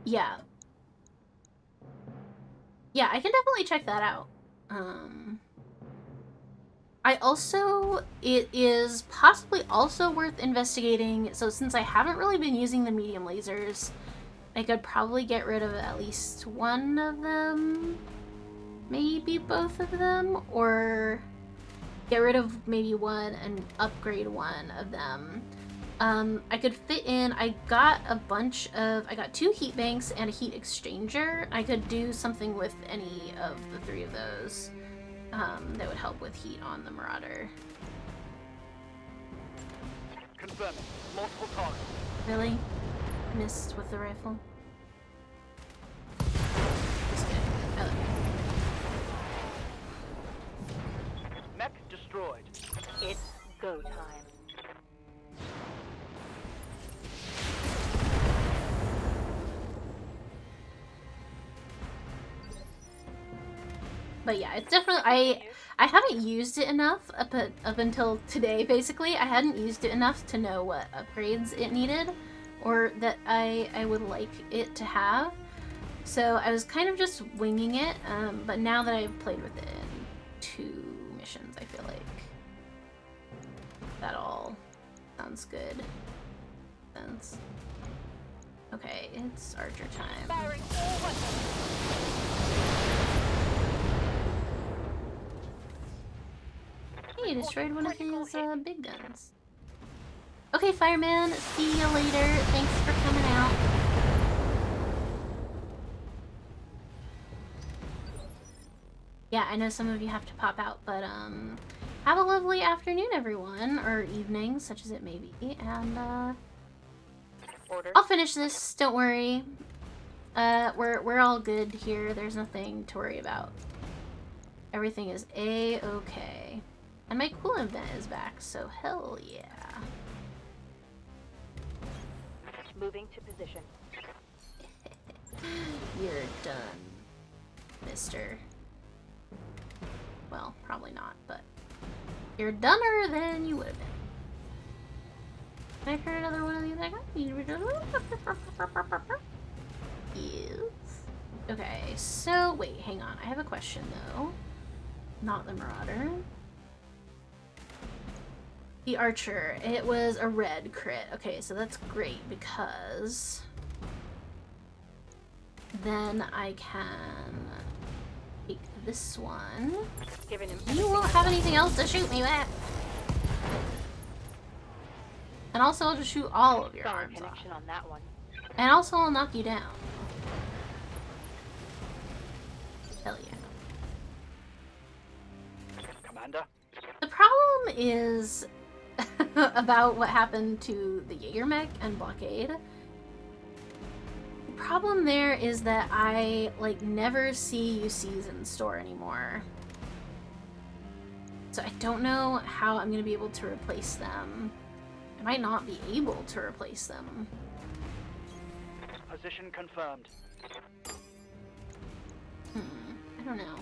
Yeah. Yeah, I can definitely check that out. I also, it is possibly also worth investigating, so since I haven't really been using the medium lasers, I could probably get rid of at least one of them, maybe both of them, or get rid of maybe one and upgrade one of them. I could fit in, I got 2 heat banks and a heat exchanger. I could do something with any of the 3 of those that would help with heat on the Marauder. Confirming. Multiple targets. Really? Missed with the rifle? Just kidding. I love you. Mech destroyed. It's go time. But yeah, it's definitely, I haven't used it enough up until today, basically. I hadn't used it enough to know what upgrades it needed, or that I would like it to have. So I was kind of just winging it, but now that I've played with it in 2 missions, I feel like that all sounds good. Sense. Okay, it's Archer time. Firing all weapons. Hey, you destroyed one of his big guns. Okay, fireman, see you later. Thanks for coming out. Yeah, I know some of you have to pop out, but have a lovely afternoon, everyone, or evening, such as it may be, and Order. I'll finish this, don't worry. We're all good here. There's nothing to worry about. Everything is A-okay. And my coolant vent is back, so hell yeah. Moving to position. You're done, mister. Well, probably not, but you're dunner than you would have been. Can I turn another one of these back on? Yes. Okay, so wait, hang on. I have a question though. Not the Marauder. The Archer. It was a red crit. Okay, so that's great because then I can take this one. Giving him. You won't have anything else to shoot me with. And also I'll just shoot all of your Solid arms off. connection on that one. And also I'll knock you down. Hell yeah. Commander? The problem is about what happened to the Jaeger-mech and Blockade. The problem there is that I, like, never see UCs in store anymore. So I don't know how I'm going to be able to replace them. I might not be able to replace them. Position confirmed. I don't know.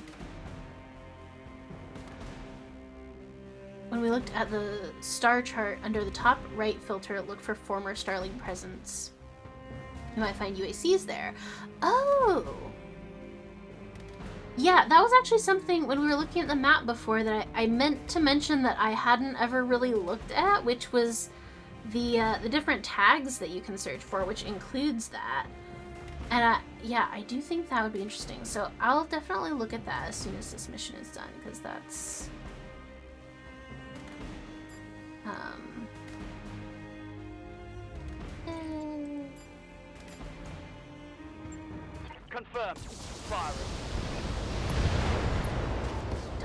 When we looked at the star chart under the top right filter, look for former Starling presence. You might find UACs there. Oh! Yeah, that was actually something when we were looking at the map before that I meant to mention that I hadn't ever really looked at, which was the different tags that you can search for, which includes that. And yeah, I do think that would be interesting. So I'll definitely look at that as soon as this mission is done, because that's... Confirmed. Firing.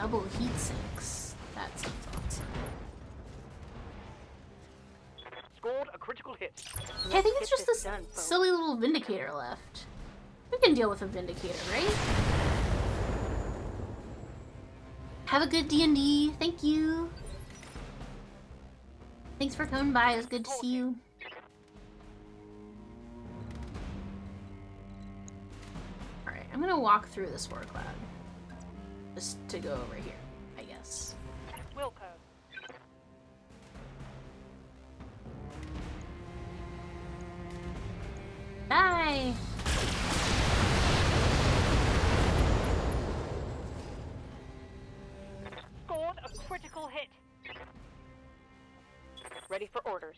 double heat sinks. That sounds awesome. Scored a critical hit. I think it's Get just this this done, folks. silly little Vindicator left. We can deal with a Vindicator, right? Have a good D&D. Thank you. Thanks for coming by. It was good to see you. Alright, I'm gonna walk through the spore cloud. Just to go over here, I guess. Wilco. Bye! Scored a critical hit. Ready for orders.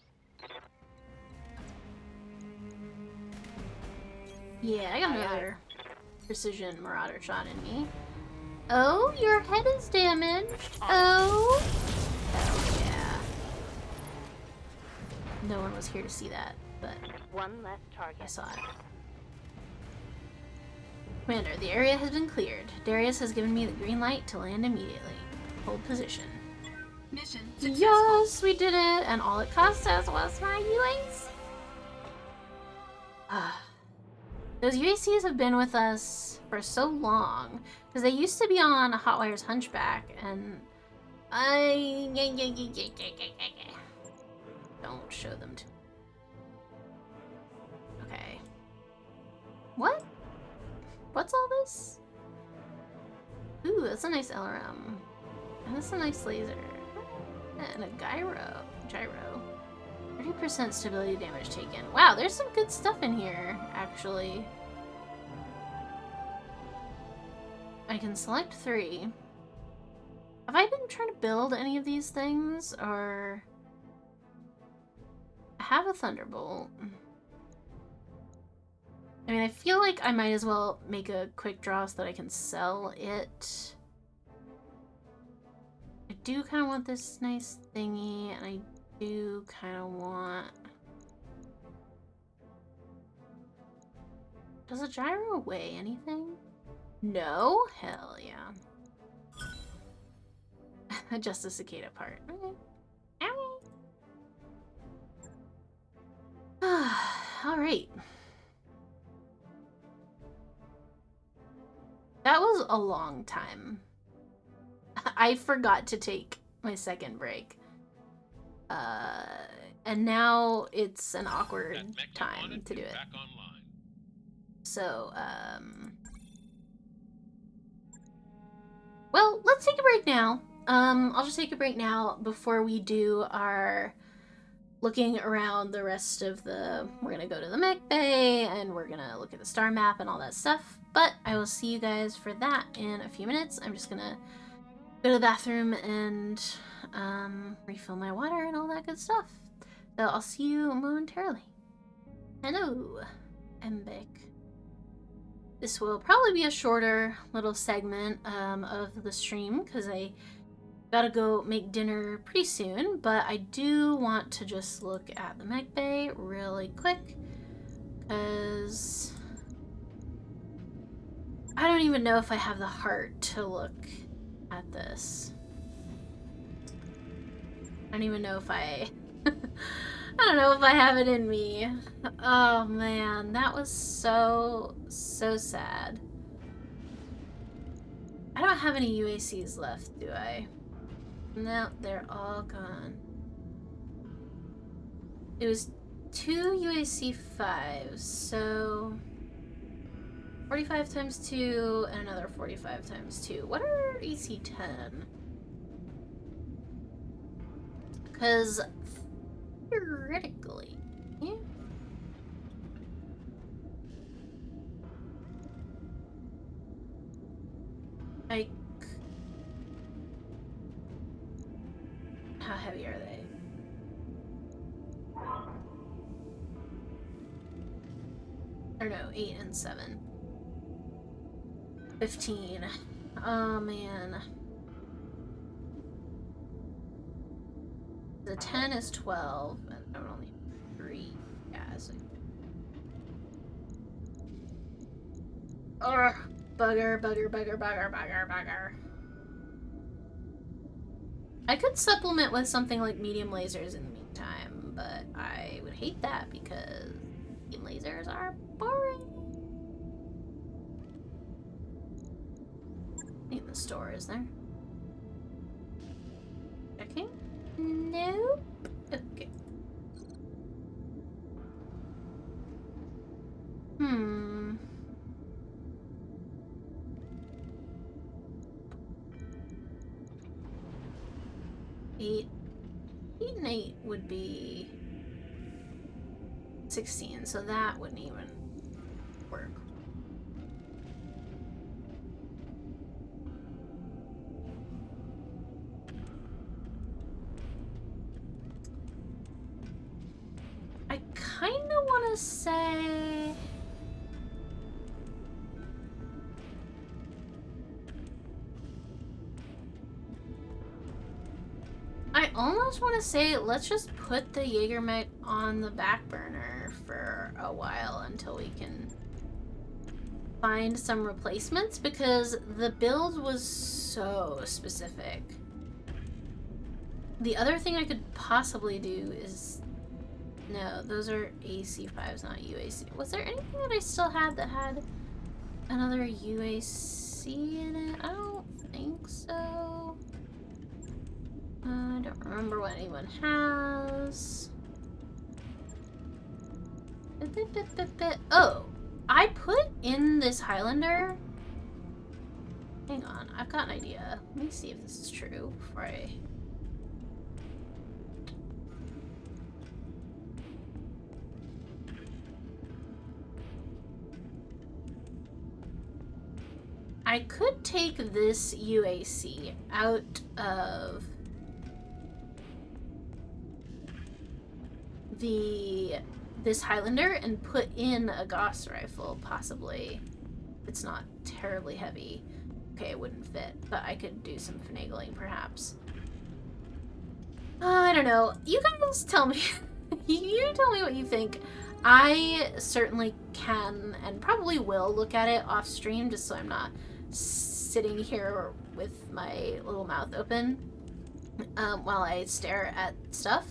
Yeah, I got another precision marauder shot in me. Oh, your head is damaged. Oh. Hell yeah. No one was here to see that, but One less target. I saw it. Commander, the area has been cleared. Darius has given me the green light to land immediately. Hold position. Mission successful. Yes, we did it, and all it cost us was my UAC. Those UACs have been with us for so long, because they used to be on Hotwire's Hunchback, and I don't show them to. Okay. What? What's all this? Ooh, that's a nice LRM. And that's a nice laser. And a gyro. 30% stability damage taken. Wow, there's some good stuff in here, actually. I can select 3. Have I been trying to build any of these things, or... I have a Thunderbolt. I mean, I feel like I might as well make a quick draw so that I can sell it. I do kind of want this nice thingy, and I do kind of want... Does a gyro weigh anything? No? Hell yeah. Just the cicada part. Okay. Alright. That was a long time. I forgot to take my second break. And now it's an awkward time to do it. Back online. So, well, let's take a break now. I'll just take a break now before we do our looking around the rest of the... We're gonna go to the mech bay, and we're gonna look at the star map and all that stuff. But I will see you guys for that in a few minutes. I'm just gonna go to the bathroom and refill my water and all that good stuff. So I'll see you momentarily. Hello, I'm back. This will probably be a shorter little segment of the stream because I gotta go make dinner pretty soon, but I do want to just look at the mech bay really quick because I don't even know if I have the heart to look at this. I don't even know if I I don't know if I have it in me. Oh man, that was so sad. I don't have any UACs left, do I? No, they're all gone. It was 2 UAC 5s, so 45 times 2 and another 45 times 2. What are AC 10? Because theoretically, yeah. Like, how heavy are they? Or no, 8 and 7. 15. Oh man. The 10 is 12, and I would only have 3 gas. Ugh, bugger. I could supplement with something like medium lasers in the meantime, but I would hate that because medium lasers are boring. In the store, is there? Okay. Nope. Okay. Hmm. Eight and 8 would be 16, so that wouldn't even work. I kind of want to say... I almost want to say let's just put the Jägermech on the back burner for a while until we can find some replacements because the build was so specific. The other thing I could possibly do is... No, those are AC5s, not UAC. Was there anything that I still had that had another UAC in it? I don't think so. I don't remember what anyone has. Oh, I put in this Highlander. Hang on, I've got an idea. Let me see if this is true before I could take this UAC out of this Highlander and put in a Gauss rifle, possibly. It's not terribly heavy. Okay, it wouldn't fit, but I could do some finagling, perhaps. I don't know. You guys tell me. You tell me what you think. I certainly can and probably will look at it off stream just so I'm not sitting here with my little mouth open while I stare at stuff.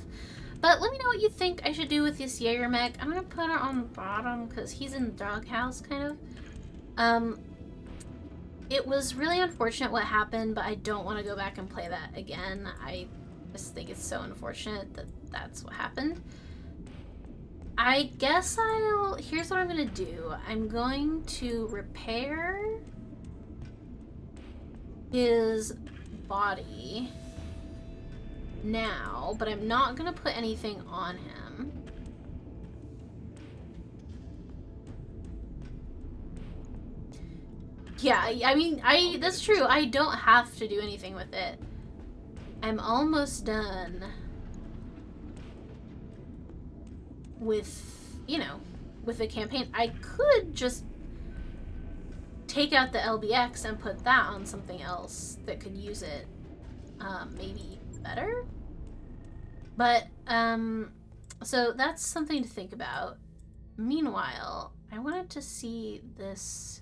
But let me know what you think I should do with this Jaeger mech. I'm gonna put it on the bottom because he's in the doghouse, kind of. It was really unfortunate what happened, but I don't want to go back and play that again. I just think it's so unfortunate that that's what happened. I guess here's what I'm gonna do. I'm going to repair his body now, but I'm not gonna put anything on him. Yeah, I mean, that's true. I don't have to do anything with it. I'm almost done with, you know, with the campaign. I could just take out the LBX and put that on something else that could use it, maybe better. But, so that's something to think about. Meanwhile, I wanted to see this.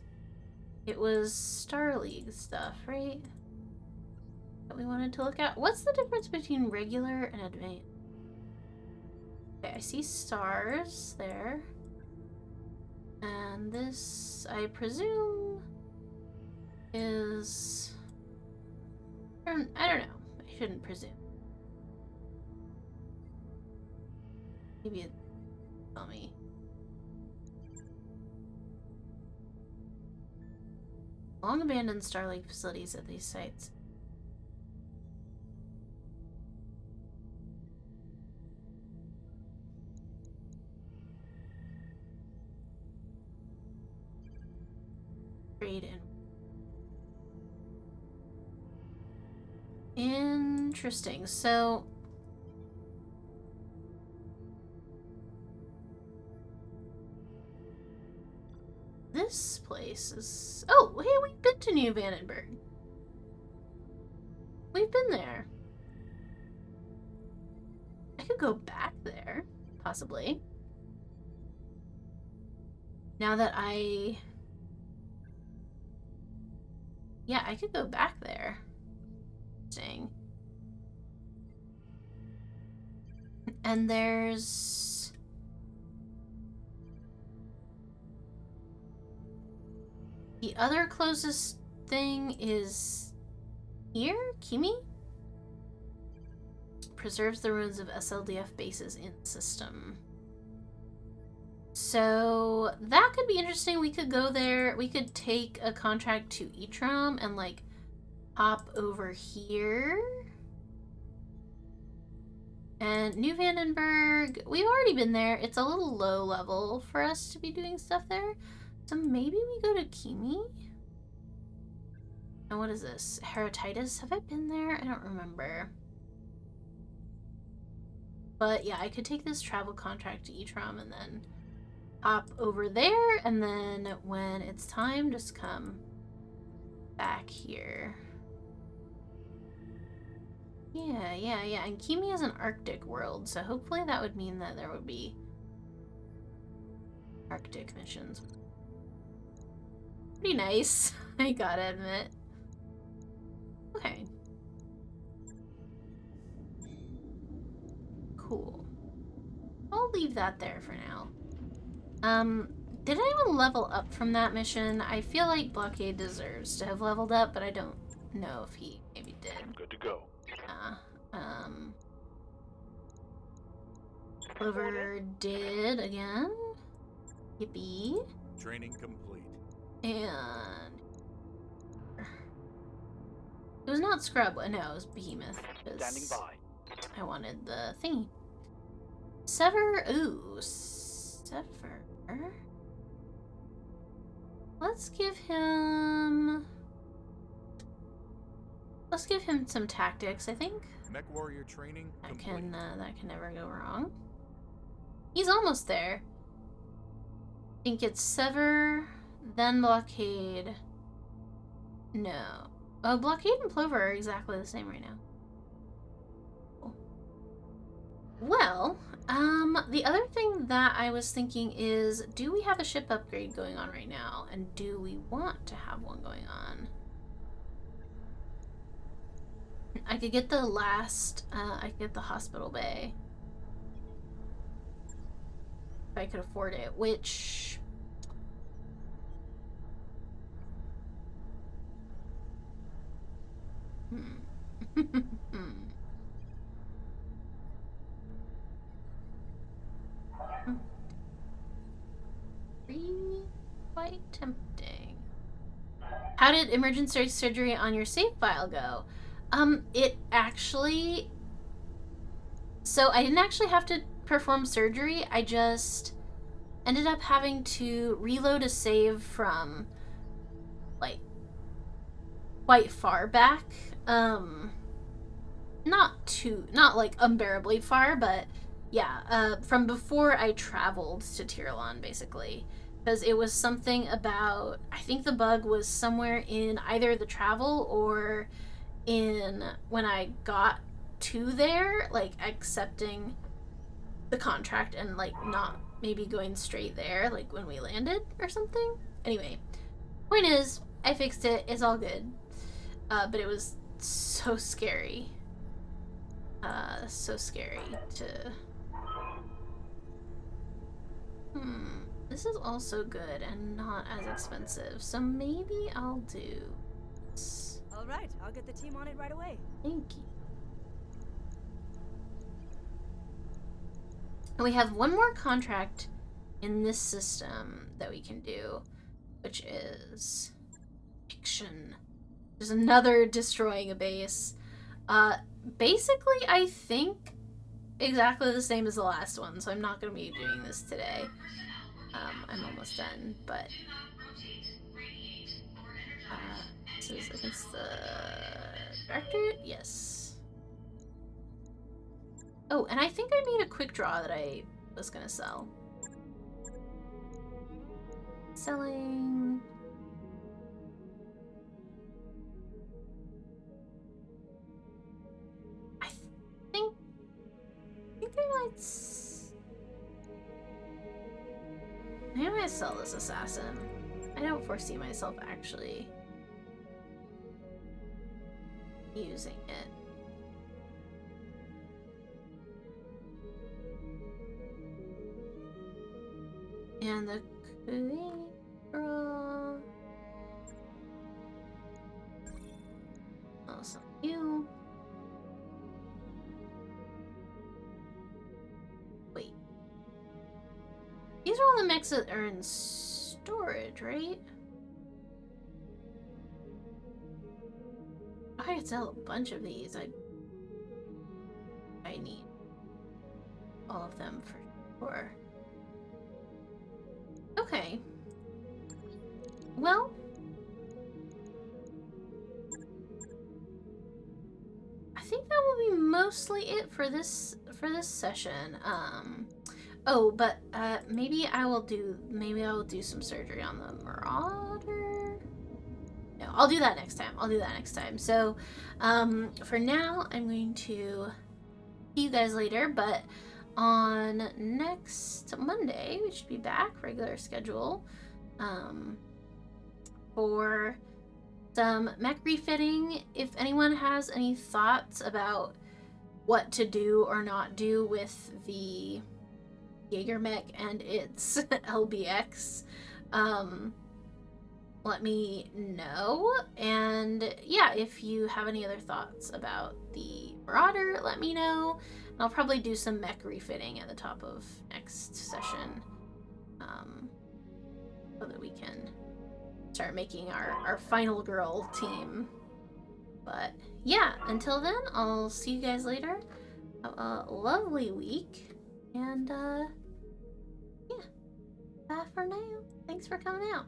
It was Star League stuff, right? That we wanted to look at. What's the difference between regular and advanced? Okay, I see stars there. And this, I presume, is... I don't know. I shouldn't presume. Maybe it tell me. Long abandoned Star League facilities at these sites. Trade in. Interesting. So this place is... Oh, hey, we've been to New Vandenberg. We've been there. I could go back there, possibly. Now that I... Yeah, I could go back there. Interesting. And there's... The other closest thing is here? Kimi? Preserves the ruins of SLDF bases in system. So that could be interesting. We could go there. We could take a contract to Etrom and like hop over here. And New Vandenberg, we've already been there. It's a little low level for us to be doing stuff there. So maybe we go to Kimi? And what is this? Heratitis? Have I been there? I don't remember. But yeah, I could take this travel contract to Etrom and then hop over there, and then when it's time, just come back here. Yeah. And Kimi is an Arctic world, so hopefully that would mean that there would be Arctic missions. Pretty nice, I gotta admit. Okay. Cool. I'll leave that there for now. Did anyone level up from that mission? I feel like Blockade deserves to have leveled up, but I don't know if he maybe did. Good to go. Clover did again. Yippee. Training complete. And it was not Scrub. No, it was Behemoth. Standing by. I wanted the thingy. Sever. Ooh, Sever. Let's give him some tactics, I think. Mech warrior training complete. That can never go wrong. He's almost there. I think it's Sever, then Blockade. No. Oh, Blockade and Plover are exactly the same right now. Cool. Well, the other thing that I was thinking is, do we have a ship upgrade going on right now? And do we want to have one going on? I could get the I could get the hospital bay. If I could afford it, which... Quite tempting. How did emergency surgery on your save file go? It actually... So I didn't actually have to perform surgery. I just ended up having to reload a save from, like, quite far back. Not like unbearably far, but yeah, from before I traveled to Tirlon, basically. Because it was something about, I think the bug was somewhere in either the travel or in when I got to there, like accepting the contract and like not maybe going straight there, like when we landed or something. Anyway, point is, I fixed it, it's all good. But it was so scary. So scary to... This is also good and not as expensive, so maybe I'll do this. All right, I'll get the team on it right away. Thank you. And we have one more contract in this system that we can do, which is fiction. There's another destroying a base. Basically, I think exactly the same as the last one, so I'm not going to be doing this today. I'm almost done, but this is against the director? Yes. Oh, and I think I made a quick draw that I was going to sell. Selling... I think I might... Maybe I might sell this assassin. I don't foresee myself actually using it. And the Kuira. Also you. Wait. These are all the mechs that are in storage, right? I could sell a bunch of these. I need all of them for sure. Okay. Well, I think that will be mostly it for this session. Oh, but maybe I will do some surgery on the Marauder. No, I'll do that next time. So, for now, I'm going to see you guys later, but on next Monday, we should be back, regular schedule, for some mech refitting. If anyone has any thoughts about what to do or not do with the Jaeger mech and its LBX, let me know. And yeah, if you have any other thoughts about the Marauder, let me know. And I'll probably do some mech refitting at the top of next session, so that we can start making our final girl team. But yeah, until then, I'll see you guys later. Have a lovely week, and yeah, bye for now. Thanks for coming out.